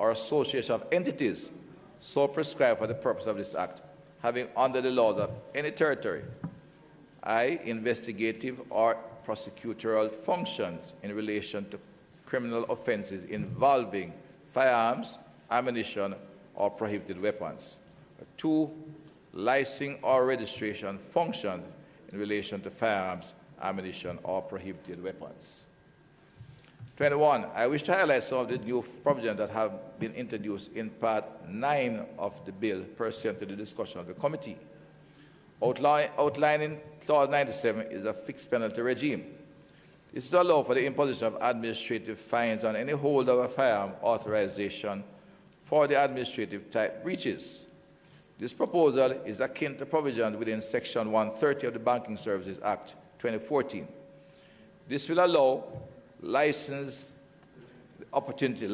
S12: or association of entities so prescribed for the purpose of this Act, having under the laws of any territory, investigative or prosecutorial functions in relation to criminal offenses involving firearms, ammunition, or prohibited weapons. 2, licensing or registration functions in relation to firearms, ammunition, or prohibited weapons. 21, I wish to highlight some of the new provisions that have been introduced in Part 9 of the bill pursuant to the discussion of the committee. Outlining Clause 97 is a fixed penalty regime. This is to allow for the imposition of administrative fines on any holder of a firearm authorization for the administrative type breaches. This proposal is akin to provision within Section 130 of the Banking Services Act 2014. This will allow licensees the opportunity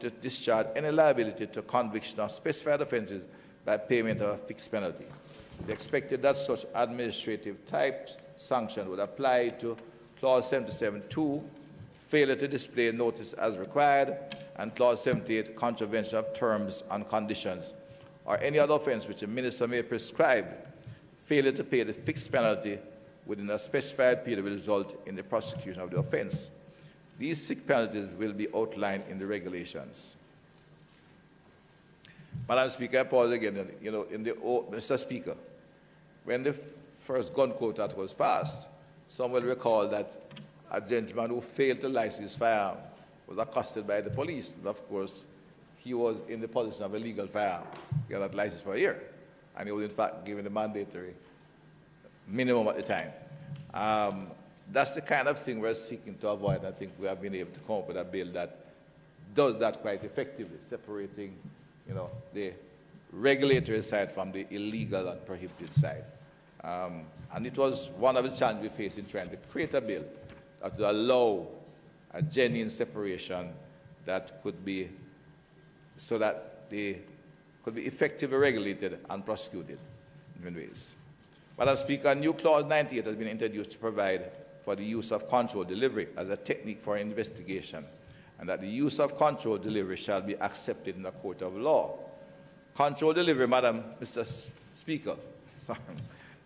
S12: to discharge any liability to conviction of specified offences by payment of a fixed penalty. It is expected that such administrative type sanction would apply to Clause 77(2), failure to display notice as required, and Clause 78, contravention of terms and conditions, or any other offence which a minister may prescribe. Failure to pay the fixed penalty within a specified period will result in the prosecution of the offence. These fixed penalties will be outlined in the regulations. Madam Speaker, I pause again. Mr. Speaker, when the first gun quota act was passed, some will recall that a gentleman who failed to license his firearm was accosted by the police. And of course, he was in the possession of a legal firearm. He had that license for a year. And he was, in fact, given the mandatory minimum at the time. That's the kind of thing we're seeking to avoid. I think we have been able to come up with a bill that does that quite effectively, separating the regulatory side from the illegal and prohibited side. And it was one of the challenges we faced in trying to create a bill that would allow a genuine separation that could be, so that they could be effectively regulated and prosecuted in different ways. Madam Speaker, a new Clause 98 has been introduced to provide for the use of controlled delivery as a technique for investigation, and that the use of controlled delivery shall be accepted in a court of law. Controlled delivery, Mr. Speaker,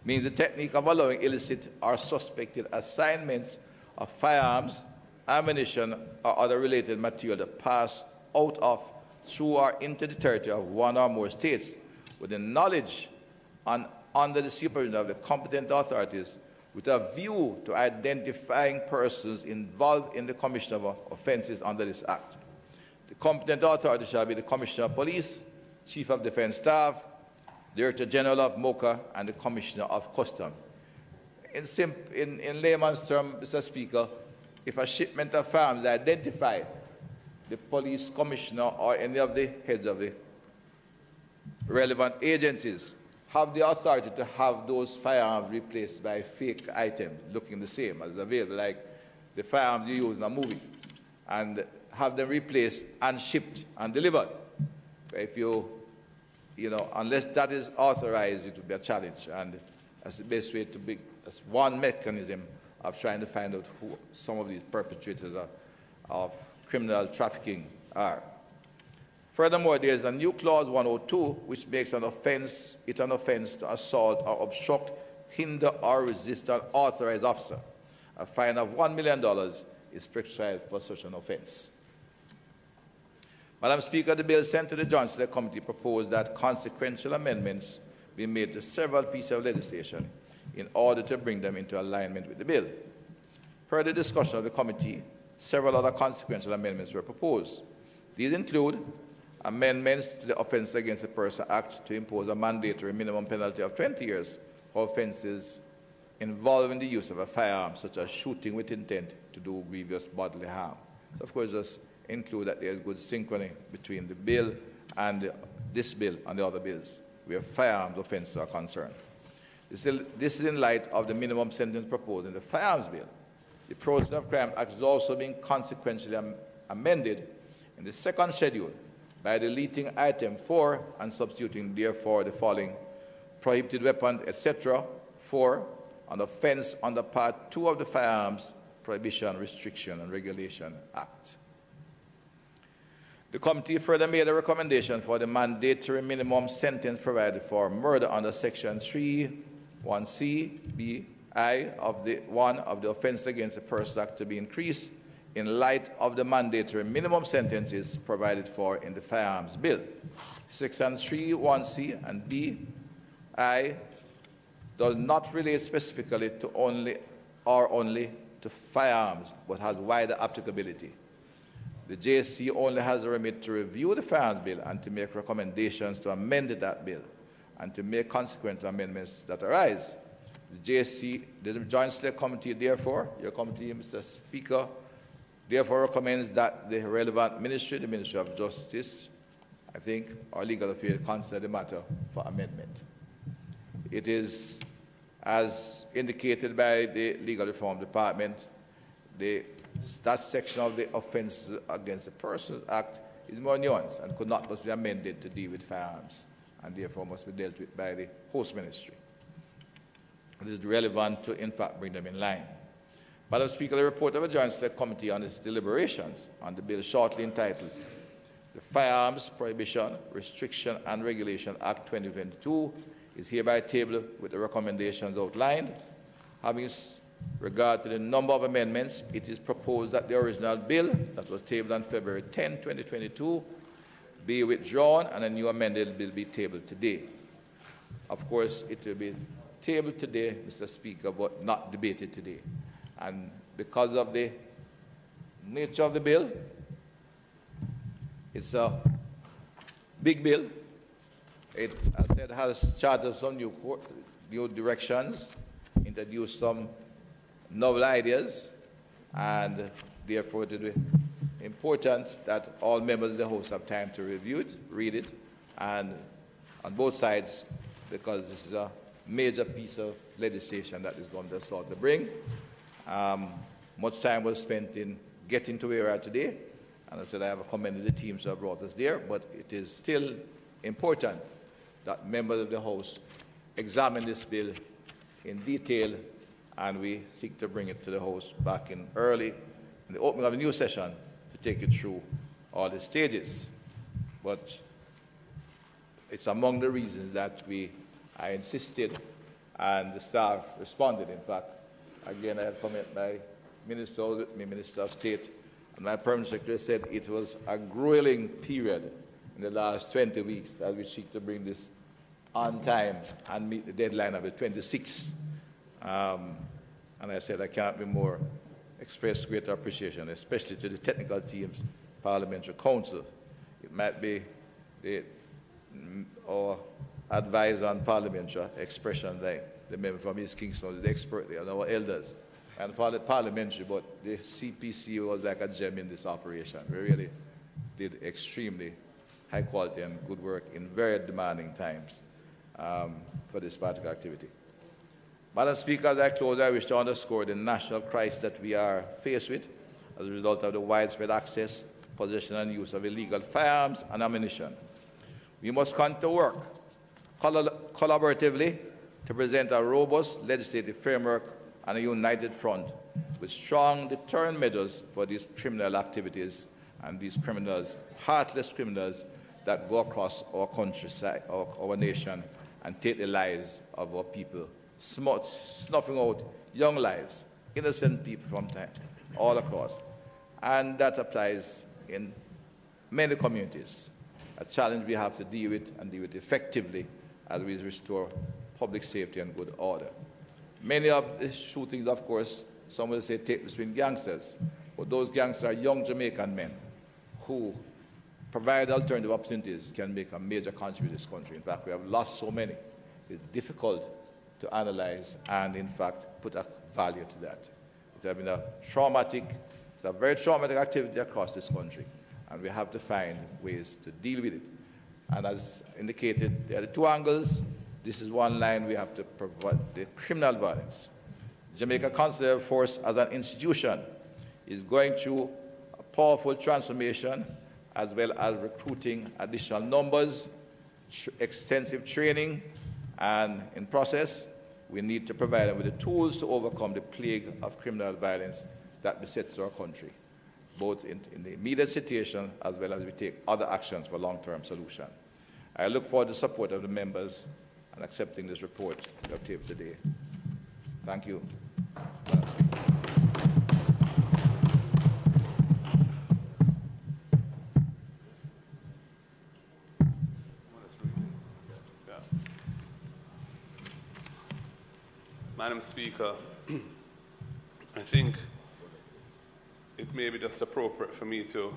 S12: means the technique of allowing illicit or suspected assignments of firearms, ammunition, or other related material to pass out of, through, or into the territory of one or more states with the knowledge and under the supervision of the competent authorities with a view to identifying persons involved in the commission of offences under this Act. The competent authority shall be the Commissioner of Police, Chief of Defence Staff, Director General of MOCA, and the Commissioner of Customs. In layman's terms, Mr. Speaker, if a shipment of firearms is identified, the police commissioner or any of the heads of the relevant agencies have the authority to have those firearms replaced by fake items looking the same as available, like the firearms you use in a movie, and have them replaced and shipped and delivered. If unless that is authorized, it would be a challenge, and that's the best way to be. That's one mechanism of trying to find out who some of these perpetrators of criminal trafficking are. Furthermore, there is a new Clause 102, which makes it an offense to assault or obstruct, hinder, or resist an authorized officer. A fine of $1 million is prescribed for such an offense. Madam Speaker, the bill sent to the Joint Select Committee proposed that consequential amendments be made to several pieces of legislation in order to bring them into alignment with the bill. Per the discussion of the committee, several other consequential amendments were proposed. These include amendments to the Offence Against a Person Act to impose a mandatory minimum penalty of 20 years for offences involving the use of a firearm, such as shooting with intent to do grievous bodily harm. So, of course, just include that there is good synchrony between the bill and this bill and the other bills where firearms offences are concerned. This is in light of the minimum sentence proposed in the Firearms Bill. The Prohibition of Crime Act is also being consequentially amended in the second schedule by deleting item 4 and substituting therefore the following: prohibited weapon, etc., for an offence under Part 2 of the Firearms, Prohibition, Restriction, and Regulation Act. The committee further made a recommendation for the mandatory minimum sentence provided for murder under Section 3(1)(c), (b), (I) of the Offence Against the Person Act to be increased in light of the mandatory minimum sentences provided for in the Firearms Bill. Section 3(1)(c) and (b), (I) does not relate specifically to only to firearms, but has wider applicability. The JSC only has a remit to review the Firearms Bill and to make recommendations to amend that bill and to make consequential amendments that arise. The JSC, the Joint Select Committee, therefore, your committee, Mr. Speaker, therefore recommends that the relevant ministry, the Ministry of Justice, I think, or Legal Affairs, consider the matter for amendment. It is, as indicated by the Legal Reform Department, that section of the Offence Against the Persons Act is more nuanced and could not be amended to deal with firearms, and therefore must be dealt with by the host ministry. It is relevant to, in fact, bring them in line. Madam Speaker, the report of a Joint Select Committee on its deliberations on the bill shortly entitled the Firearms, Prohibition, Restriction and Regulation Act 2022 is hereby tabled with the recommendations outlined. Having regard to the number of amendments, it is proposed that the original bill that was tabled on February 10, 2022 be withdrawn and a new amended bill be tabled today. Of course, it will be tabled today, Mr. Speaker, but not debated today. And because of the nature of the bill, it's a big bill. It, as I said, has charted some new directions, introduced some novel ideas, and therefore it is important that all members of the House have time to review it, read it, and on both sides, because this is a major piece of legislation that is going to sort to bring. Much time was spent in getting to where we are today, and I said I have commended the teams who have brought us there, but it is still important that members of the House examine this bill in detail, and we seek to bring it to the House back in the opening of a new session to take it through all the stages. But it's among the reasons that I insisted, and the staff responded. In fact, again, I had comment by Minister of State, and my Permanent Secretary said it was a grueling period in the last 20 weeks as we seek to bring this on time and meet the deadline of the 26th. And I said I cannot be more express greater appreciation, especially to the technical teams, Parliamentary Council. It might be our advisor on parliamentary expression, like the member from East Kingston, the expert there, and our elders, and parliamentary, but the CPC was like a gem in this operation. We really did extremely high quality and good work in very demanding times for this particular activity. Madam Speaker, as I close, I wish to underscore the national crisis that we are faced with as a result of the widespread access, possession and use of illegal firearms and ammunition. We must continue to work collaboratively to present a robust legislative framework and a united front with strong deterrent measures for these criminal activities and these criminals, heartless criminals that go across our countryside, our nation, and take the lives of our people, snuffing out young lives, innocent people from time, all across. And that applies in many communities, a challenge we have to deal with and deal with effectively as we restore public safety and good order. Many of the shootings, of course, some will say take between gangsters, but those gangsters are young Jamaican men who provide alternative opportunities, can make a major contribution to this country. In fact, we have lost so many. It's difficult to analyze and, in fact, put a value to that. It has been it's a very traumatic activity across this country, and we have to find ways to deal with it. And as indicated, there are the two angles. This is one line we have to provide the criminal violence. Jamaica Consular Force as an institution is going through a powerful transformation, as well as recruiting additional numbers, extensive training, and in process, we need to provide them with the tools to overcome the plague of criminal violence that besets our country. both in the immediate situation as well as we take other actions for long-term solution. I look forward to the support of the members and accepting this report we have tabled today. Thank you.
S14: Madam Speaker, I think it may be just appropriate for me to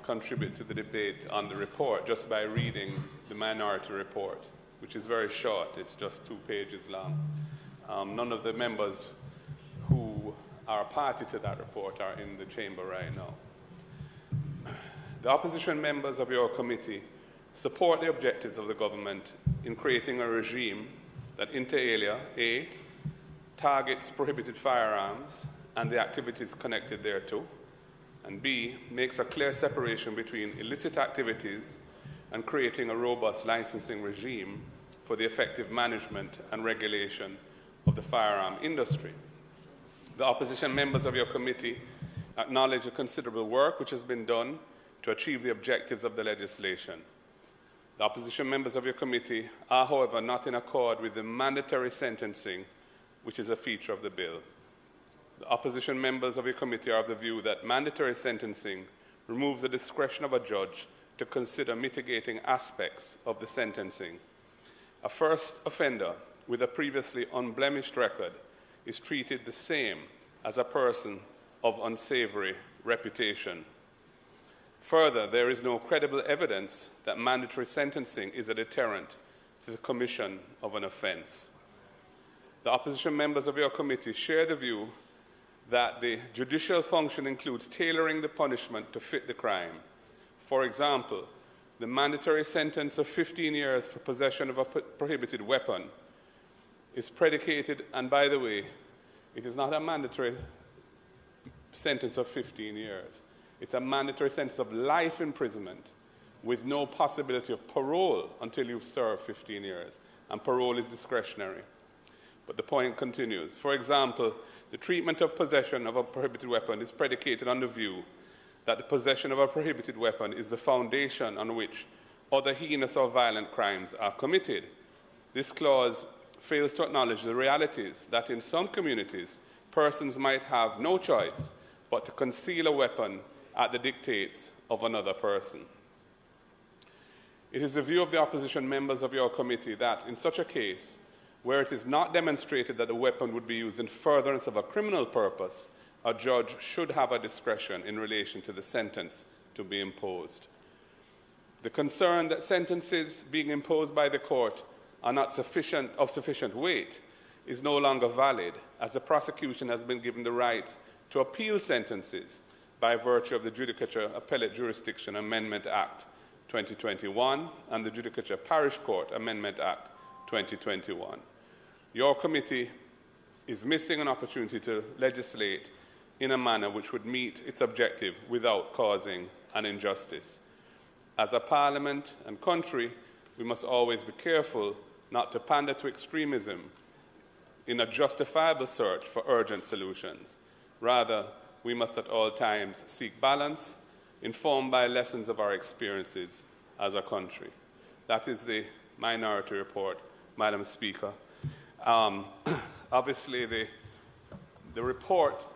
S14: contribute to the debate on the report just by reading the minority report, which is very short. It's just 2 pages long. None of the members who are party to that report are in the chamber right now. The opposition members of your committee support the objectives of the government in creating a regime that inter alia, A, targets prohibited firearms and the activities connected thereto, and B, makes a clear separation between illicit activities and creating a robust licensing regime for the effective management and regulation of the firearm industry. The opposition members of your committee acknowledge the considerable work which has been done to achieve the objectives of the legislation. The opposition members of your committee are, however, not in accord with the mandatory sentencing, which is a feature of the bill. The opposition members of your committee are of the view that mandatory sentencing removes the discretion of a judge to consider mitigating aspects of the sentencing. A first offender with a previously unblemished record is treated the same as a person of unsavory reputation. Further, there is no credible evidence that mandatory sentencing is a deterrent to the commission of an offense. The opposition members of your committee share the view that the judicial function includes tailoring the punishment to fit the crime. For example, the mandatory sentence of 15 years for possession of a prohibited weapon is predicated, and by the way, it is not a mandatory sentence of 15 years. It's a mandatory sentence of life imprisonment with no possibility of parole until you've served 15 years, and parole is discretionary. But the point continues. For example, the treatment of possession of a prohibited weapon is predicated on the view that the possession of a prohibited weapon is the foundation on which other heinous or violent crimes are committed. This clause fails to acknowledge the realities that in some communities, persons might have no choice but to conceal a weapon at the dictates of another person. It is the view of the opposition members of your committee that in such a case, where it is not demonstrated that the weapon would be used in furtherance of a criminal purpose, a judge should have a discretion in relation to the sentence to be imposed. The concern that sentences being imposed by the court are not of sufficient weight is no longer valid, as the prosecution has been given the right to appeal sentences by virtue of the Judicature Appellate Jurisdiction Amendment Act 2021 and the Judicature Parish Court Amendment Act 2021. Your committee is missing an opportunity to legislate in a manner which would meet its objective without causing an injustice. As a parliament and country, we must always be careful not to pander to extremism in a justifiable search for urgent solutions. Rather, we must at all times seek balance, informed by lessons of our experiences as a country. That is the minority report, Madam Speaker. Obviously, the report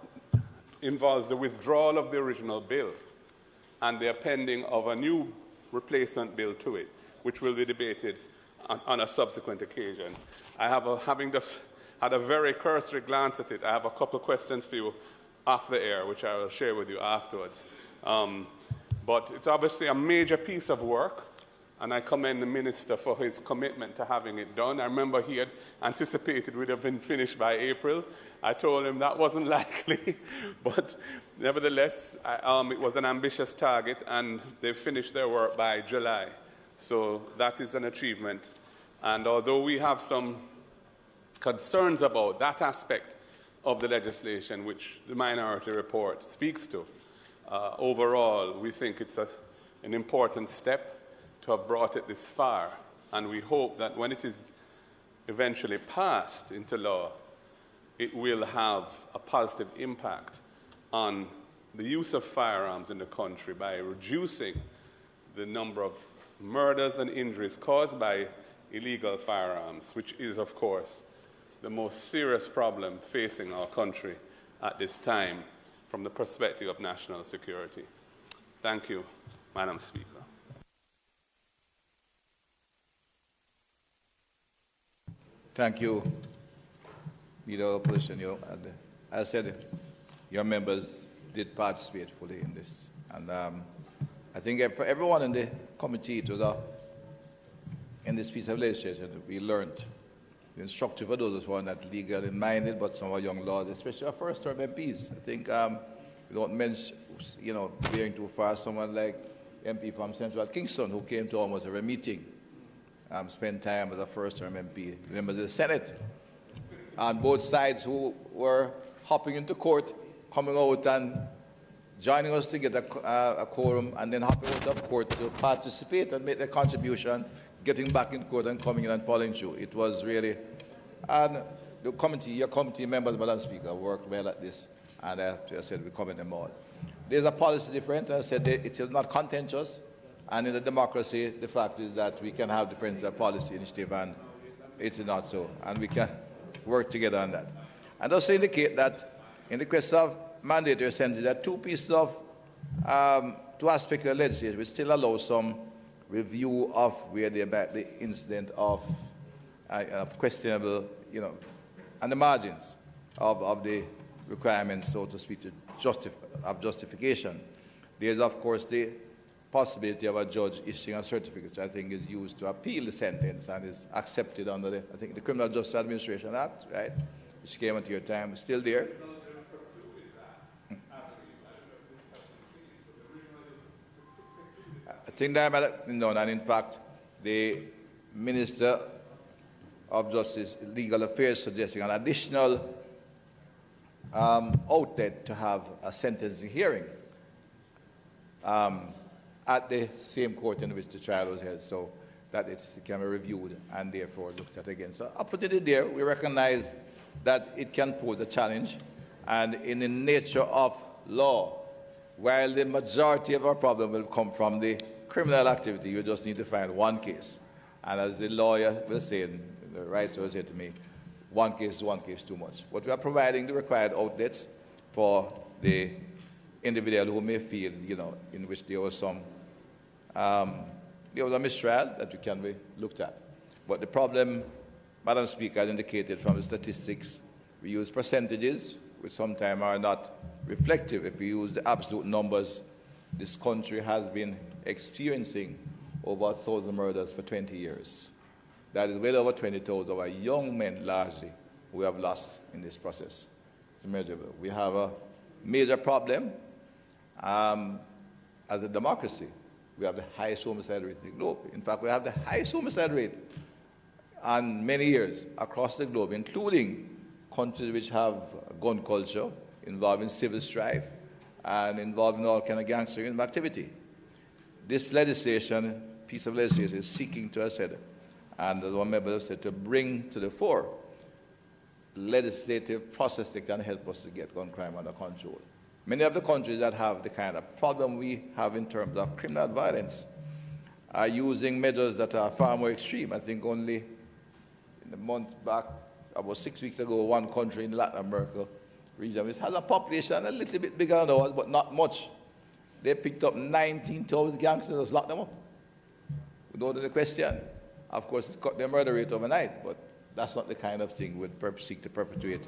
S14: involves the withdrawal of the original bill and the appending of a new replacement bill to it, which will be debated on a subsequent occasion. Having just had a very cursory glance at it, I have a couple of questions for you off the air, which I will share with you afterwards. But it's obviously a major piece of work, and I commend the Minister for his commitment to having it done. I remember he had anticipated we'd have been finished by April. I told him that wasn't likely, but nevertheless, it was an ambitious target, and they finished their work by July. So that is an achievement. And although we have some concerns about that aspect of the legislation, which the minority report speaks to, overall, we think it's an important step to have brought it this far, and we hope that when it is eventually passed into law, it will have a positive impact on the use of firearms in the country by reducing the number of murders and injuries caused by illegal firearms, which is, of course, the most serious problem facing our country at this time from the perspective of national security. Thank you, Madam Speaker.
S12: Thank you, Leader of Opposition. As I said, your members did participate fully in this. And I think for everyone in the committee, it was in this piece of legislation, we learned the instructive for those who are not legally minded, but some of our young lawyers, especially our first-term MPs. I think we don't mention, veering too far, someone like MP from Central Kingston who came to almost every meeting, spent time as a first-term MP, members of the Senate, on both sides who were hopping into court, coming out and joining us to get a quorum, and then hopping out of court to participate and make their contribution, getting back in court and coming in and following through. It was really, and the committee, your committee members, Madam Speaker, worked well at this, and I said we commend them all. There's a policy difference, and I said it is not contentious, and in a democracy, the fact is that we can have different policy initiative, and it's not so, and we can work together on that. And also indicate that in the question of mandatory sentences, there are two pieces of, two aspects of the legislation which still allow some review of where the incident of questionable, and the margins of the requirements, so to speak, of justification. There's, of course, the possibility of a judge issuing a certificate, which I think is used to appeal the sentence and is accepted under the, I think, the Criminal Justice Administration Act, right, which came into your time, is still there. I think that, and in fact, the Minister of Justice, Legal Affairs, suggesting an additional outlet to have a sentencing hearing at the same court in which the trial was held, so that it can be reviewed and therefore looked at again. So opportunity there, we recognize that it can pose a challenge, and in the nature of law, while the majority of our problem will come from the criminal activity, you just need to find one case. And as the lawyer will say, the rights will say to me, one case is one case too much. But we are providing the required outlets for the individual who may feel, in which there was some, there was a mistrial that can be looked at. But the problem, Madam Speaker, as indicated from the statistics, we use percentages, which sometimes are not reflective. If we use the absolute numbers, this country has been experiencing over 1,000 murders for 20 years. That is well over 20,000 of our young men, largely, who have lost in this process. It's measurable. We have a major problem. As a democracy, we have the highest homicide rate in the globe. In fact, we have the highest homicide rate in many years across the globe, including countries which have gun culture, involving civil strife, and involving all kind of gangstering activity. This legislation, piece of legislation, is seeking to, as I said, and as one member has said, to bring to the fore legislative process that can help us to get gun crime under control. Many of the countries that have the kind of problem we have in terms of criminal violence are using measures that are far more extreme. I think only in the month back, about 6 weeks ago, one country in Latin America region, which has a population a little bit bigger than ours, but not much. They picked up 19,000 gangsters, locked them up. Without any question. Of course, it's cut their murder rate overnight, but that's not the kind of thing we'd seek to perpetuate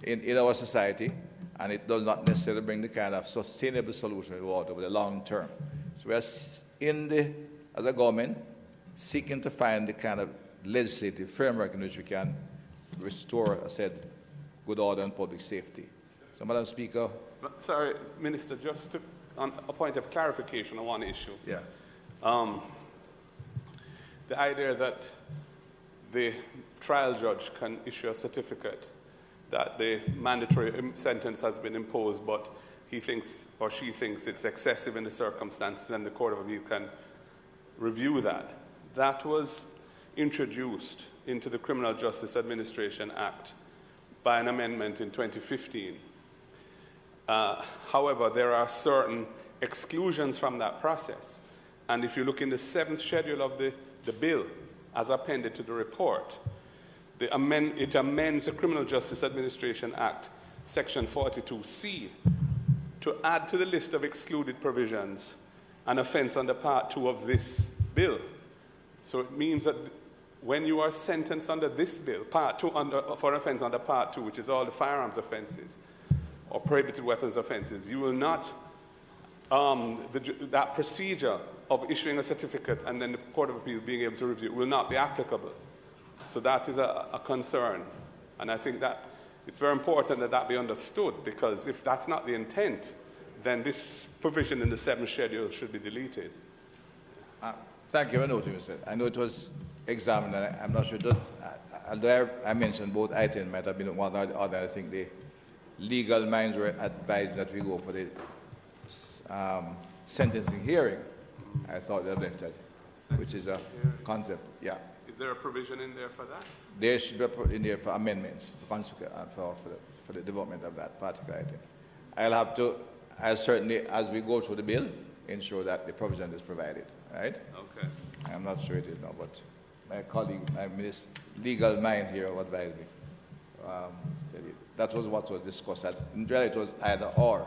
S12: in our society, and it does not necessarily bring the kind of sustainable solution over the long term. So we are as a government, seeking to find the kind of legislative framework in which we can restore, I said, good order and public safety. So, Madam Speaker.
S14: Sorry, Minister, just on a point of clarification on one issue.
S12: Yeah.
S14: The idea that the trial judge can issue a certificate that the mandatory sentence has been imposed, but he thinks or she thinks it's excessive in the circumstances, and the Court of Appeal can review that. That was introduced into the Criminal Justice Administration Act by an amendment in 2015. However, there are certain exclusions from that process. And if you look in the 7th schedule of the bill, as appended to the report, it amends the Criminal Justice Administration Act, Section 42C, to add to the list of excluded provisions an offense under Part 2 of this bill. So it means that when you are sentenced under this bill, Part 2 for an offense under Part 2, which is all the firearms offenses or prohibited weapons offenses, you will not, that procedure of issuing a certificate and then the Court of Appeal being able to review it will not be applicable. So that is a concern. And I think that it's very important that that be understood, because if that's not the intent, then this provision in the 7th schedule should be deleted.
S12: Thank you. I know it was examined, and I'm not sure. Although I mentioned both items might have been one or the other, I think the legal minds were advised that we go for the sentencing hearing. I thought they left it, which is a concept. Yeah.
S14: Is there a provision in there for that?
S12: There should be in there for amendments for the development of that particular item. I'll certainly, as we go through the bill, ensure that the provision is provided. Right?
S14: Okay.
S12: I'm not sure it is now, but my colleague, my legal mind here will advise me. That was what was discussed. In reality, it was either or.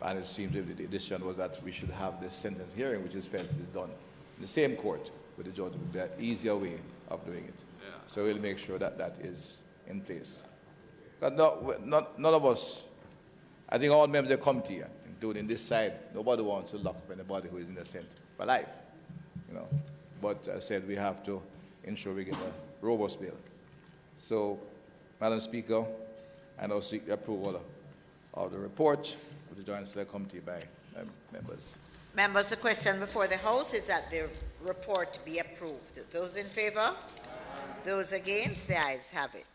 S12: And it seems that the decision was that we should have the sentence hearing, which is felt is done in the same court with the judge, with the easier way of doing it. Yeah. So we'll make sure that that is in place. But none of us, I think all members of the committee, including this side, nobody wants to lock up anybody who is innocent for life. But I said we have to ensure we get a robust bill. So, Madam Speaker, I now seek the approval of the report of the Joint Select Committee by members.
S3: Members, the question before the House is that the report be approved. Those in favor? Those against? The ayes have it.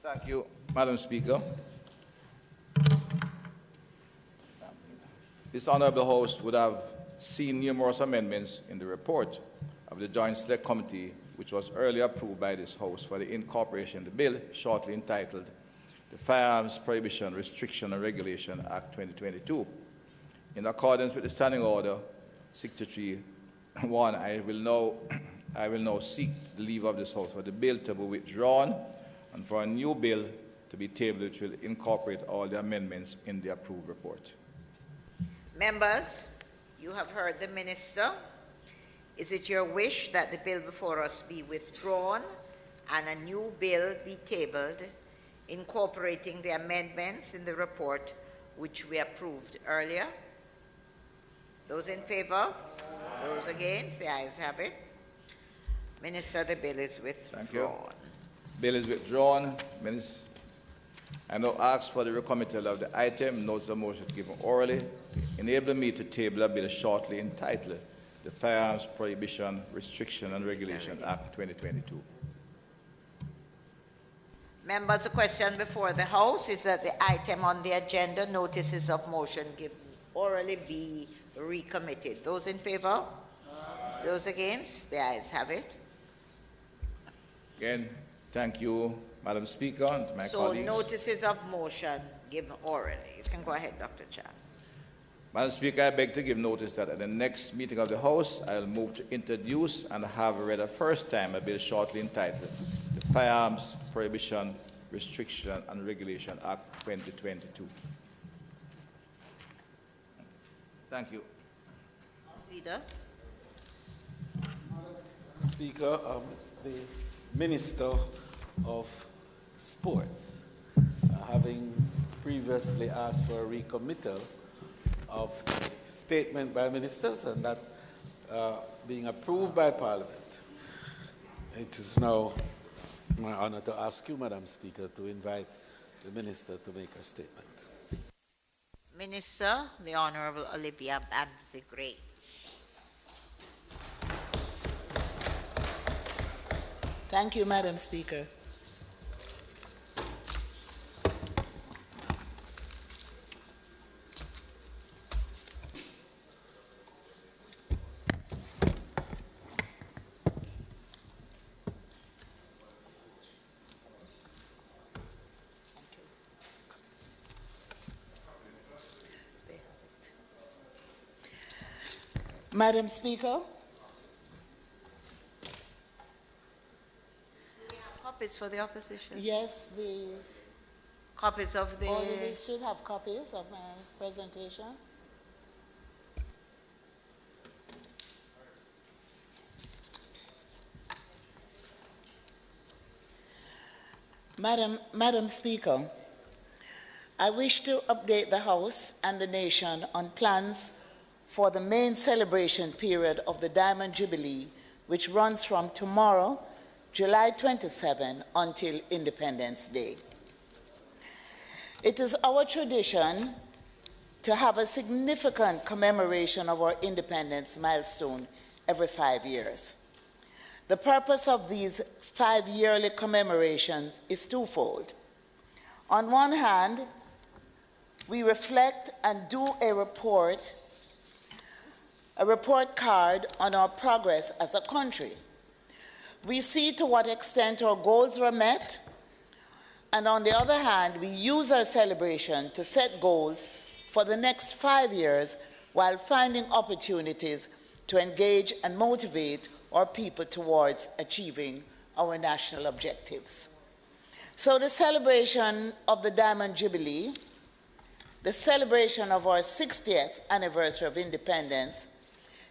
S12: Thank you, Madam Speaker. This Honourable House would have seen numerous amendments in the report of the Joint Select Committee, which was earlier approved by this House for the incorporation of the bill, shortly entitled the Firearms Prohibition, Restriction and Regulation Act 2022. In accordance with the Standing Order 63(1), I will now seek the leave of this House for the bill to be withdrawn and for a new bill to be tabled, which will incorporate all the amendments in the approved report.
S3: Members, you have heard the Minister. Is it your wish that the bill before us be withdrawn and a new bill be tabled, incorporating the amendments in the report which we approved earlier? Those in favor? Those against? The ayes have it. Minister, the bill is withdrawn.
S12: Thank you. Bill is withdrawn. I now ask for the recommittal of the item. Notes the motion given orally. Enable me to table a bill shortly entitled the Firearms Prohibition, Restriction and Regulation Act 2022.
S3: Members, the question before the House is that the item on the agenda, notices of motion given orally, be recommitted. Those in favor? Those against? The ayes have it.
S12: Again, thank you, Madam Speaker, and to my colleagues.
S3: So notices of motion given orally. You can go ahead, Dr. Chan.
S12: Madam Speaker, I beg to give notice that at the next meeting of the House, I will move to introduce and have read a first time a bill shortly entitled the Firearms Prohibition, Restriction and Regulation Act 2022. Thank you.
S3: Leader.
S4: Speaker, the Minister of Sports, having previously asked for a recommittal of the statement by ministers and that being approved by Parliament, it is now my honor to ask you, Madam Speaker, to invite the Minister to make her statement.
S3: Minister, the Honourable Olivia Grange.
S16: Thank you, Madam Speaker. Madam Speaker?
S3: We have copies for the opposition.
S16: Yes, the
S3: Copies of the...
S16: all of these should have copies of my presentation. Madam Speaker, I wish to update the House and the nation on plans for the main celebration period of the Diamond Jubilee, which runs from tomorrow, July 27, until Independence Day. It is our tradition to have a significant commemoration of our independence milestone every 5 years. The purpose of these 5 yearly commemorations is twofold. On one hand, we reflect and do a report card on our progress as a country. We see to what extent our goals were met, and on the other hand, we use our celebration to set goals for the next 5 years while finding opportunities to engage and motivate our people towards achieving our national objectives. So the celebration of the Diamond Jubilee, the celebration of our 60th anniversary of independence,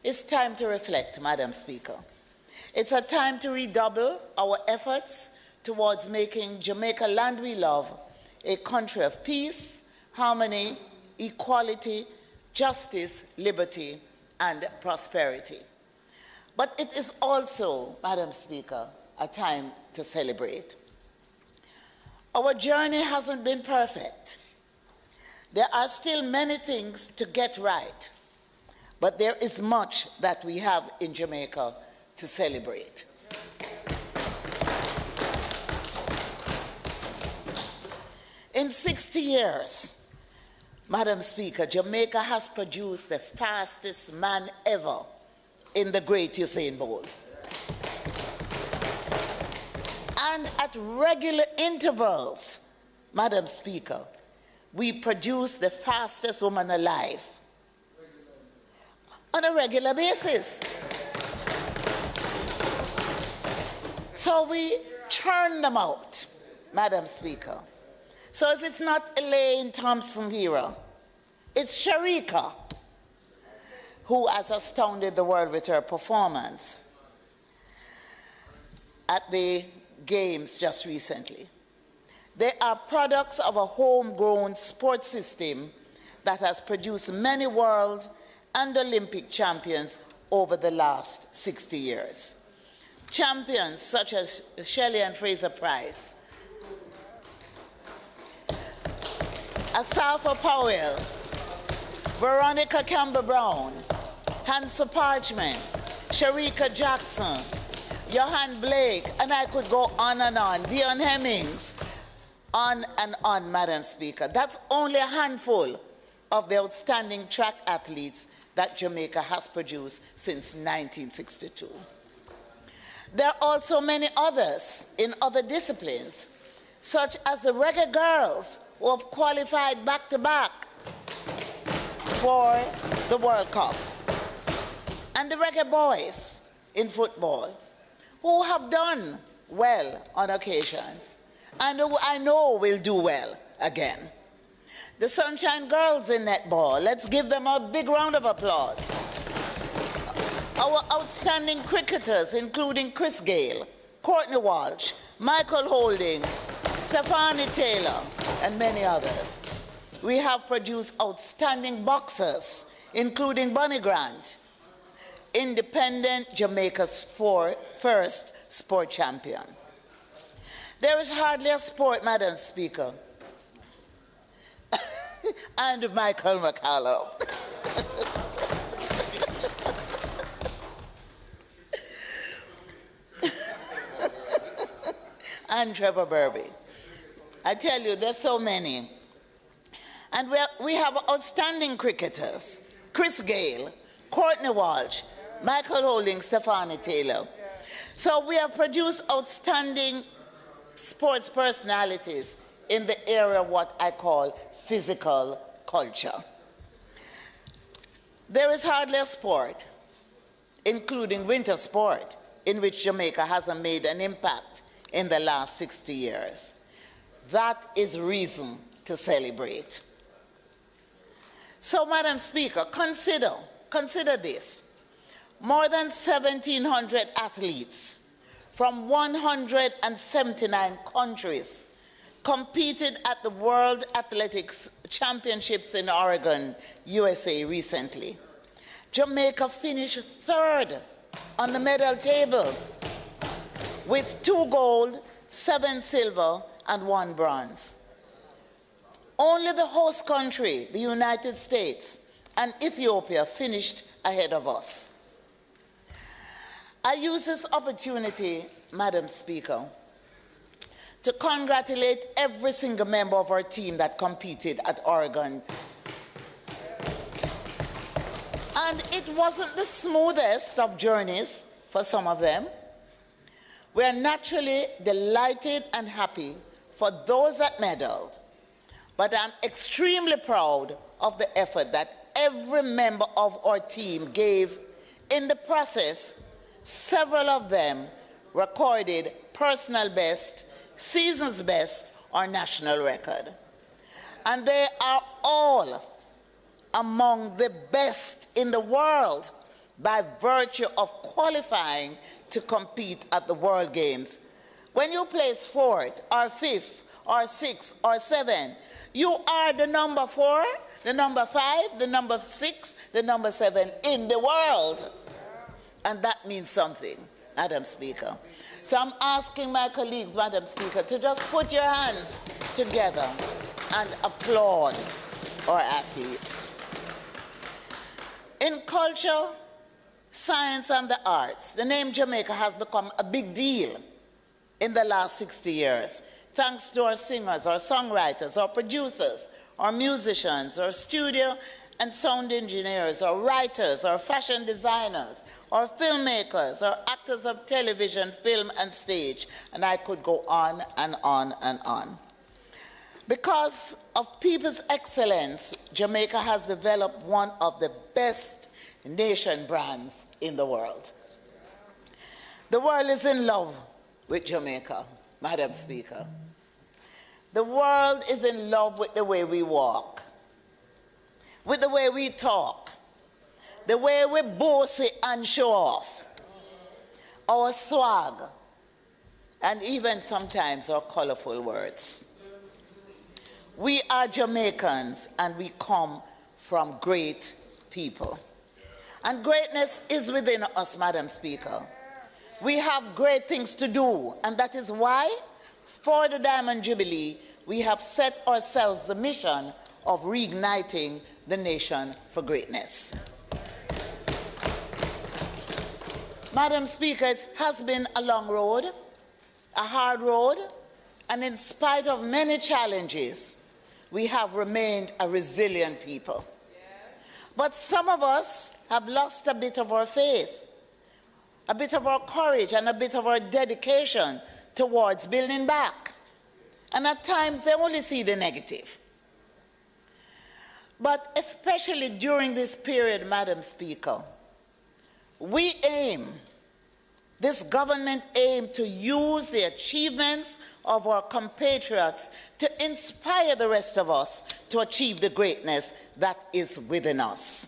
S16: is time to reflect, Madam Speaker. It's a time to redouble our efforts towards making Jamaica land we love a country of peace, harmony, equality, justice, liberty, and prosperity. But it is also, Madam Speaker, a time to celebrate. Our journey hasn't been perfect. There are still many things to get right, but there is much that we have in Jamaica to celebrate. In 60 years, Madam Speaker, Jamaica has produced the fastest man ever in the Great Usain Bolt. And at regular intervals, Madam Speaker, we produce the fastest woman alive on a regular basis. So we churn them out, Madam Speaker. So if it's not Elaine Thompson-Hero, it's Sharika, who has astounded the world with her performance at the Games just recently. They are products of a homegrown sports system that has produced many world and Olympic champions over the last 60 years. Champions such as Shelley and Fraser Price, Asafa Powell, Veronica Campbell-Brown, Hansa Parchment, Sharika Jackson, Johan Blake, and I could go on and on, Dion Hemmings, on and on, Madam Speaker. That's only a handful of the outstanding track athletes that Jamaica has produced since 1962. There are also many others in other disciplines, such as the reggae girls who have qualified back-to-back for the World Cup, and the reggae boys in football, who have done well on occasions, and who I know will do well again. The Sunshine Girls in netball, let's give them a big round of applause. Our outstanding cricketers, including Chris Gale, Courtney Walsh, Michael Holding, Stephanie Taylor, and many others. We have produced outstanding boxers, including Bunny Grant, independent Jamaica's first sport champion. There is hardly a sport, Madam Speaker, and Michael McCallum. And Trevor Burby. I tell you, there's so many. And we have outstanding cricketers, Chris Gale, Courtney Walsh, Michael Holding, Stephanie Taylor. So we have produced outstanding sports personalities in the area of what I call physical culture. There is hardly a sport, including winter sport, in which Jamaica hasn't made an impact in the last 60 years. That is reason to celebrate. So, Madam Speaker, consider this. More than 1,700 athletes from 179 countries competed at the World Athletics Championships in Oregon, USA recently. Jamaica finished third on the medal table with 2 gold, 7 silver, and 1 bronze. Only the host country, the United States, and Ethiopia finished ahead of us. I use this opportunity, Madam Speaker, to congratulate every single member of our team that competed at Oregon. And it wasn't the smoothest of journeys for some of them. We are naturally delighted and happy for those that medaled, but I'm extremely proud of the effort that every member of our team gave in the process. Several of them recorded personal best, season's best, or national record. And they are all among the best in the world by virtue of qualifying to compete at the World Games. When you place 4th, or 5th, or 6th, or 7th, you are the number 4, the number 5, the number 6, the number 7 in the world. And that means something, Madam Speaker. So I'm asking my colleagues, Madam Speaker, to just put your hands together and applaud our athletes. In culture, science, and the arts, the name Jamaica has become a big deal in the last 60 years, thanks to our singers, our songwriters, our producers, our musicians, our studio and sound engineers, our writers, our fashion designers, our filmmakers, our actors of television, film, and stage, and I could go on and on and on. Because of people's excellence, Jamaica has developed one of the best nation brands in the world. The world is in love with Jamaica, Madam Speaker. The world is in love with the way we walk, with the way we talk, the way we bossy and show off, our swag, and even sometimes our colorful words. We are Jamaicans, and we come from great people. And greatness is within us, Madam Speaker. We have great things to do, and that is why, for the Diamond Jubilee, we have set ourselves the mission of reigniting the nation for greatness. Madam Speaker, it has been a long road, a hard road, and in spite of many challenges, we have remained a resilient people. But some of us have lost a bit of our faith, a bit of our courage, and a bit of our dedication towards building back. And at times, they only see the negative. But especially during this period, Madam Speaker, this government aims to use the achievements of our compatriots to inspire the rest of us to achieve the greatness that is within us.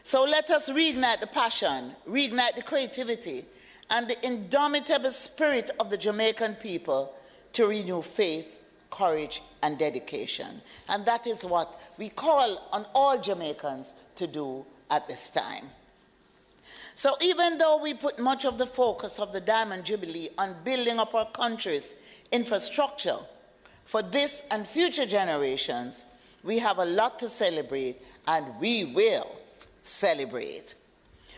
S16: So let us reignite the passion, reignite the creativity, and the indomitable spirit of the Jamaican people to renew faith, courage, and dedication. And that is what we call on all Jamaicans to do at this time. So even though we put much of the focus of the Diamond Jubilee on building up our country's infrastructure for this and future generations, we have a lot to celebrate, and we will celebrate.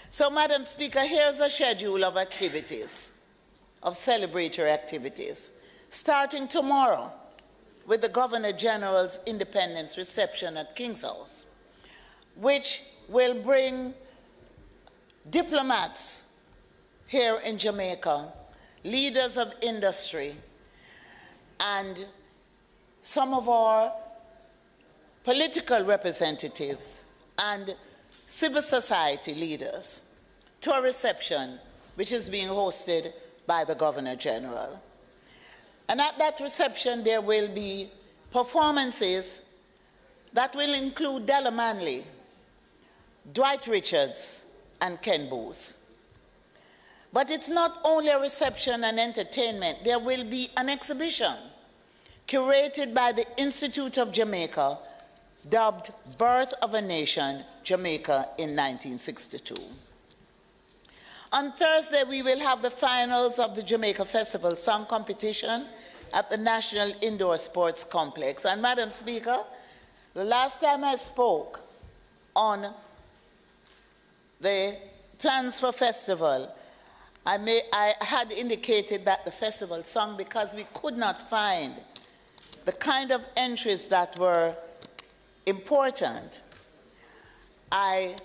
S16: So, Madam Speaker, here's a schedule of activities, of celebratory activities, starting tomorrow with the Governor General's Independence Reception at King's House, which will bring diplomats here in Jamaica, leaders of industry, and some of our political representatives and civil society leaders to a reception which is being hosted by the Governor General. And at that reception, there will be performances that will include Della Manley, Dwight Richards, and Ken Booth. But it's not only a reception and entertainment. There will be an exhibition curated by the Institute of Jamaica, dubbed Birth of a Nation, Jamaica in 1962. On Thursday, we will have the finals of the Jamaica Festival Song Competition at the National Indoor Sports Complex. And Madam Speaker, the last time I spoke on the plans for festival, I had indicated that the festival song, because we could not find the kind of entries that were important, I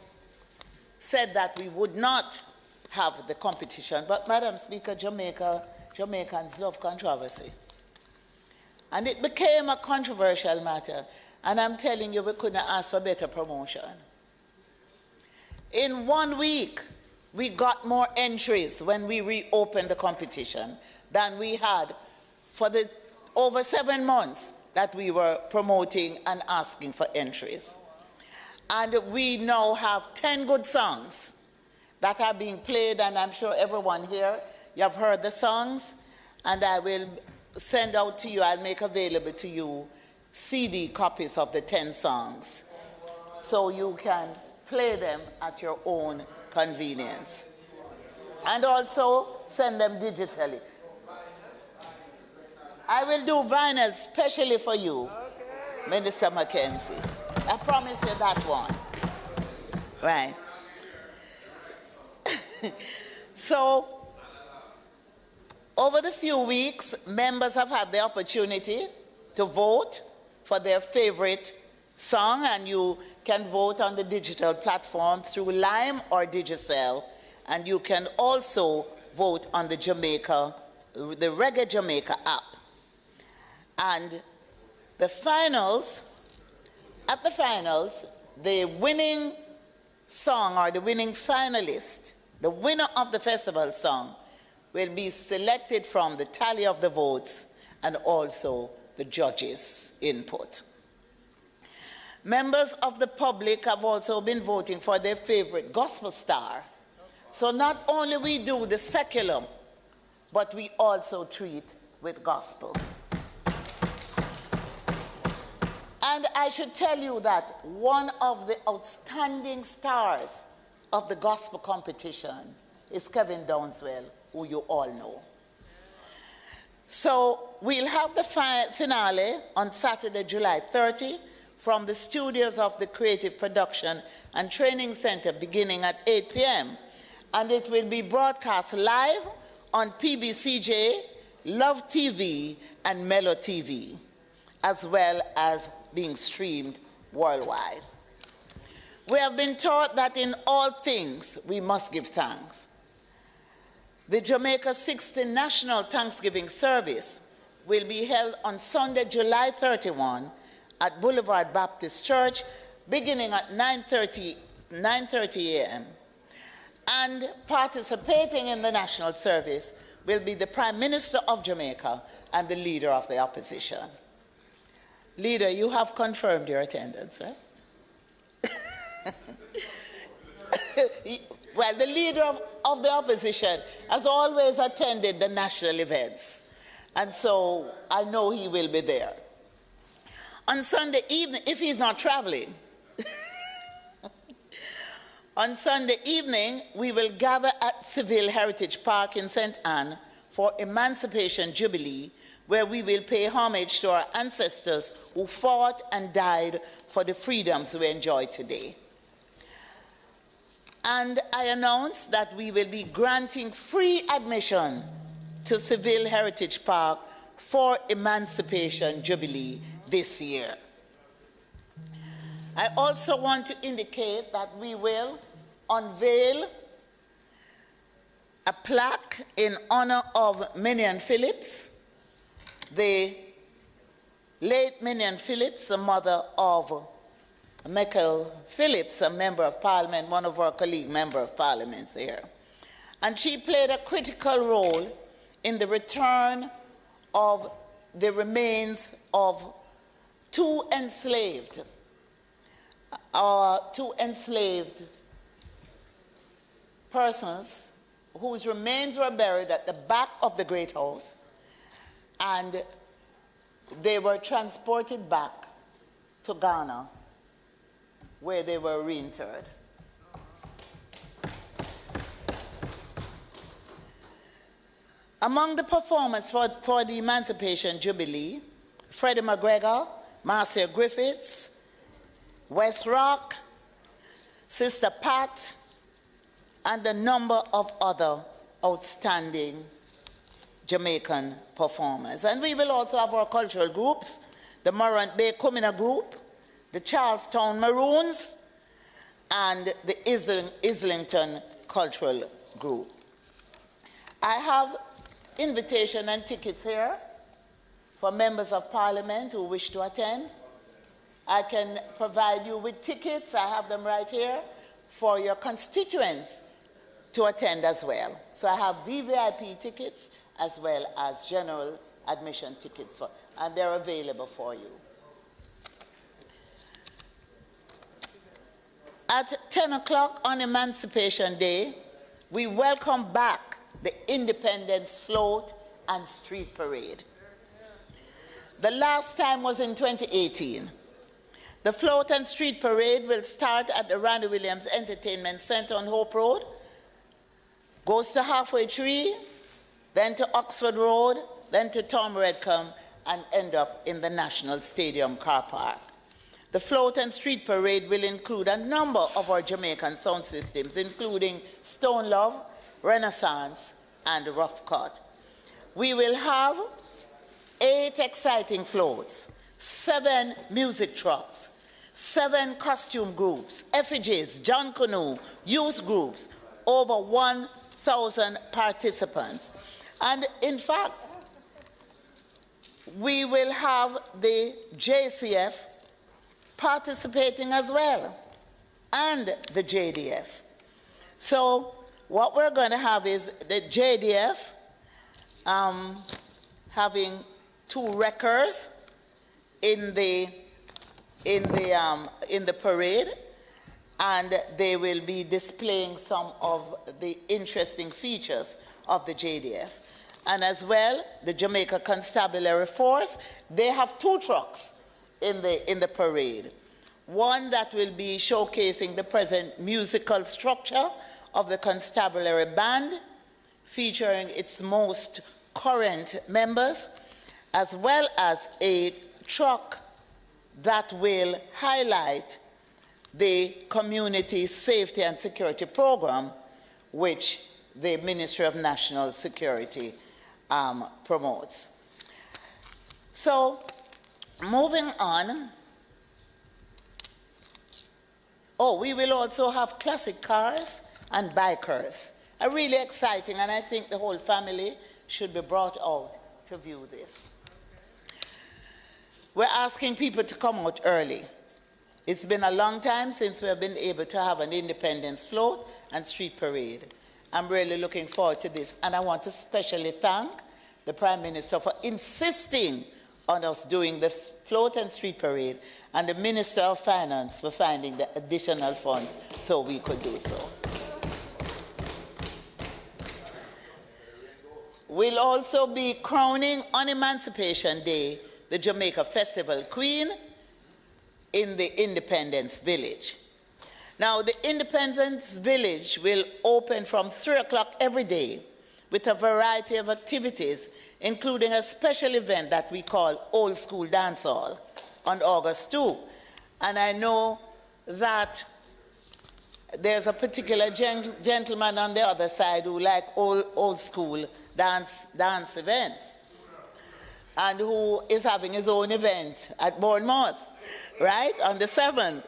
S16: said that we would not have the competition. But Madam Speaker, Jamaicans love controversy. And it became a controversial matter. And I'm telling you, we couldn't ask for better promotion. In 1 week, we got more entries when we reopened the competition than we had for the over 7 months that we were promoting and asking for entries. And we now have 10 good songs that are being played, and I'm sure everyone here, you have heard the songs, and I will send out to you, I'll make available to you CD copies of the 10 songs, so you can play them at your own convenience. And also send them digitally. I will do vinyl specially for you, Minister Mackenzie. I promise you that one. Right. So, over the few weeks, members have had the opportunity to vote for their favorite song, and you can vote on the digital platform through Lime or Digicel, and you can also vote on the Reggae Jamaica app. And the finals, at the finals, the winning song or the winning finalist, the winner of the festival song, will be selected from the tally of the votes and also the judges' input. Members of the public have also been voting for their favorite gospel star. So not only we do the secular, but we also treat with gospel. And I should tell you that one of the outstanding stars of the gospel competition is Kevin Downswell, who you all know. So we'll have the finale on Saturday, July 30, from the studios of the Creative Production and Training Center beginning at 8 p.m. And it will be broadcast live on PBCJ, Love TV, and Mellow TV, as well as being streamed worldwide. We have been taught that in all things we must give thanks. The Jamaica 60 National Thanksgiving Service will be held on Sunday, July 31 at Boulevard Baptist Church, beginning at 9:30 a.m. And participating in the national service will be the Prime Minister of Jamaica and the Leader of the Opposition. Leader, you have confirmed your attendance, right? Well, the Leader of the Opposition has always attended the national events, and so I know he will be there. On Sunday evening, if he's not traveling, on Sunday evening, we will gather at Seville Heritage Park in St. Anne for Emancipation Jubilee, where we will pay homage to our ancestors who fought and died for the freedoms we enjoy today. And I announce that we will be granting free admission to Seville Heritage Park for Emancipation Jubilee this year. I also want to indicate that we will unveil a plaque in honor of Minion Phillips, the late Minion Phillips, the mother of Michael Phillips, a member of parliament, one of our colleague member of parliament here. And she played a critical role in the return of the remains of two enslaved persons whose remains were buried at the back of the Great House, and they were transported back to Ghana, where they were reinterred. Among the performers for the Emancipation Jubilee, Freddie McGregor, Marcia Griffiths, West Rock, Sister Pat, and a number of other outstanding Jamaican performers. And we will also have our cultural groups, the Morant Bay Kumina Group, the Charlestown Maroons, and the Islington Cultural Group. I have invitation and tickets here for members of parliament who wish to attend. I can provide you with tickets, I have them right here, for your constituents to attend as well. So I have VVIP tickets as well as general admission tickets, and they're available for you. At 10 o'clock on Emancipation Day, we welcome back the Independence Float and Street Parade. The last time was in 2018. The Float and Street Parade will start at the Randy Williams Entertainment Center on Hope Road, goes to Halfway Tree, then to Oxford Road, then to Tom Redcombe, and end up in the National Stadium car park. The Float and Street Parade will include a number of our Jamaican sound systems, including Stone Love, Renaissance, and Rough Cut. We will have 8 exciting floats, 7 music trucks, 7 costume groups, effigies, John Canoe, youth groups, over 1,000 participants. And in fact, we will have the JCF participating as well, and the JDF. So what we're going to have is the JDF having 2 wreckers in the parade, and they will be displaying some of the interesting features of the JDF. And as well, the Jamaica Constabulary Force, they have 2 trucks in the parade. One that will be showcasing the present musical structure of the Constabulary Band, featuring its most current members, as well as a truck that will highlight the Community Safety and Security Program, which the Ministry of National Security promotes. So, moving on, we will also have classic cars and bikers. Really exciting, and I think the whole family should be brought out to view this. We're asking people to come out early. It's been a long time since we have been able to have an independence float and street parade. I'm really looking forward to this, and I want to especially thank the Prime Minister for insisting on us doing the float and street parade, and the Minister of Finance for finding the additional funds so we could do so. We'll also be crowning on Emancipation Day the Jamaica Festival Queen in the Independence Village. Now, the Independence Village will open from 3 o'clock every day with a variety of activities, including a special event that we call Old School Dance Hall on August 2. And I know that there's a particular gentleman on the other side who like old school dance events, and who is having his own event at Bournemouth, right, on the 7th.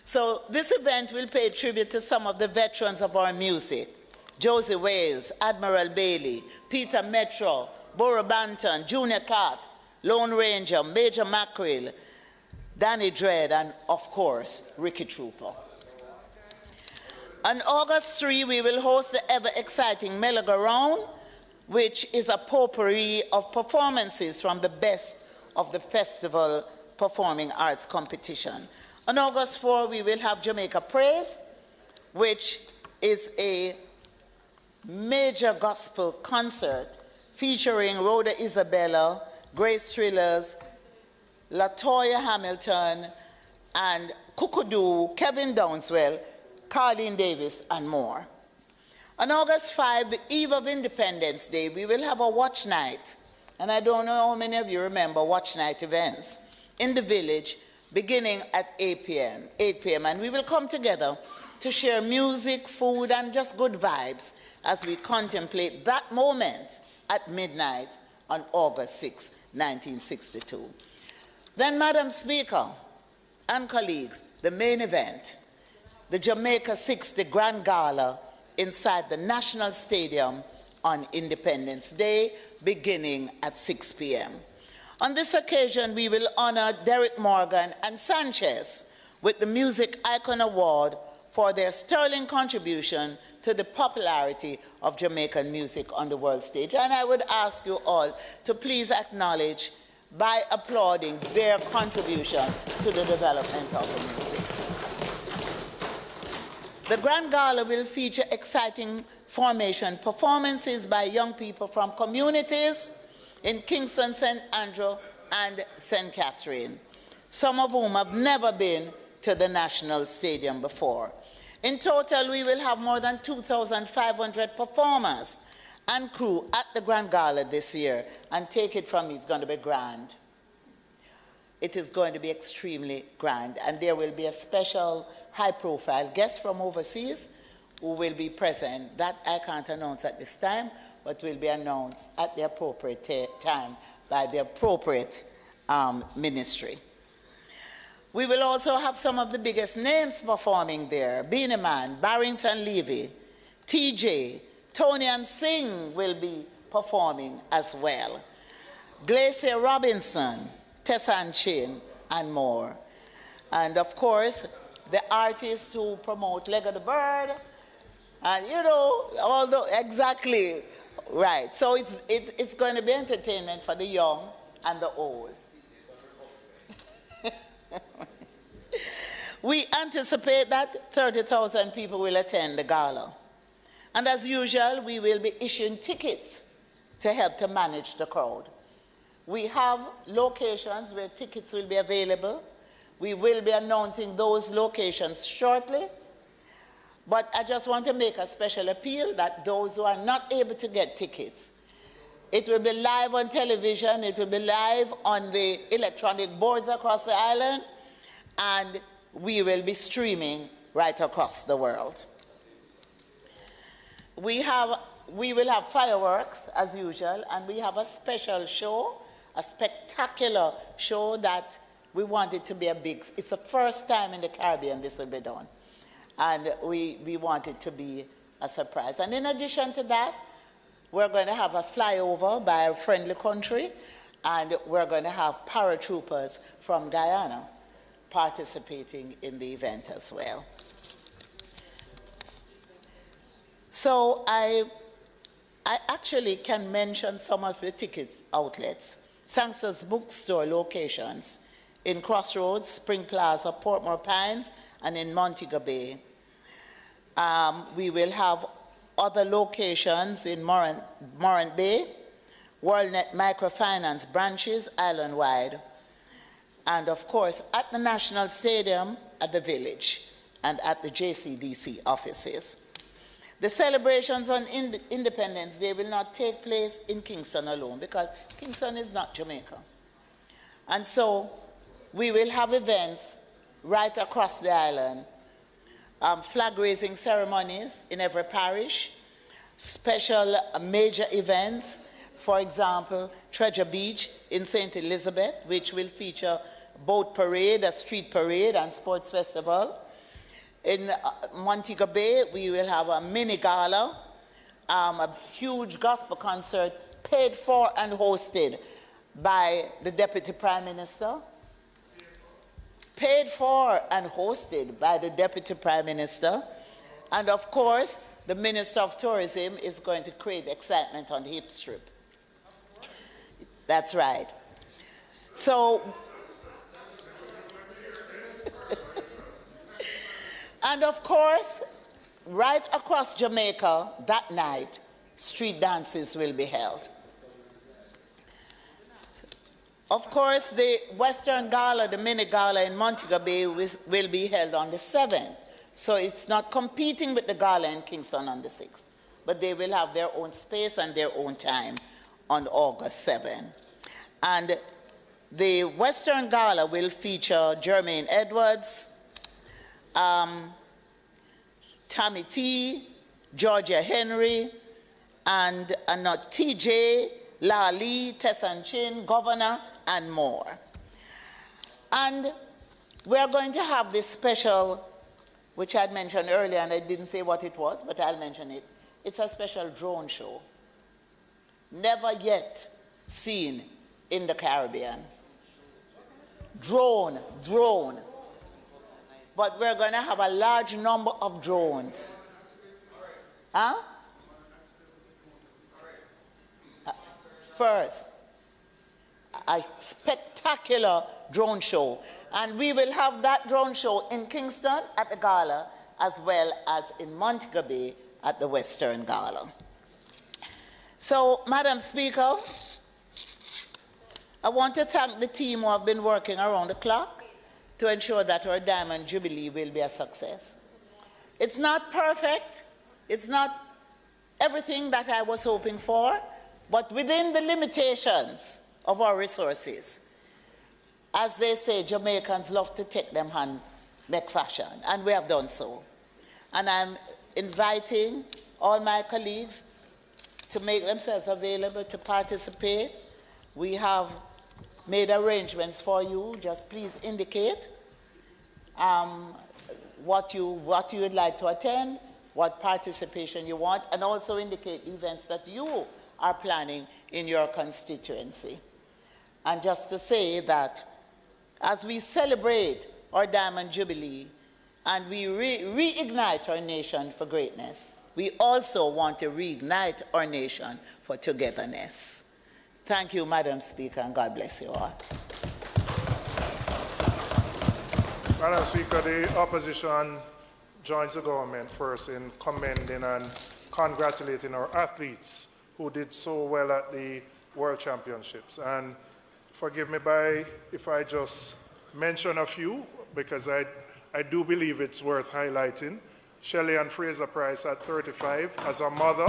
S16: So this event will pay tribute to some of the veterans of our music: Josie Wales, Admiral Bailey, Peter Metro, Borough Banton, Junior Cat, Lone Ranger, Major Mackerel, Danny Dredd, and of course, Ricky Trooper. On August 3, we will host the ever-exciting Merry-Go-Round, which is a potpourri of performances from the best of the festival performing arts competition. On August 4, we will have Jamaica Praise, which is a major gospel concert featuring Rhoda Isabella, Grace Trillers, LaToya Hamilton, and Kukudu, Kevin Downswell, Carlene Davis, and more. On August 5, the eve of Independence Day, we will have a watch night. And I don't know how many of you remember watch night events in the village beginning at 8 p.m. And we will come together to share music, food, and just good vibes as we contemplate that moment at midnight on August 6, 1962. Then, Madam Speaker and colleagues, the main event, the Jamaica 60 Grand Gala inside the National Stadium on Independence Day, beginning at 6 p.m. On this occasion, we will honor Derek Morgan and Sanchez with the Music Icon Award for their sterling contribution to the popularity of Jamaican music on the world stage. And I would ask you all to please acknowledge by applauding their contribution to the development of the music. The Grand Gala will feature exciting formation performances by young people from communities in Kingston, St. Andrew, and St. Catherine, some of whom have never been to the National Stadium before. In total, we will have more than 2,500 performers and crew at the Grand Gala this year, and take it from me, it's going to be grand. It is going to be extremely grand, and there will be a special high-profile guest from overseas who will be present. That I can't announce at this time, but will be announced at the appropriate time by the appropriate ministry. We will also have some of the biggest names performing there. Beanie Man, Barrington Levy, TJ, Tony and Singh will be performing as well. Glacier Robinson, Tessan Chin, and more. And of course, the artists who promote Leg of the Bird, and you know, although exactly right. So it's going to be entertainment for the young and the old. We anticipate that 30,000 people will attend the gala. And as usual, we will be issuing tickets to help to manage the crowd. We have locations where tickets will be available. We will be announcing those locations shortly. But I just want to make a special appeal that those who are not able to get tickets, it will be live on television, it will be live on the electronic boards across the island, and we will be streaming right across the world. We will have fireworks as usual, and we have a special show, a spectacular show that we want it to be it's the first time in the Caribbean this will be done. And we want it to be a surprise. And in addition to that, we're going to have a flyover by a friendly country, and we're going to have paratroopers from Guyana participating in the event as well. So I actually can mention some of the ticket outlets. Census bookstore locations in Crossroads, Spring Plaza, Portmore Pines, and in Montego Bay. We will have other locations in Morant Bay, WorldNet Microfinance branches island-wide, and of course at the National Stadium, at the Village, and at the JCDC offices. The celebrations on Independence Day will not take place in Kingston alone, because Kingston is not Jamaica. And so we will have events right across the island, flag-raising ceremonies in every parish, special major events, for example, Treasure Beach in St. Elizabeth, which will feature boat parade, a street parade, and sports festival. In Montego Bay, we will have a mini gala, a huge gospel concert paid for and hosted by the Deputy Prime Minister. paid for and hosted by the Deputy Prime Minister. And of course, the Minister of Tourism is going to create excitement on the hip strip. That's right. So, and of course, right across Jamaica that night, street dances will be held. Of course, the Western Gala, the mini gala in Montego Bay will be held on the 7th. So it's not competing with the gala in Kingston on the 6th, but they will have their own space and their own time on August 7. And the Western Gala will feature Jermaine Edwards, Tammy T, Georgia Henry, and not TJ, Lali, Tessan Chin, Governor, and more. And we're going to have this special, which I'd mentioned earlier, and I didn't say what it was, but I'll mention it. It's a special drone show. Never yet seen in the Caribbean. Drone. But we're going to have a large number of drones. Huh? First, a spectacular drone show. And we will have that drone show in Kingston at the Gala, as well as in Montego Bay at the Western Gala. So, Madam Speaker, I want to thank the team who have been working around the clock to ensure that our Diamond Jubilee will be a success. It's not perfect. It's not everything that I was hoping for, but within the limitations of our resources. As they say, Jamaicans love to take them and make fashion, and we have done so. And I'm inviting all my colleagues to make themselves available to participate. We have made arrangements for you. Just please indicate what you would like to attend, what participation you want, and also indicate events that you are planning in your constituency. And just to say that as we celebrate our Diamond Jubilee and we reignite our nation for greatness, we also want to reignite our nation for togetherness. Thank you, Madam Speaker, and God bless you all.
S6: Madam Speaker, the opposition joins the government first in commending and congratulating our athletes who did so well at the World Championships. And forgive me if I just mention a few, because I do believe it's worth highlighting. Shelley and Fraser Price at 35 as a mother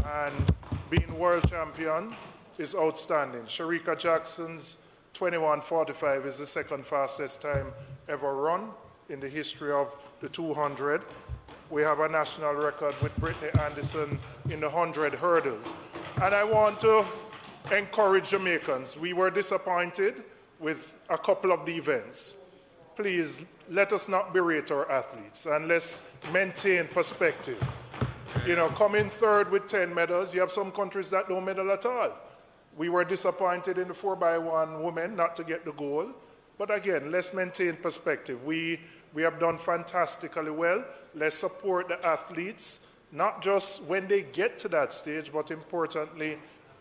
S6: and being world champion is outstanding. Sharika Jackson's 21:45 is the second fastest time ever run in the history of the 200. We have a national record with Brittany Anderson in the 100 hurdles. And I want to encourage Jamaicans. We were disappointed with a couple of the events. Please, let us not berate our athletes and let's maintain perspective. You know, coming third with 10 medals, you have some countries that don't medal at all. We were disappointed in the 4x1 women not to get the gold. But again, let's maintain perspective. We have done fantastically well. Let's support the athletes, not just when they get to that stage, but importantly,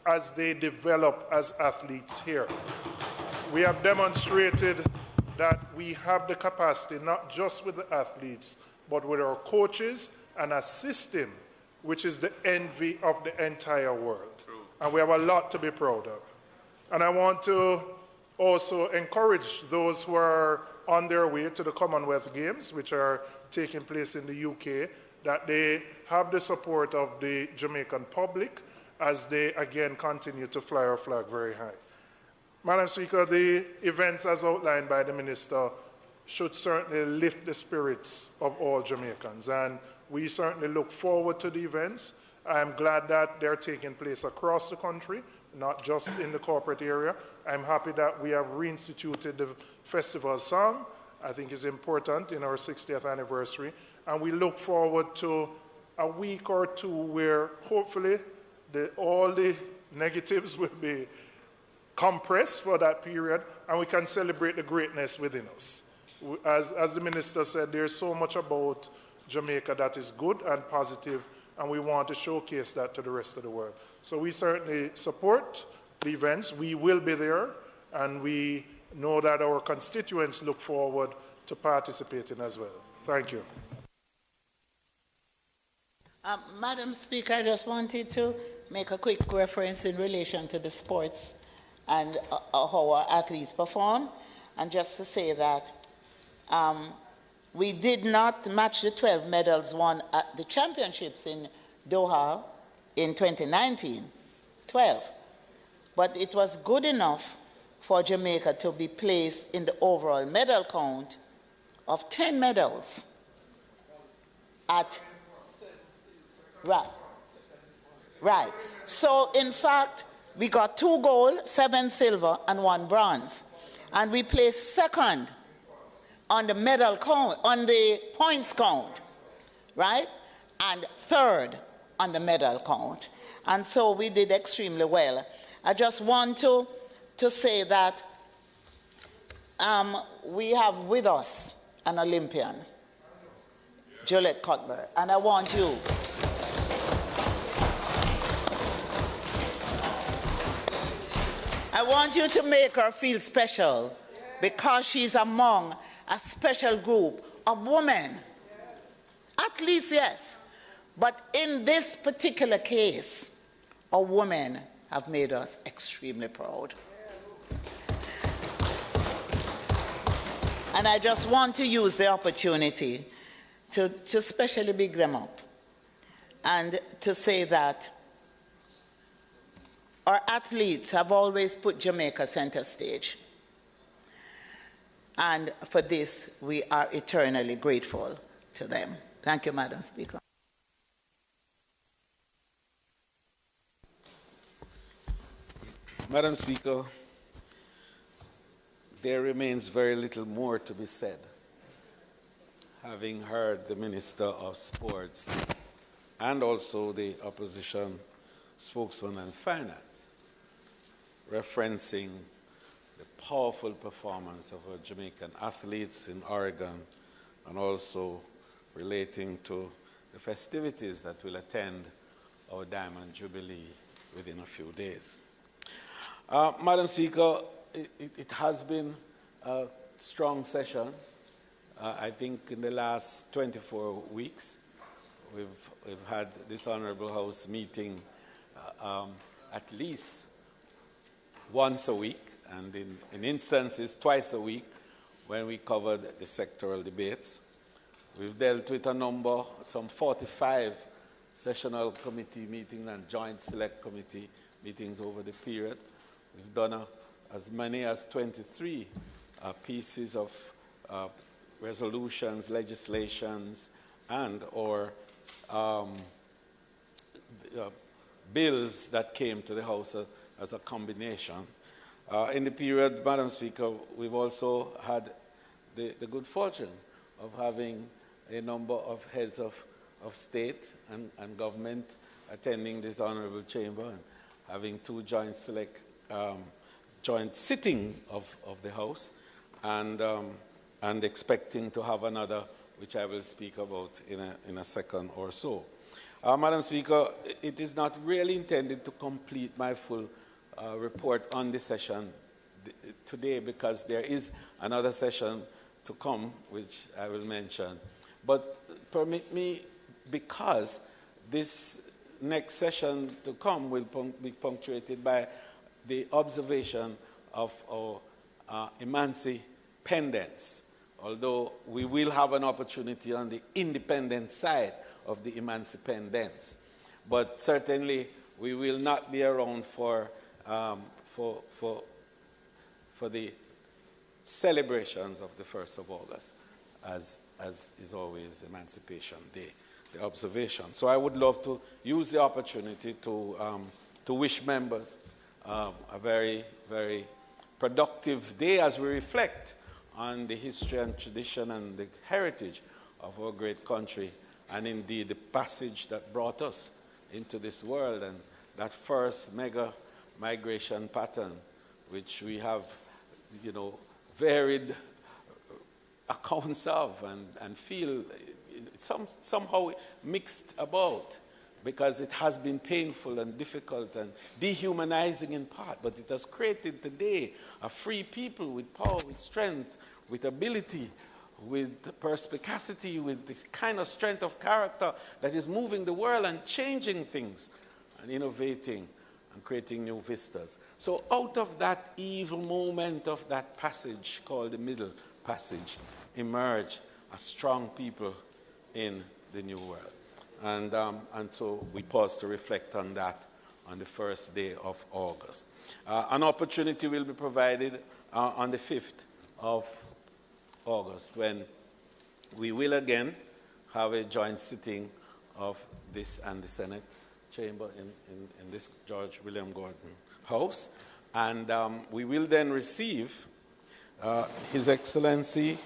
S6: as they develop as athletes here. We have demonstrated that we have the capacity, not just with the athletes, but with our coaches and a system which is the envy of the entire world. True. And we have a lot to be proud of. And I want to also encourage those who are on their way to the Commonwealth Games, which are taking place in the UK, that they have the support of the Jamaican public as they again continue to fly our flag very high. Madam Speaker, the events as outlined by the Minister should certainly lift the spirits of all Jamaicans, and we certainly look forward to the events. I'm glad that they're taking place across the country, not just in the corporate area. I'm happy that we have reinstituted the festival song. I think it's important in our 60th anniversary, and we look forward to a week or two where hopefully all the negatives will be compressed for that period, and we can celebrate the greatness within us. As the minister said, there's so much about Jamaica that is good and positive, and we want to showcase that to the rest of the world. So we certainly support the events. We will be there, and we know that our constituents look forward to participating as well. Thank you.
S16: Madam Speaker, I just wanted to make a quick reference in relation to the sports and how our athletes perform, and just to say that we did not match the 12 medals won at the championships in Doha in 2019, 12. But it was good enough for Jamaica to be placed in the overall medal count of 10 medals at right. So in fact, we got 2 gold, 7 silver, and 1 bronze. And we placed second on the medal count, on the points count, right? And third on the medal count. And so we did extremely well. I just want to say that we have with us an Olympian, Juliet Cuthbert, and I want you to make her feel special, because she's among a special group of women. Athletes, yes, but in this particular case, our women have made us extremely proud. And I just want to use the opportunity to specially big them up and to say that our athletes have always put Jamaica center stage. And for this, we are eternally grateful to them. Thank you, Madam Speaker.
S4: Madam Speaker, there remains very little more to be said. Having heard the Minister of Sports and also the opposition spokesman on finance referencing the powerful performance of our Jamaican athletes in Oregon, and also relating to the festivities that will attend our Diamond Jubilee within a few days. Madam Speaker, it has been a strong session. I think in the last 24 weeks, we've had this Honorable House meeting at least once a week, and in instances twice a week when we covered the sectoral debates. We've dealt with a number, some 45 sessional committee meetings and joint select committee meetings over the period. We've done as many as 23 pieces of resolutions, legislations, and or bills that came to the House as a combination. In the period, Madam Speaker, we've also had the good fortune of having a number of heads of state and government attending this honorable chamber, and having 2 joint select joint sitting of the House, and expecting to have another, which I will speak about in a second or so. Madam Speaker, it is not really intended to complete my full report on this session today, because there is another session to come, which I will mention. But permit me, because this next session to come will be punctuated by the observation of our emancipendence, although we will have an opportunity on the independent side of the emancipendence. But certainly we will not be around for the celebrations of the 1st of August, as is always Emancipation Day, the observation. So I would love to use the opportunity to wish members a very, very productive day as we reflect on the history and tradition and the heritage of our great country, and indeed the passage that brought us into this world, and that first mega migration pattern, which we have, varied accounts of and feel somehow mixed about, because it has been painful and difficult and dehumanizing in part, but it has created today a free people with power, with strength, with ability, with perspicacity, with the kind of strength of character that is moving the world and changing things and innovating and creating new vistas. So out of that evil moment of that passage called the Middle Passage emerge a strong people in the new world. And so we pause to reflect on that on the first day of August. An opportunity will be provided on the 5th of August, when we will again have a joint sitting of this and the Senate chamber in this George William Gordon House. And we will then receive His Excellency,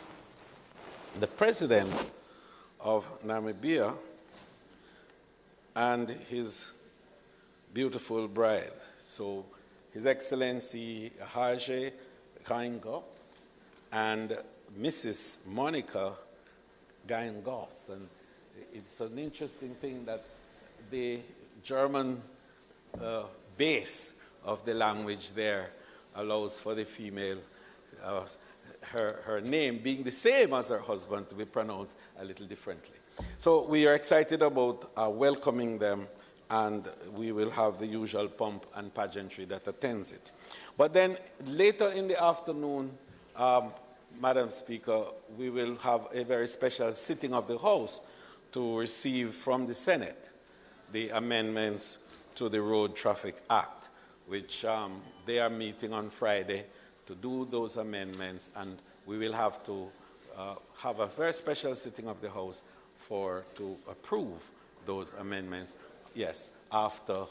S4: the President of Namibia, and his beautiful bride. So His Excellency Hage Kaingo and Mrs. Monica Gaingos. And it's an interesting thing that the German base of the language there allows for the female, her name being the same as her husband, to be pronounced a little differently. So we are excited about welcoming them, and we will have the usual pomp and pageantry that attends it. But then later in the afternoon, Madam Speaker, we will have a very special sitting of the House to receive from the Senate the amendments to the Road Traffic Act, which they are meeting on Friday to do those amendments, and we will have to have a very special sitting of the House to approve those amendments, yes, after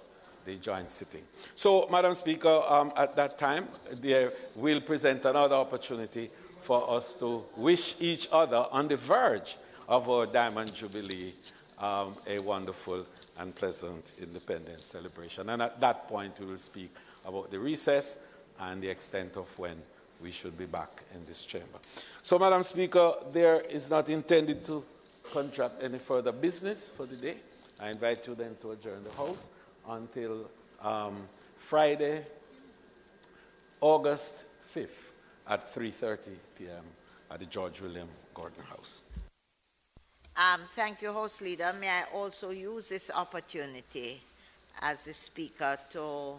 S4: the joint sitting. So, Madam Speaker, at that time, there will present another opportunity for us to wish each other on the verge of our Diamond Jubilee a wonderful and pleasant independence celebration. And at that point, we will speak about the recess and the extent of when we should be back in this chamber. So, Madam Speaker, there is not intended to contract any further business for the day. I invite you then to adjourn the House until Friday, August 5th at 3:30 p.m. at the George William Gordon House.
S3: Thank you, House Leader. May I also use this opportunity as the Speaker to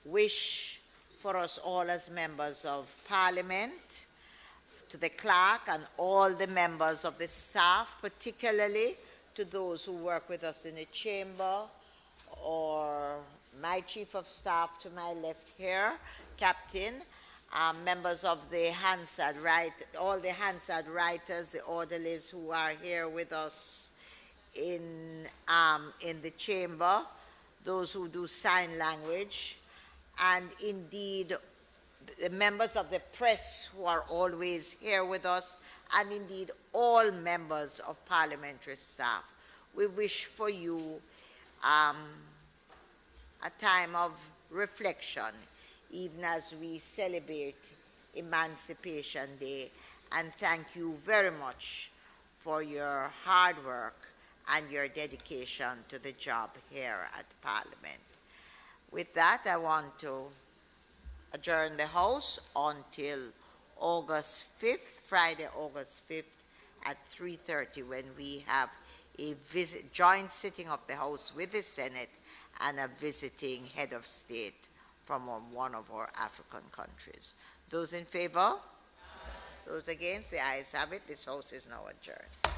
S3: wish for us all as members of Parliament, to the Clarke and all the members of the staff, particularly to those who work with us in the chamber, or my Chief of Staff to my left here, Captain, members of the Hansard, all the Hansard writers, the orderlies who are here with us in the chamber, those who do sign language, and indeed the members of the press who are always here with us, and indeed all members of parliamentary staff. We wish for you a time of reflection, even as we celebrate Emancipation Day, and thank you very much for your hard work and your dedication to the job here at Parliament. With that, I want to adjourn the House until August 5th, Friday, August 5th at 3:30, when we have a joint sitting of the House with the Senate and a visiting head of state from one of our African countries. Those in favor? Those against? The ayes have it. This House is now adjourned.